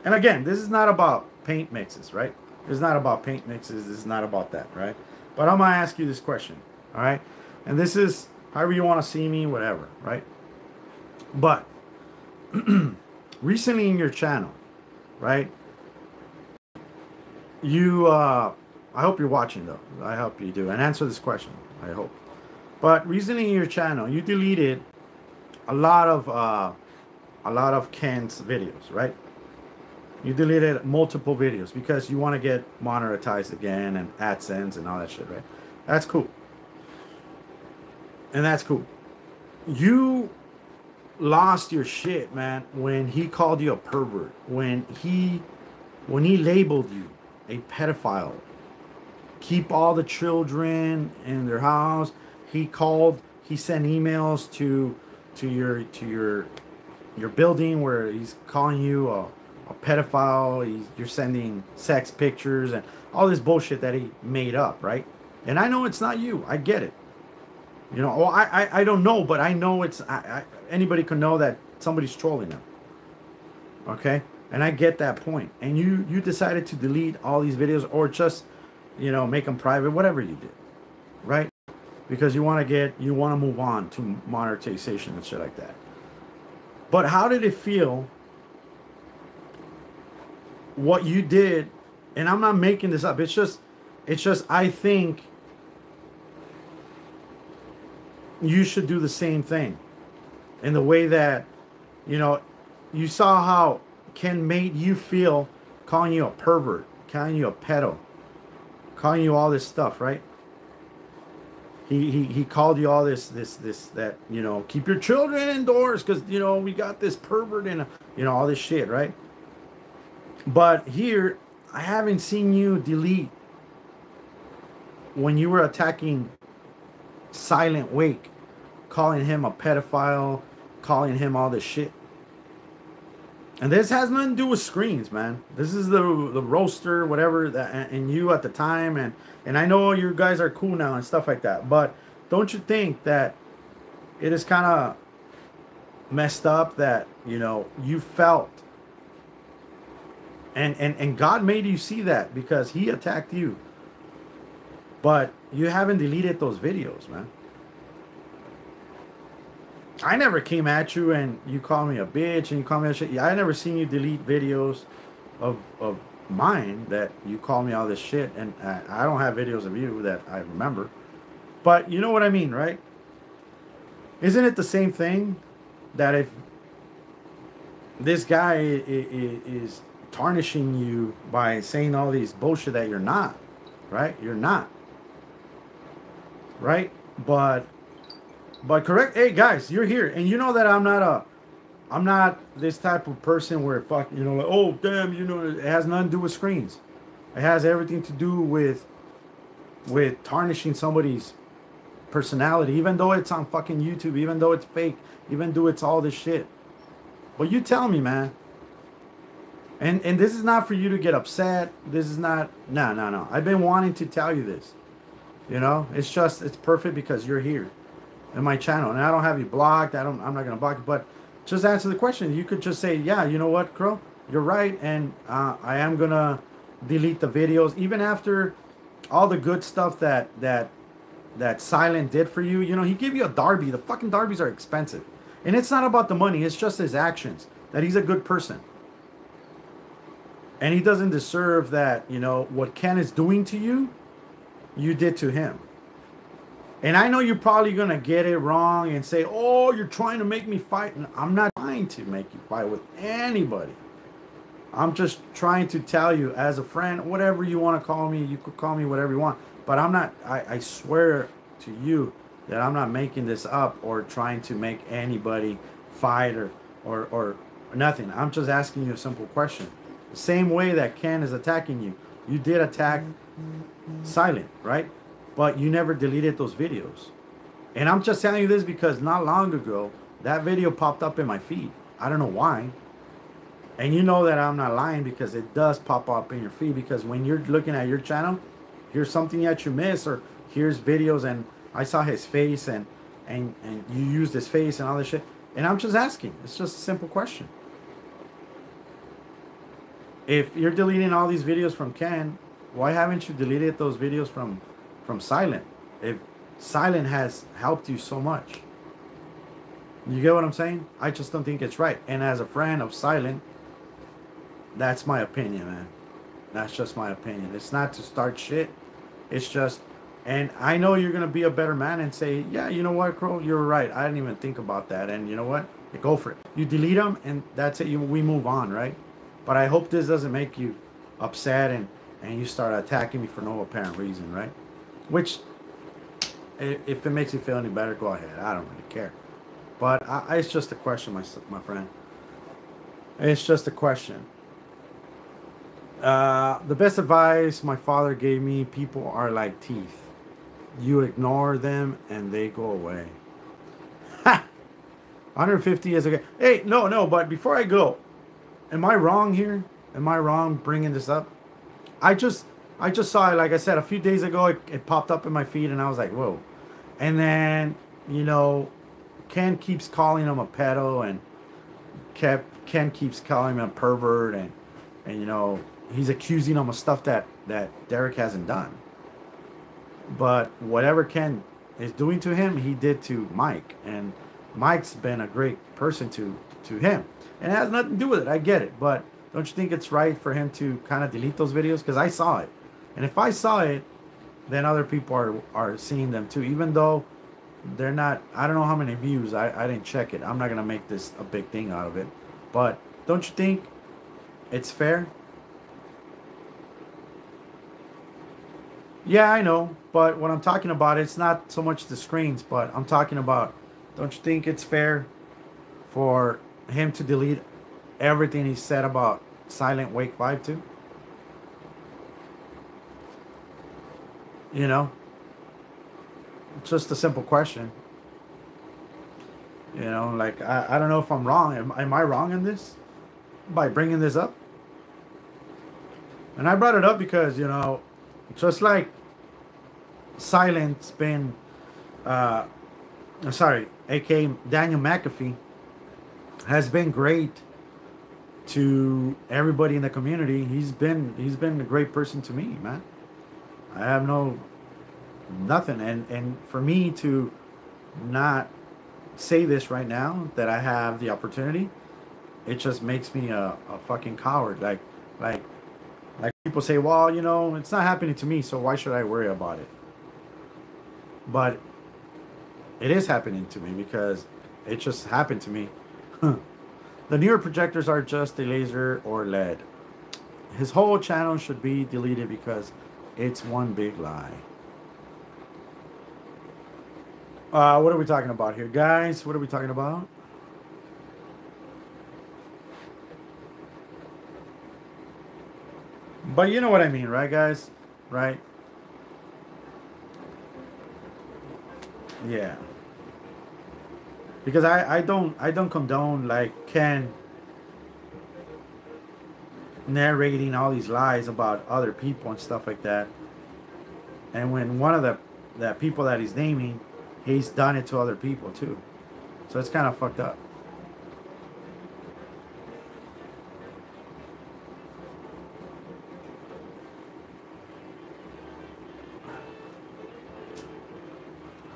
and again, this is not about paint mixes, right? It's not about paint mixes. This is not about that, right? But I'm going to ask you this question, all right? And this is however you want to see me, whatever, right? But recently in your channel, right? You, I hope you're watching, though. I hope you do. And answer this question, I hope. But recently in your channel, you deleted a lot of Ken's videos, right? You deleted multiple videos because you want to get monetized again and AdSense and all that shit, right? That's cool. And that's cool. You lost your shit, man, when he called you a pervert, when he labeled you a pedophile. Keep all the children in their house. He sent emails to your building where he's calling you a pedophile. You're sending sex pictures and all this bullshit that he made up, right? And I know it's not you. I get it. You know, well, I don't know, but I know it's anybody can know that somebody's trolling them. Okay, and I get that point. And you decided to delete all these videos or just, you know, make them private, whatever you did, right? Because you want to move on to monetization and shit like that. But how did it feel? What you did, and I'm not making this up. It's just I think you should do the same thing. In the way that, you know, you saw how Ken made you feel, calling you a pervert, calling you a pedo, calling you all this stuff, right? He called you all this that, you know, keep your children indoors because, you know, we got this pervert and, you know, all this shit, right? But here, I haven't seen you delete when you were attacking Silent Wake, calling him a pedophile, calling him all this shit. And this has nothing to do with screens, man. This is the roaster, whatever, that, and you at the time, and I know you guys are cool now and stuff like that. But don't you think that it is kind of messed up that, you know, you felt, and God made you see that because He attacked you, but you haven't deleted those videos, man. I never came at you and you called me a bitch and you called me a shit. I never seen you delete videos of mine that you call me all this shit, and I don't have videos of you that I remember. But you know what I mean, right? Isn't it the same thing that if this guy is tarnishing you by saying all these bullshit that you're not, right? You're not, right? But correct. Hey guys, you're here, and you know that I'm not this type of person where fuck, you know, like, oh damn, you know, it has nothing to do with screens. It has everything to do with tarnishing somebody's personality, even though it's on fucking YouTube, even though it's fake, even though it's all this shit. But you tell me, man. And this is not for you to get upset. This is not, no. I've been wanting to tell you this. You know, it's perfect because you're here in my channel, and I don't have you blocked. I'm not gonna block you, but just answer the question. You could just say, yeah, you know what, Crow, you're right, and I am gonna delete the videos, even after all the good stuff that Silent did for you. You know, he gave you a Darby. The fucking Darbies are expensive, and it's not about the money. It's just his actions. That he's a good person, and he doesn't deserve that. You know what Ken is doing to you, you did to him. And I know you're probably going to get it wrong and say, oh, you're trying to make me fight. And I'm not trying to make you fight with anybody. I'm just trying to tell you as a friend, whatever you want to call me, you could call me whatever you want. But I'm not, I swear to you that I'm not making this up or trying to make anybody fight or nothing. I'm just asking you a simple question. The same way that Ken is attacking you, you did attack Silent, right? But you never deleted those videos. And I'm just telling you this because not long ago, that video popped up in my feed. I don't know why. And you know that I'm not lying because it does pop up in your feed, because when you're looking at your channel, here's something that you miss, or here's videos and I saw his face and you used his face and all this shit. And I'm just asking. It's just a simple question. If you're deleting all these videos from Ken, why haven't you deleted those videos from Silent? If Silent has helped you so much, you get what I'm saying? I just don't think it's right. And as a friend of Silent, that's my opinion, man. That's just my opinion. It's not to start shit. It's just, and I know you're gonna be a better man and say, yeah, you know what, Crow, you're right. I didn't even think about that. And you know what? Go for it. You delete them, and that's it. We move on, right? But I hope this doesn't make you upset and you start attacking me for no apparent reason, right? Which, if it makes you feel any better, go ahead. I don't really care. But it's just a question, my friend. It's just a question. The best advice my father gave me: people are like teeth. You ignore them and they go away. Ha! 150 is okay. Hey, no, no. But before I go, am I wrong here? Am I wrong bringing this up? I just I just saw it, like I said, a few days ago. It popped up in my feed, and I was like, whoa. And then, you know, Ken keeps calling him a pedo, and Ken keeps calling him a pervert, and you know, he's accusing him of stuff that Derek hasn't done. But whatever Ken is doing to him, he did to Mike, and Mike's been a great person to him, and it has nothing to do with it. I get it, but don't you think it's right for him to kind of delete those videos? Because I saw it, and if I saw it, then other people are seeing them too, even though they're not. I don't know how many views. I didn't check it. I'm not gonna make this a big thing out of it, but don't you think it's fair? Yeah, I know, but what I'm talking about, it's not so much the screens, but I'm talking about, don't you think it's fair for him to delete everything he said about Silent Wake 5 too? You know, it's just a simple question. You know, like, I don't know if I'm wrong. Am I wrong in this by bringing this up? And I brought it up because, you know, just like Silent's been, sorry, aka Daniel McAfee, has been great to everybody in the community. He's been a great person to me, man. I have nothing, and for me to not say this right now that I have the opportunity, it just makes me a fucking coward. Like people say, well, you know, it's not happening to me, so why should I worry about it? But it is happening to me because it just happened to me. The newer projectors are just a laser or LED. His whole channel should be deleted because it's one big lie. What are we talking about here, guys? What are we talking about? But you know what I mean, right, guys? Right? Yeah. Because I don't condone like Ken narrating all these lies about other people and stuff like that. And when one of the people that he's naming, he's done it to other people too. So it's kind of fucked up.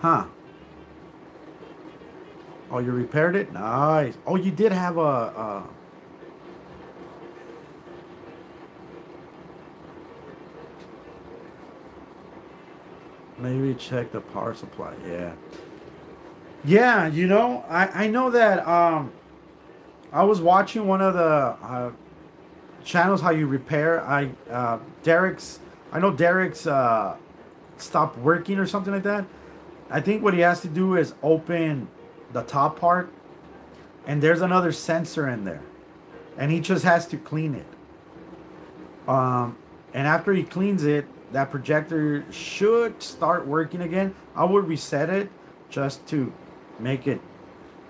Huh. Oh, you repaired it? Nice. Oh, you did have a maybe check the power supply. Yeah. Yeah, you know, I know that I was watching one of the channels how you repair. I know Derek's stopped working or something like that. I think what he has to do is open the top part, and there's another sensor in there, and he just has to clean it. And after he cleans it, that projector should start working again. I would reset it just to make it,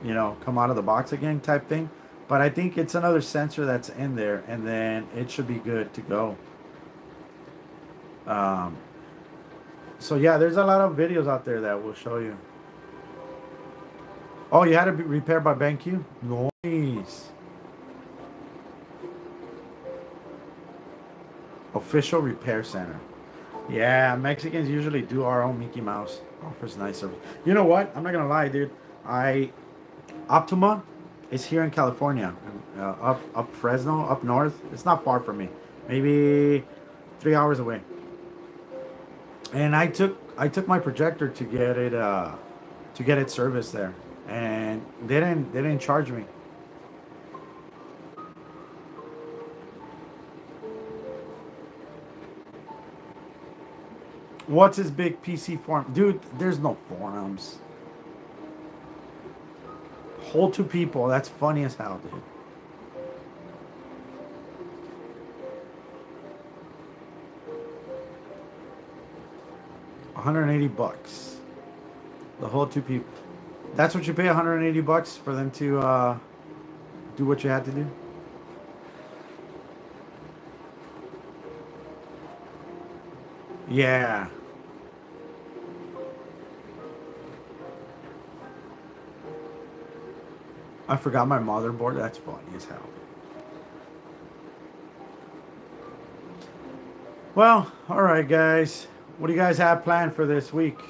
you know, come out of the box again type thing. But I think it's another sensor that's in there, and then it should be good to go. So yeah, there's a lot of videos out there that will show you. Oh, you had to be repaired by BenQ? Nice. Official repair center. Yeah, Mexicans usually do our own Mickey Mouse. Offers nice service. You know what? I'm not gonna lie, dude. Optima is here in California, up Fresno, up north. It's not far from me. Maybe 3 hours away. And I took my projector to get it serviced there, and they didn't charge me. What's his big PC forum? Dude, there's no forums. Whole 2 people. That's funny as hell, dude. $180. The whole 2 people. That's what you pay, $180 for them to do what you had to do. Yeah. I forgot my motherboard. That's funny as hell. Well, all right, guys. What do you guys have planned for this week?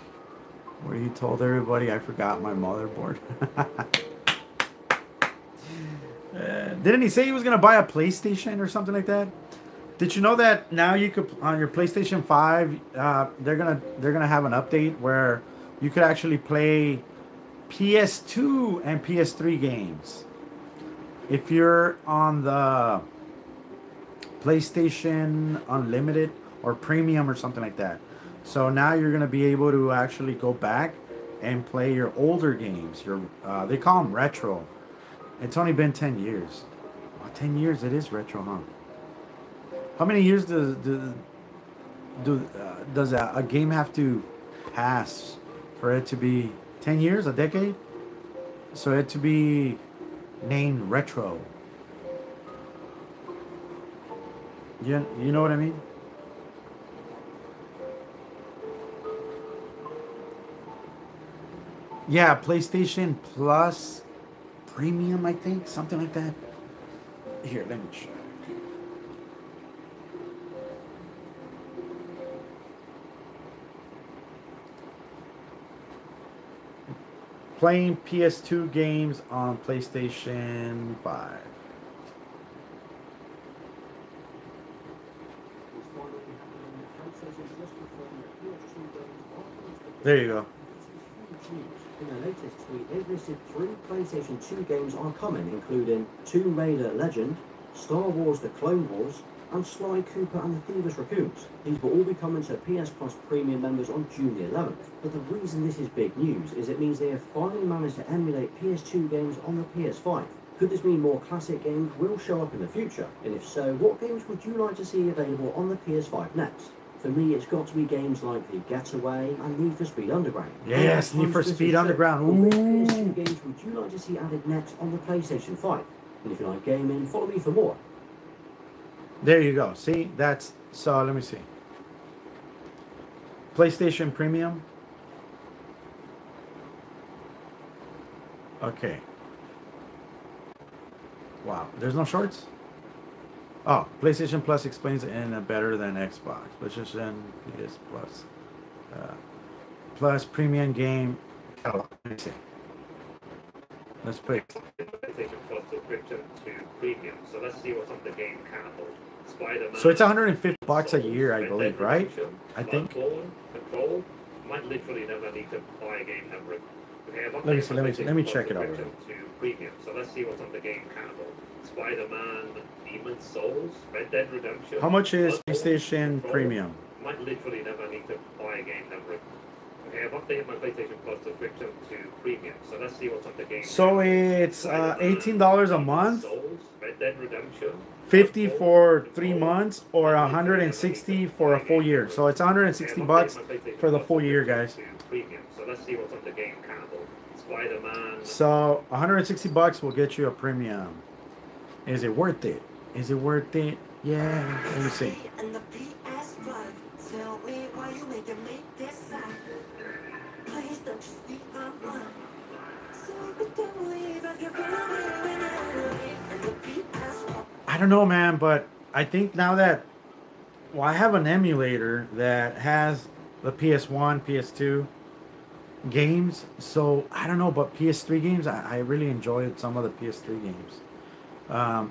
Where you told everybody I forgot my motherboard. Didn't he say he was gonna buy a PlayStation or something like that? Did you know that now you could on your PlayStation 5? They're gonna have an update where you could actually play PS2 and PS3 games. If you're on the PlayStation Unlimited or Premium or something like that. So now you're going to be able to actually go back and play your older games. Your they call them retro. It's only been 10 years. Well, 10 years, it is retro, huh? How many years does a game have to pass for it to be 10 years, a decade? So it to be named retro. You know what I mean? Yeah, PlayStation Plus Premium, I think, something like that. Here, let me check. Playing PS2 games on PlayStation 5. There you go. In their latest tweet, they've listed 3 PlayStation 2 games are coming, including Tomb Raider Legend, Star Wars The Clone Wars, and Sly Cooper and the Thievius Raccoons. These will all be coming to PS Plus Premium members on June the 11th. But the reason this is big news is it means they have finally managed to emulate PS2 games on the PS5. Could this mean more classic games will show up in the future? And if so, what games would you like to see available on the PS5 next? For me, it's got to be games like The Getaway and Need for Speed Underground. Yes, Need for Speed Underground. Ooh. Which PS2 games would you like to see added next on the PlayStation 5? And if you like gaming, follow me for more. There you go. See, that's... So, let me see. PlayStation Premium. Okay. Wow. There's no shorts? Oh, PlayStation Plus explains it in a better than Xbox. PlayStation PS Plus. Plus Premium Game Catalog. Let me see. Let's play. PlayStation Plus subscription to Premium. So let's see what's on the game catalog. Spider-Man. So it's $150 a year, I believe, right? I think. Control. Might literally never need to buy a game ever. Okay, Let me check it out. To Premium. So let's see what's on the game catalog. Spider-Man, Demon's Souls, Red Dead Redemption. How much is PlayStation Premium? Might literally never need to buy a game ever. Okay, I've updated my PlayStation Plus subscription to Premium. So let's see what's on the game. So it's $18 a month, Souls, Red Dead Redemption, 50 for 3 months, or 160 for a full year. So it's $160 for the full year, guys. Premium. So let's see what's on the game catalog. Spider-Man. So $160 will get you a premium. Is it worth it? Is it worth it? Yeah. Let me see. I don't know, man, but I think now that, well, I have an emulator that has the PS1, PS2 games, so I don't know, but PS3 games, I really enjoyed some of the PS3 games. I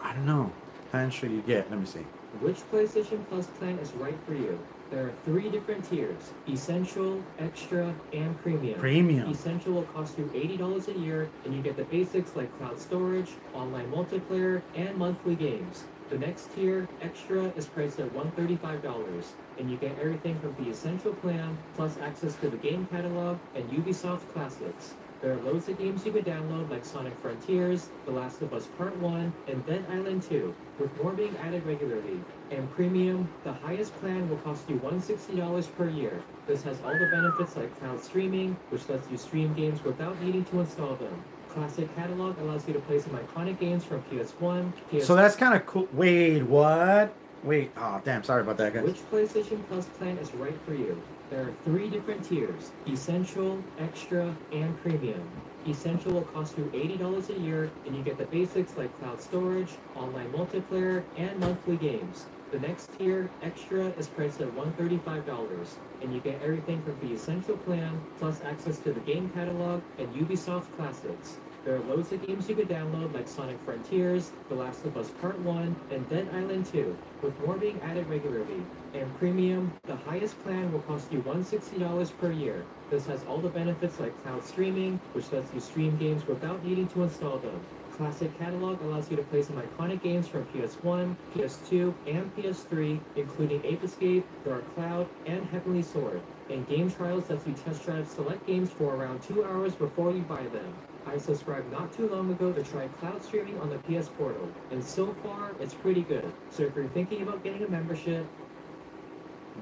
don't know. How much should you get? Let me see. Which PlayStation Plus plan is right for you? There are 3 different tiers: Essential, Extra, and Premium. Premium. Essential will cost you $80 a year, and you get the basics like cloud storage, online multiplayer, and monthly games. The next tier, Extra, is priced at $135, and you get everything from the Essential plan, plus access to the game catalog and Ubisoft classics. There are loads of games you can download like Sonic Frontiers, The Last of Us Part 1, and Dead Island 2, with more being added regularly. And Premium, the highest plan will cost you $160 per year. This has all the benefits like cloud streaming, which lets you stream games without needing to install them. Classic Catalog allows you to play some iconic games from PS1, PS2. So that's kind of cool. Wait, what? Wait, oh damn, sorry about that, guys. Which PlayStation Plus plan is right for you? There are 3 different tiers: Essential, Extra, and Premium. Essential will cost you $80 a year, and you get the basics like cloud storage, online multiplayer, and monthly games. The next tier, Extra, is priced at $135, and you get everything from the Essential plan, plus access to the game catalog and Ubisoft classics. There are loads of games you can download like Sonic Frontiers, The Last of Us Part 1, and Dead Island 2, with more being added regularly. And Premium, the highest plan will cost you $160 per year. This has all the benefits like cloud streaming, which lets you stream games without needing to install them. Classic Catalog allows you to play some iconic games from PS1, PS2, and PS3, including Ape Escape, Dark Cloud, and Heavenly Sword. And Game Trials lets you test drive select games for around 2 hours before you buy them. I subscribed not too long ago to try cloud streaming on the PS Portal, and so far, it's pretty good. So if you're thinking about getting a membership,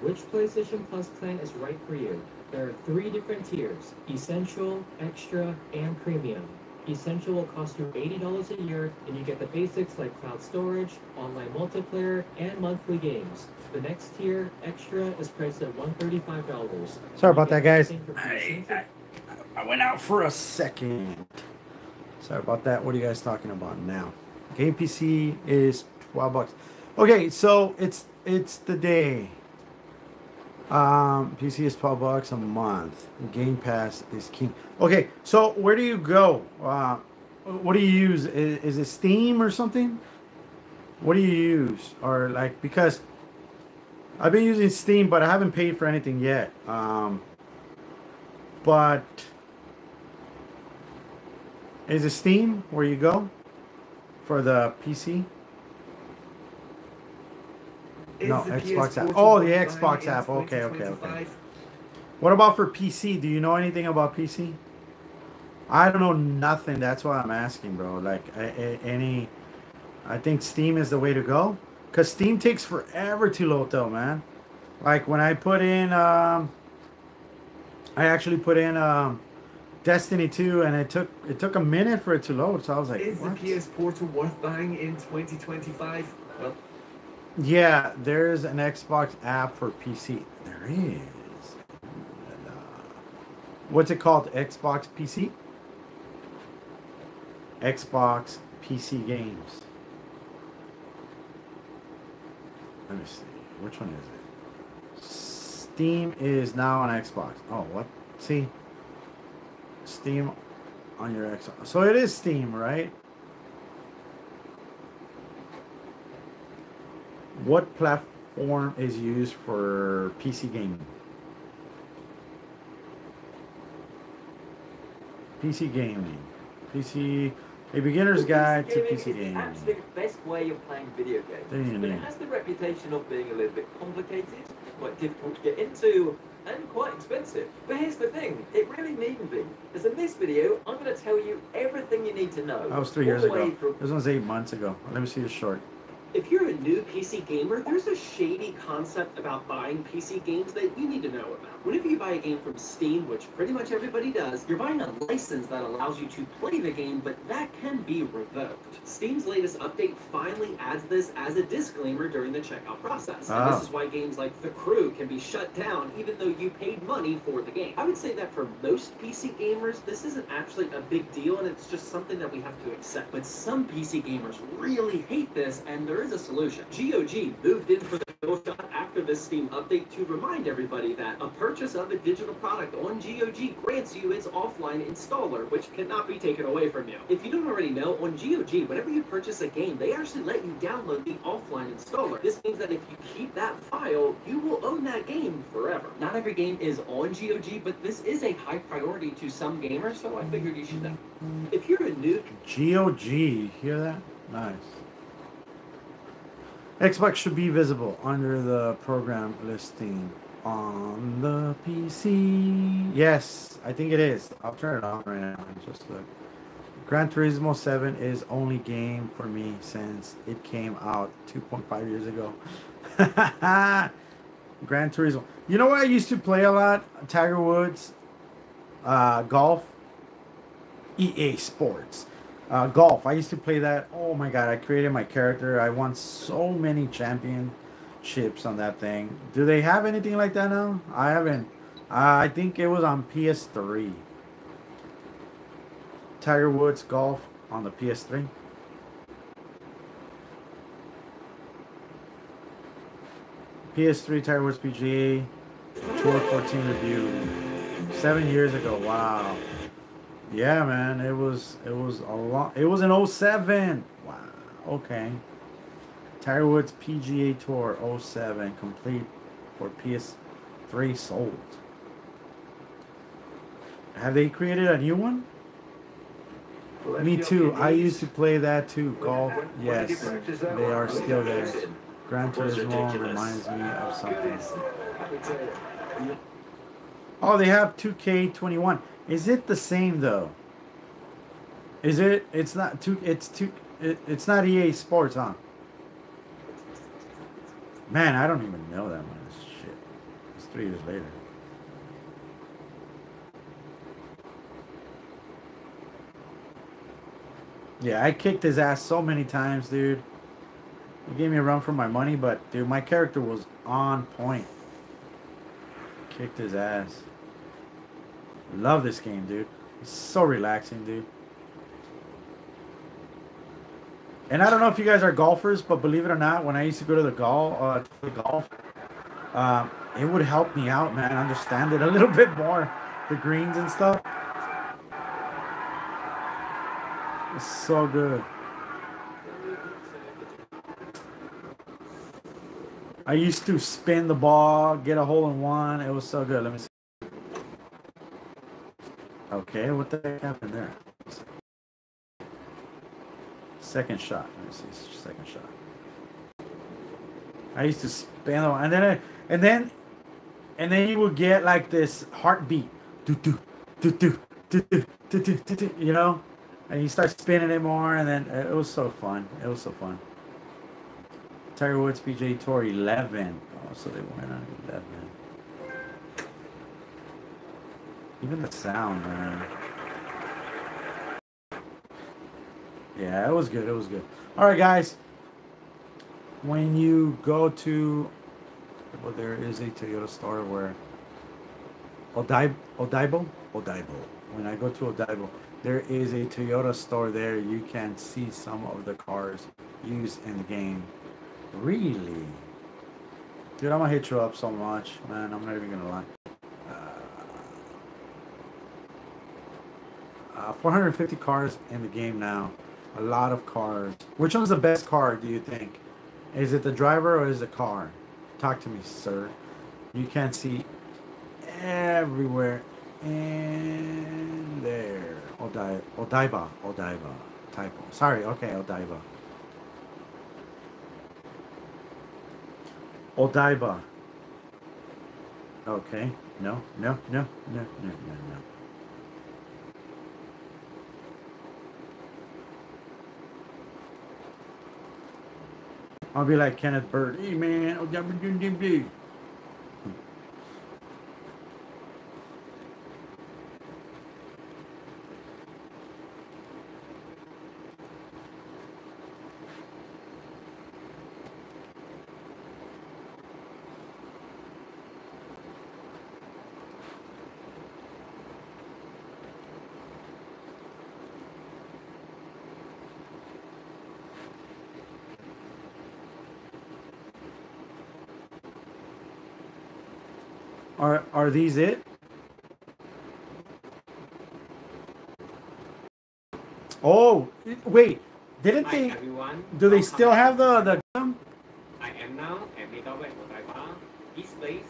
which PlayStation Plus plan is right for you? There are 3 different tiers: Essential, Extra, and Premium. Essential will cost you $80 a year, and you get the basics like cloud storage, online multiplayer, and monthly games. The next tier, Extra, is priced at $135. Sorry about that, guys. I went out for a second. Sorry about that. What are you guys talking about now? Game PC is $12. Okay, so it's the day. PC is $12 a month. Game Pass is king. Okay, so where do you go? What do you use? Is it Steam or something? What do you use? Or like, because I've been using Steam, but I haven't paid for anything yet. But is it Steam where you go for the PC? No, Xbox app. Oh, the Xbox app. Okay. What about for PC? Do you know anything about PC? I don't know nothing. That's why I'm asking, bro. Like, I think Steam is the way to go. Because Steam takes forever to load, though, man. Like, when I put in, I actually put in Destiny 2, and it took a minute for it to load. So I was like, Is what? the PS Portal worth buying in 2025? Well, yeah, there's an Xbox app for PC. There is. What's it called? Xbox PC? Xbox PC games. Let me see. Which one is it? Steam is now on Xbox. Oh, what? See? Steam on your Xbox. So it is Steam, right? What platform is used for PC gaming? PC gaming. PC, a beginner's guide to PC Is the gaming. absolute best way of playing video games, but it has the reputation of being a little bit complicated, quite difficult to get into, and quite expensive. But here's the thing, it really needn't be. Because in this video, I'm going to tell you everything you need to know. That was 3 years ago. This one's 8 months ago. Let me see the short. If you're a new PC gamer, there's a shady concept about buying PC games that you need to know about. Whenever you buy a game from Steam, which pretty much everybody does, you're buying a license that allows you to play the game, but that can be revoked. Steam's latest update finally adds this as a disclaimer during the checkout process. And this is why games like The Crew can be shut down even though you paid money for the game. I would say that for most PC gamers, this isn't actually a big deal, and it's just something that we have to accept. But some PC gamers really hate this, and there is a solution. GOG moved in for the kill shot after this Steam update to remind everybody that a purchase of a digital product on GOG grants you its offline installer, which cannot be taken away from you. If you don't already know, on GOG, whenever you purchase a game, they actually let you download the offline installer. This means that if you keep that file, you will own that game forever. Not every game is on GOG, but this is a high priority to some gamers, so I figured you should know. If you're a new GOG, hear that? Nice. Xbox should be visible under the program listing on the PC. Yes, I think it is. I'll turn it on right now. Just look. Gran Turismo 7 is only game for me since it came out 2.5 years ago. Gran Turismo. You know what I used to play a lot? Tiger Woods, golf, EA Sports. Golf. I used to play that. Oh my god, I created my character. I won so many championships on that thing. Do they have anything like that now? I haven't. I think it was on PS3. Tiger Woods Golf on the PS3. PS3 Tiger Woods PGA Tour 14 review. 7 years ago. Wow. Yeah, man. It was a lot. It was in 07. Wow. Okay. Tiger Woods PGA Tour 07 complete for PS3 sold. Have they created a new one? Me too. I used to play that too. Golf. Yes. They are still there. Gran Turismo reminds me of something. Oh, they have 2K21. Is it the same though? Is it? It's not two. It's not EA Sports, huh? Man, I don't even know that one. Shit. It's 3 years later. Yeah, I kicked his ass so many times, dude. He gave me a run for my money, but dude, my character was on point. Kicked his ass. Love this game, dude. It's so relaxing, dude. And I don't know if you guys are golfers, but believe it or not, when I used to go to the golf, it would help me out, man. Understand it a little bit more, the greens and stuff. It's so good. I used to spin the ball, get a hole in one. It was so good. Let me see. Okay, what the heck happened there? Second shot. Let me see. Second shot. I used to spin the ball, and then you would get like this heartbeat. Do do do do do do do do do. You know. And you start spinning it more, and then it was so fun. It was so fun. Tiger Woods PGA Tour 11. Oh, so they went on 11. Even the sound, man. Yeah, it was good. It was good. All right, guys. When you go to, well, there is a Toyota store where Odaibo. When I go to Odaibo, there is a Toyota store there. You can see some of the cars used in the game. Really? Dude, I'm gonna hit you up so much, man. I'm not even gonna lie. 450 cars in the game now. A lot of cars. Which one's the best car, do you think? Is it the driver or is it the car? Talk to me, sir. You can see everywhere in there. Odaiba. Typo. Sorry, okay, Odaiba. Odaiba. Okay. No. I'll be like Kenneth Byrd. Hey, man. Are these it? Oh, wait. Didn't they? Everyone, do they still have the? I am now at Middleweight Odaiba. This place.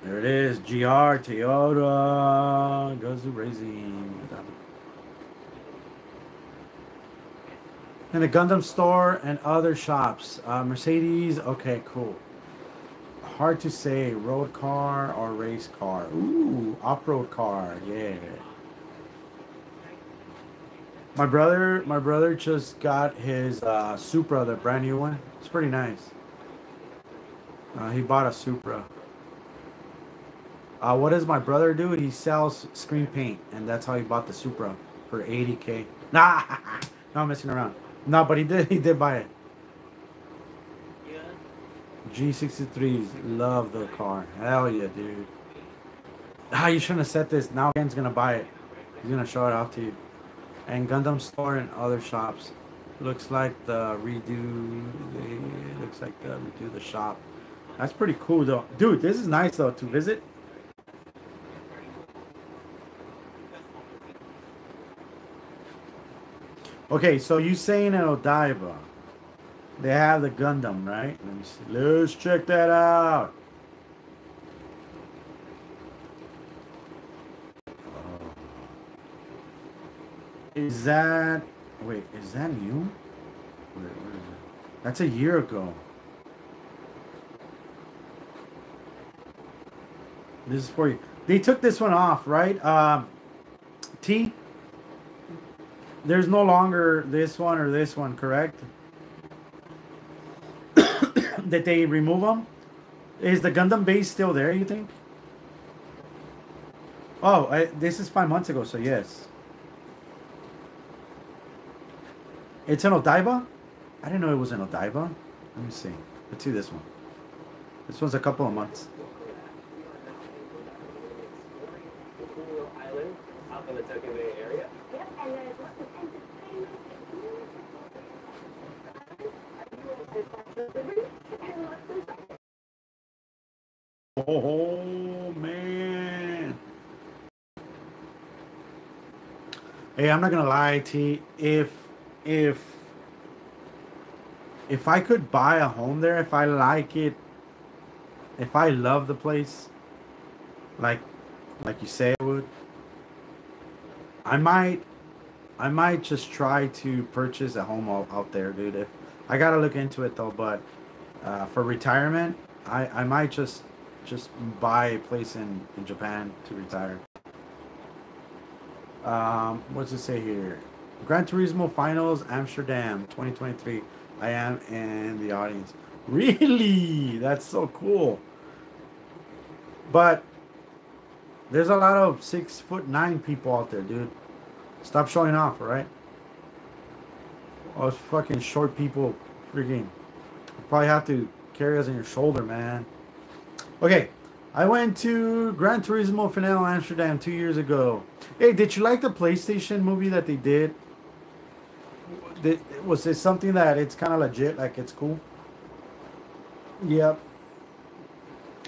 There it is. GR Toyota Gazoo Racing. And the Gundam store and other shops. Mercedes. Okay, cool. Hard to say, road car or race car. Ooh, off-road car, yeah. My brother just got his Supra, the brand new one. It's pretty nice. He bought a Supra. What does my brother do? He sells screen paint, and that's how he bought the Supra for 80K. Nah, no, I'm messing around. No, but he did buy it. G63s, love the car. Hell yeah, dude. You shouldn't have said this. Now Ken's gonna buy it. He's gonna show it off to you. And Gundam Store and other shops. Looks like the redo the shop. That's pretty cool though. Dude, this is nice though to visit. Okay, so you saying in Odaiba, they have the Gundam, right? Let me see. Let's check that out. Is that... Wait, is that new? Where is it? That's a year ago. This is for you. They took this one off, right? T? There's no longer this one or this one, correct? That they remove them? Is the Gundam base still there, you think? Oh, this is 5 months ago, so yes. It's in Odaiba? I didn't know it was in Odaiba. Let me see. Let's see this one. This one's a couple of months. Island up in the Tokyo Bay area. Yep, and there's lots of entertainment. Oh man. Hey, I'm not gonna lie, T. If I could buy a home there, if I like it, if I love the place, like you say I would, I might just try to purchase a home out there, dude. If I gotta look into it though, but for retirement, I might just buy a place in Japan to retire. What's it say here? Gran Turismo Finals Amsterdam 2023. I am in the audience. Really? That's so cool. But there's a lot of 6'9" people out there, dude. Stop showing off, alright? All those fucking short people, freaking. You probably have to carry us on your shoulder, man. Okay, I went to Gran Turismo Finale Amsterdam 2 years ago. Hey, did you like the PlayStation movie that they did? Was it something that it's kind of legit, like it's cool? Yep.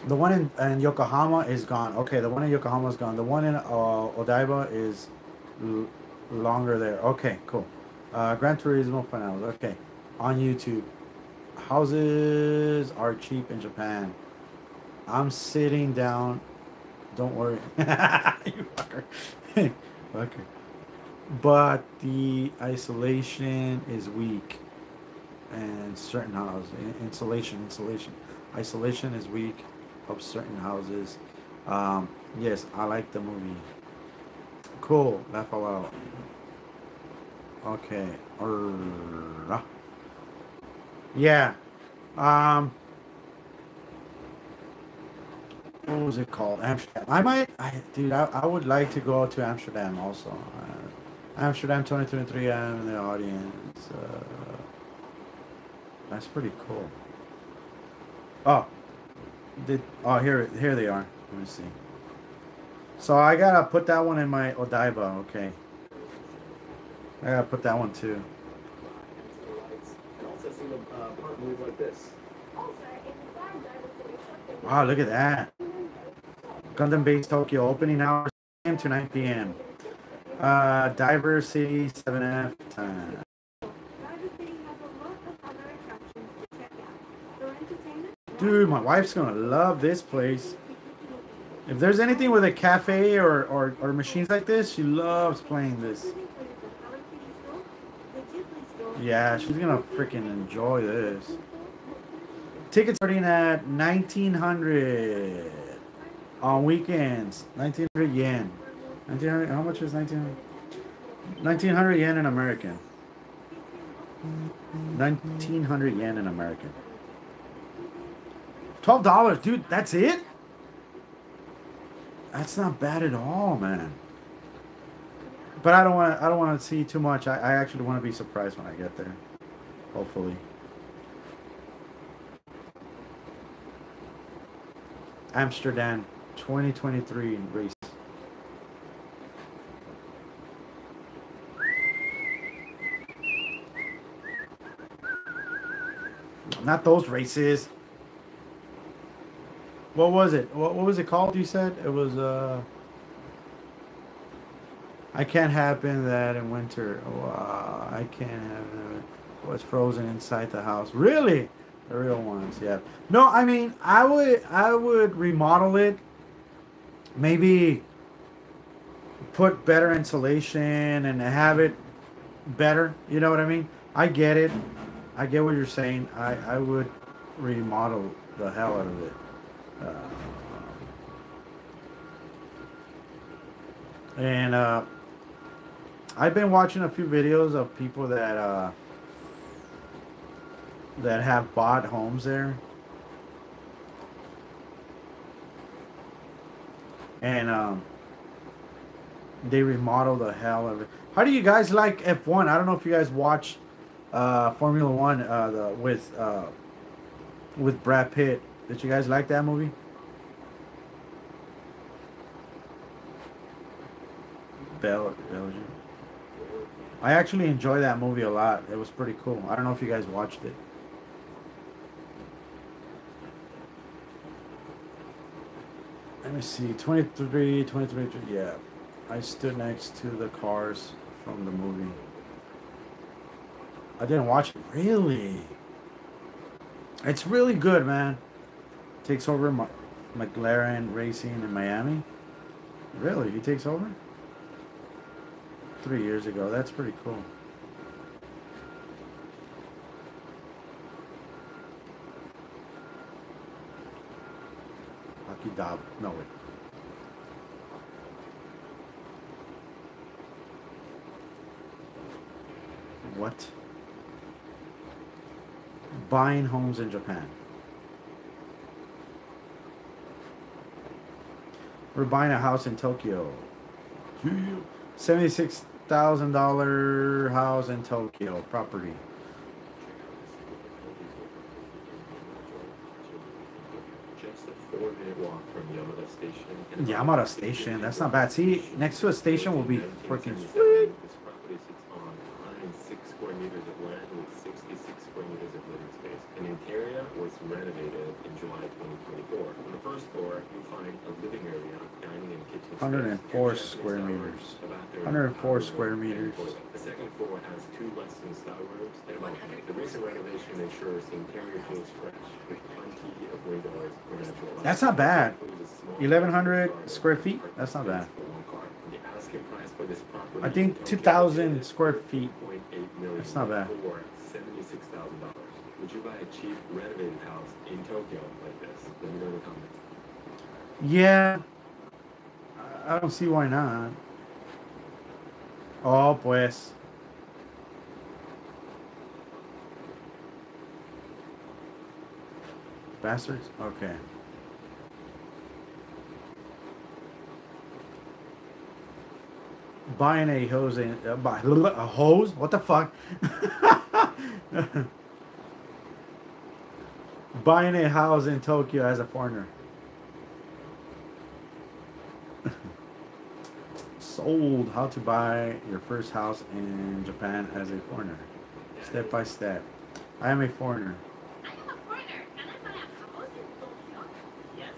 The one in Yokohama is gone. Okay, the one in Yokohama is gone. The one in Odaiba is longer there. Okay, cool. Gran Turismo Finals. Okay, on YouTube. Houses are cheap in Japan. I'm sitting down. Don't worry. You fucker. Fucker. But the isolation is weak. And certain houses. Insulation. Isolation is weak of certain houses. Yes, I like the movie. Cool. Laugh out loud. Okay. Yeah. What was it called? Amsterdam. I would like to go to Amsterdam also. Amsterdam 2023. I'm in the audience. That's pretty cool. Oh. Here they are. Let me see. So I gotta put that one in my Odaiba. Okay. I gotta put that one too. Wow, look at that. Gundam Base Tokyo opening hours 10 to 9 p.m. Diver City 7F time. Dude, my wife's gonna love this place. If there's anything with a cafe or machines like this, she loves playing this. Yeah, she's gonna freaking enjoy this. Tickets starting at 1,900 on weekends. 1,900 yen. 1,900. How much is 1,900? 1,900 yen in American. 1,900 yen in American. $12, dude. That's it. That's not bad at all, man. But I don't want to see too much. I actually want to be surprised when I get there. Hopefully. Amsterdam 2023 race. Not those races. What was it? What was it called? You said it was. I can't happen that in winter. I can't have it. What's frozen inside the house? Really? The real ones, yeah. No, I mean, I would remodel it. Maybe put better insulation and have it better. You know what I mean? I get it. I get what you're saying. I would remodel the hell out of it. And I've been watching a few videos of people that have bought homes there, and they remodel the hell of it. How do you guys like F1? I don't know if you guys watch Formula One with Brad Pitt. Did you guys like that movie? Belgium. I actually enjoyed that movie a lot. It was pretty cool. I don't know if you guys watched it. Let me see. 23, yeah. I stood next to the cars from the movie. I didn't watch it. Really? It's really good, man. Takes over McLaren Racing in Miami. Really? He takes over? 3 years ago. That's pretty cool. Lucky Dob. No, wait. What? Buying homes in Japan. We're buying a house in Tokyo. $76,000 house in Tokyo property. Just a 4-minute walk from Yamada Station. Yamada Station, that's not bad. See, next to a station will be freaking This property sits on 106 square meters of land with 66 square meters of living space. An interior was renovated in July 2024. On the first floor, you'll find a living area, dining and kitchen space. 104 square meters. 104 square meters. The second floor has 2 Western style rooms and a balcony. The recent renovation ensures the interior feels fresh with plenty of windows for natural light. That's not bad. 1,100 square feet. That's not bad. The asking price for this property I think 2,000 square feet. That's not bad. $76,000. Would you buy a cheap renovated house in Tokyo like this? Let me know in the comments. Yeah. I don't see why not. Oh, pues. Bastards? Okay. Buying a hose in a hose? What the fuck? Buying a house in Tokyo as a foreigner. Sold. How to buy your first house in Japan as a foreigner. Step by step. I am a foreigner. I am a foreigner. Can I buy a house in Tokyo? Yes.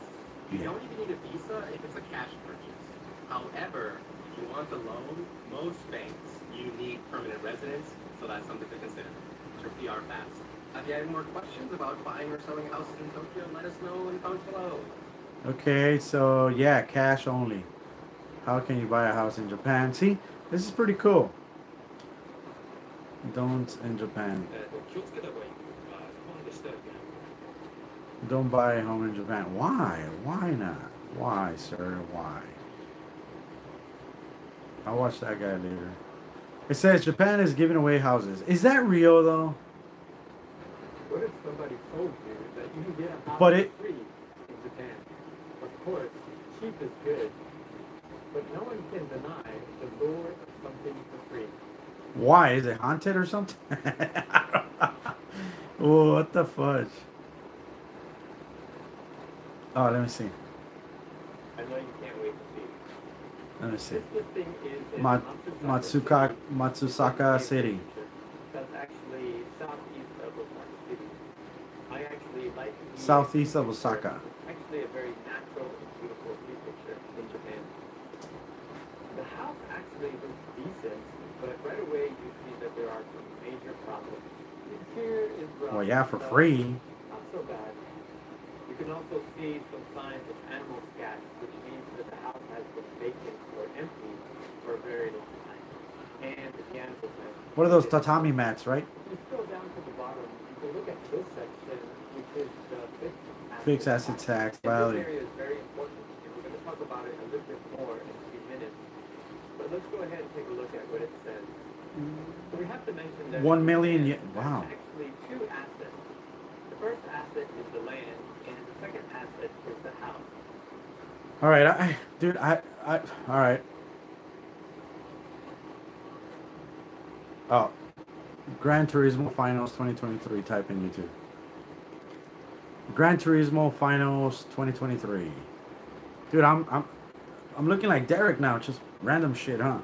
You don't even need a visa if it's a cash purchase. However, if you want a loan, most banks, you need permanent residence, so that's something to consider. Your PR fast. Have you any more questions about buying or selling houses in Tokyo? Let us know in the comments below. Okay, so yeah, cash only. How can you buy a house in Japan? See, this is pretty cool. Don't in Japan. Don't buy a home in Japan. Why? Why not? Why, sir? Why? I'll watch that guy later. It says Japan is giving away houses. Is that real though? What if somebody told you that you can get a house But it- for free in Japan? Of course, cheap is good, but no one can deny the lure of something for free. Why? Is it haunted or something? Oh, what the fudge? Oh, let me see. I know you can't wait to see. Let me see. This listing is in Matsusaka City. That's actually southeast of Osaka City. I actually like the Southeast of Osaka. Actually a very natural and beautiful view picture in Japan. The house actually looks decent, but right away you see that there are some major problems. The interior is rough. Well, yeah, for free. Not so bad. You can also see some signs of animal scat, which means that the house has been vacant or empty for a very long time. And the animals have... What are those tatami mats, right? If you scroll down to the bottom, you can look at this section, which is the Fixed asset tax and value. this area is very important, and we're going to talk about it a little bit more in a few minutes. But let's go ahead and take a look at what it says. So we have to mention that 1 million. Wow. actually two assets. The first asset is the land, and the second asset is the house. All right, dude, all right. Oh, Gran Turismo Finals 2023. Type in YouTube. Gran Turismo Finals 2023. Dude, I'm looking like Derek now. Just random shit, huh?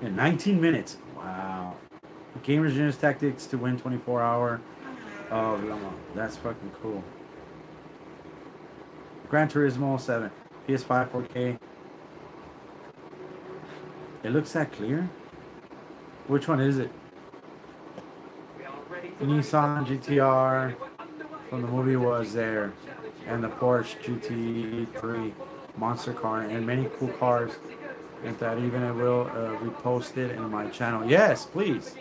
In 19 minutes. Wow. Gamers Genius Tactics to win 24-hour. Oh, that's fucking cool. Gran Turismo 7. PS5 4K. It looks that clear? Which one is it? The Nissan GTR from the movie was there. And the Porsche GT3 monster car. And many cool cars. And that even I will repost it in my channel. Yes, please.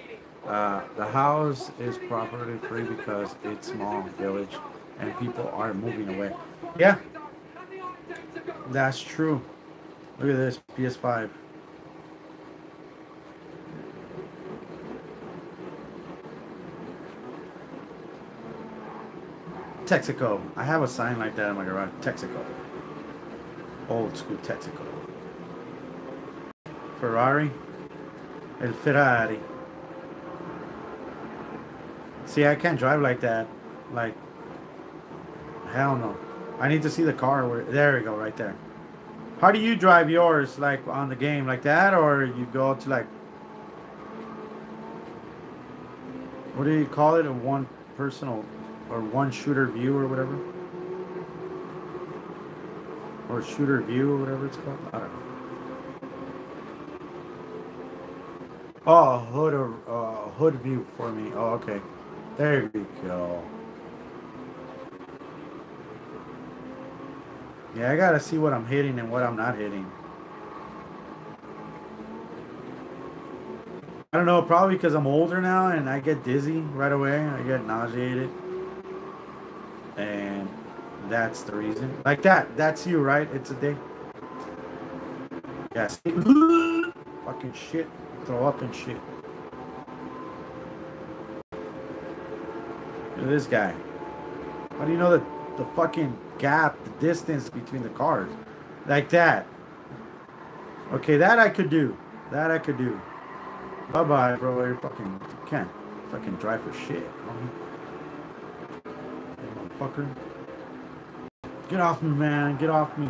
The house is properly free because it's small village and people are moving away. Yeah, that's true. Look at this PS5. Texaco. I have a sign like that in my garage. Texaco. Old school Texaco. Ferrari. El Ferrari. See, I can't drive like that. Like, hell no. I need to see the car. There we go, right there. How do you drive yours, like, on the game? Like that? Or you go to, like... What do you call it? A one personal... Or one shooter view or whatever? Or shooter view or whatever it's called? I don't know. Oh, hood view for me. Oh, okay. There we go. Yeah, I gotta see what I'm hitting and what I'm not hitting. I don't know, probably because I'm older now and I get dizzy right away. I get nauseated. And that's the reason. Like that. That's you, right? It's a day. Yes. Fucking shit. Throw up and shit. Look at this guy. How do you know the fucking gap, the distance between the cars? Like that. Okay, that I could do. That I could do. Bye-bye, bro. You can't fucking drive for shit. Motherfucker. Get off me, man. Get off me.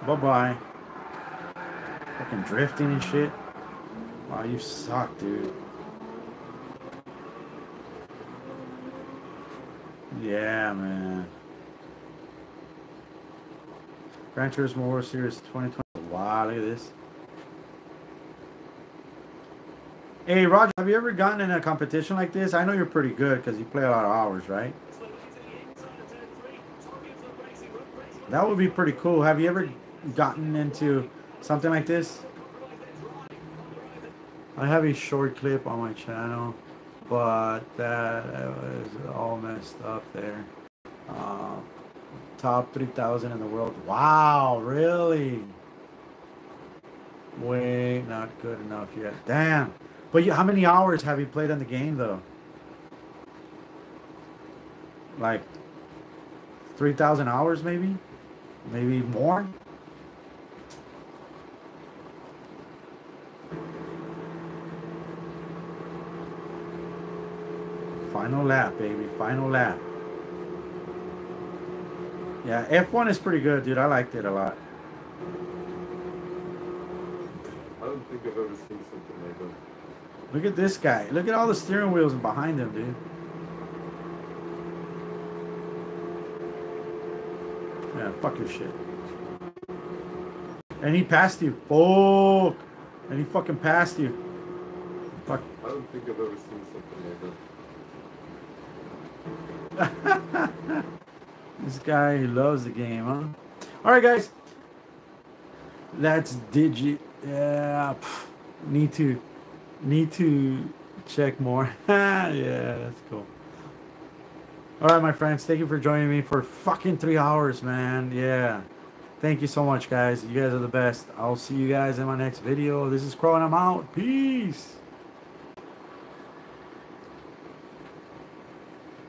Bye-bye. Fucking drifting and shit. Wow, you suck, dude. Yeah, man. Gran Turismo World Series 2020. Wow, look at this. Hey, Roger, have you ever gotten in a competition like this? I know you're pretty good because you play a lot of hours, right? That would be pretty cool. Have you ever gotten into something like this? I have a short clip on my channel, but that was all messed up there. Top 3,000 in the world. Wow, really? Way not good enough yet. Damn. But how many hours have you played on the game, though? Like 3,000 hours, maybe? Maybe more? Final lap, baby. Final lap. Yeah, F1 is pretty good, dude. I liked it a lot. I don't think I've ever seen something like that. Look at this guy. Look at all the steering wheels behind him, dude. Yeah, fuck your shit. And he passed you. Fuck. And he fucking passed you. Fuck. I don't think I've ever seen something like that. This guy loves the game, huh? Alright, guys. That's Digi. Yeah. Need to check more. Yeah, that's cool. Alright, my friends. Thank you for joining me for fucking 3 hours, man. Yeah. Thank you so much, guys. You guys are the best. I'll see you guys in my next video. This is Crow and I'm out. Peace.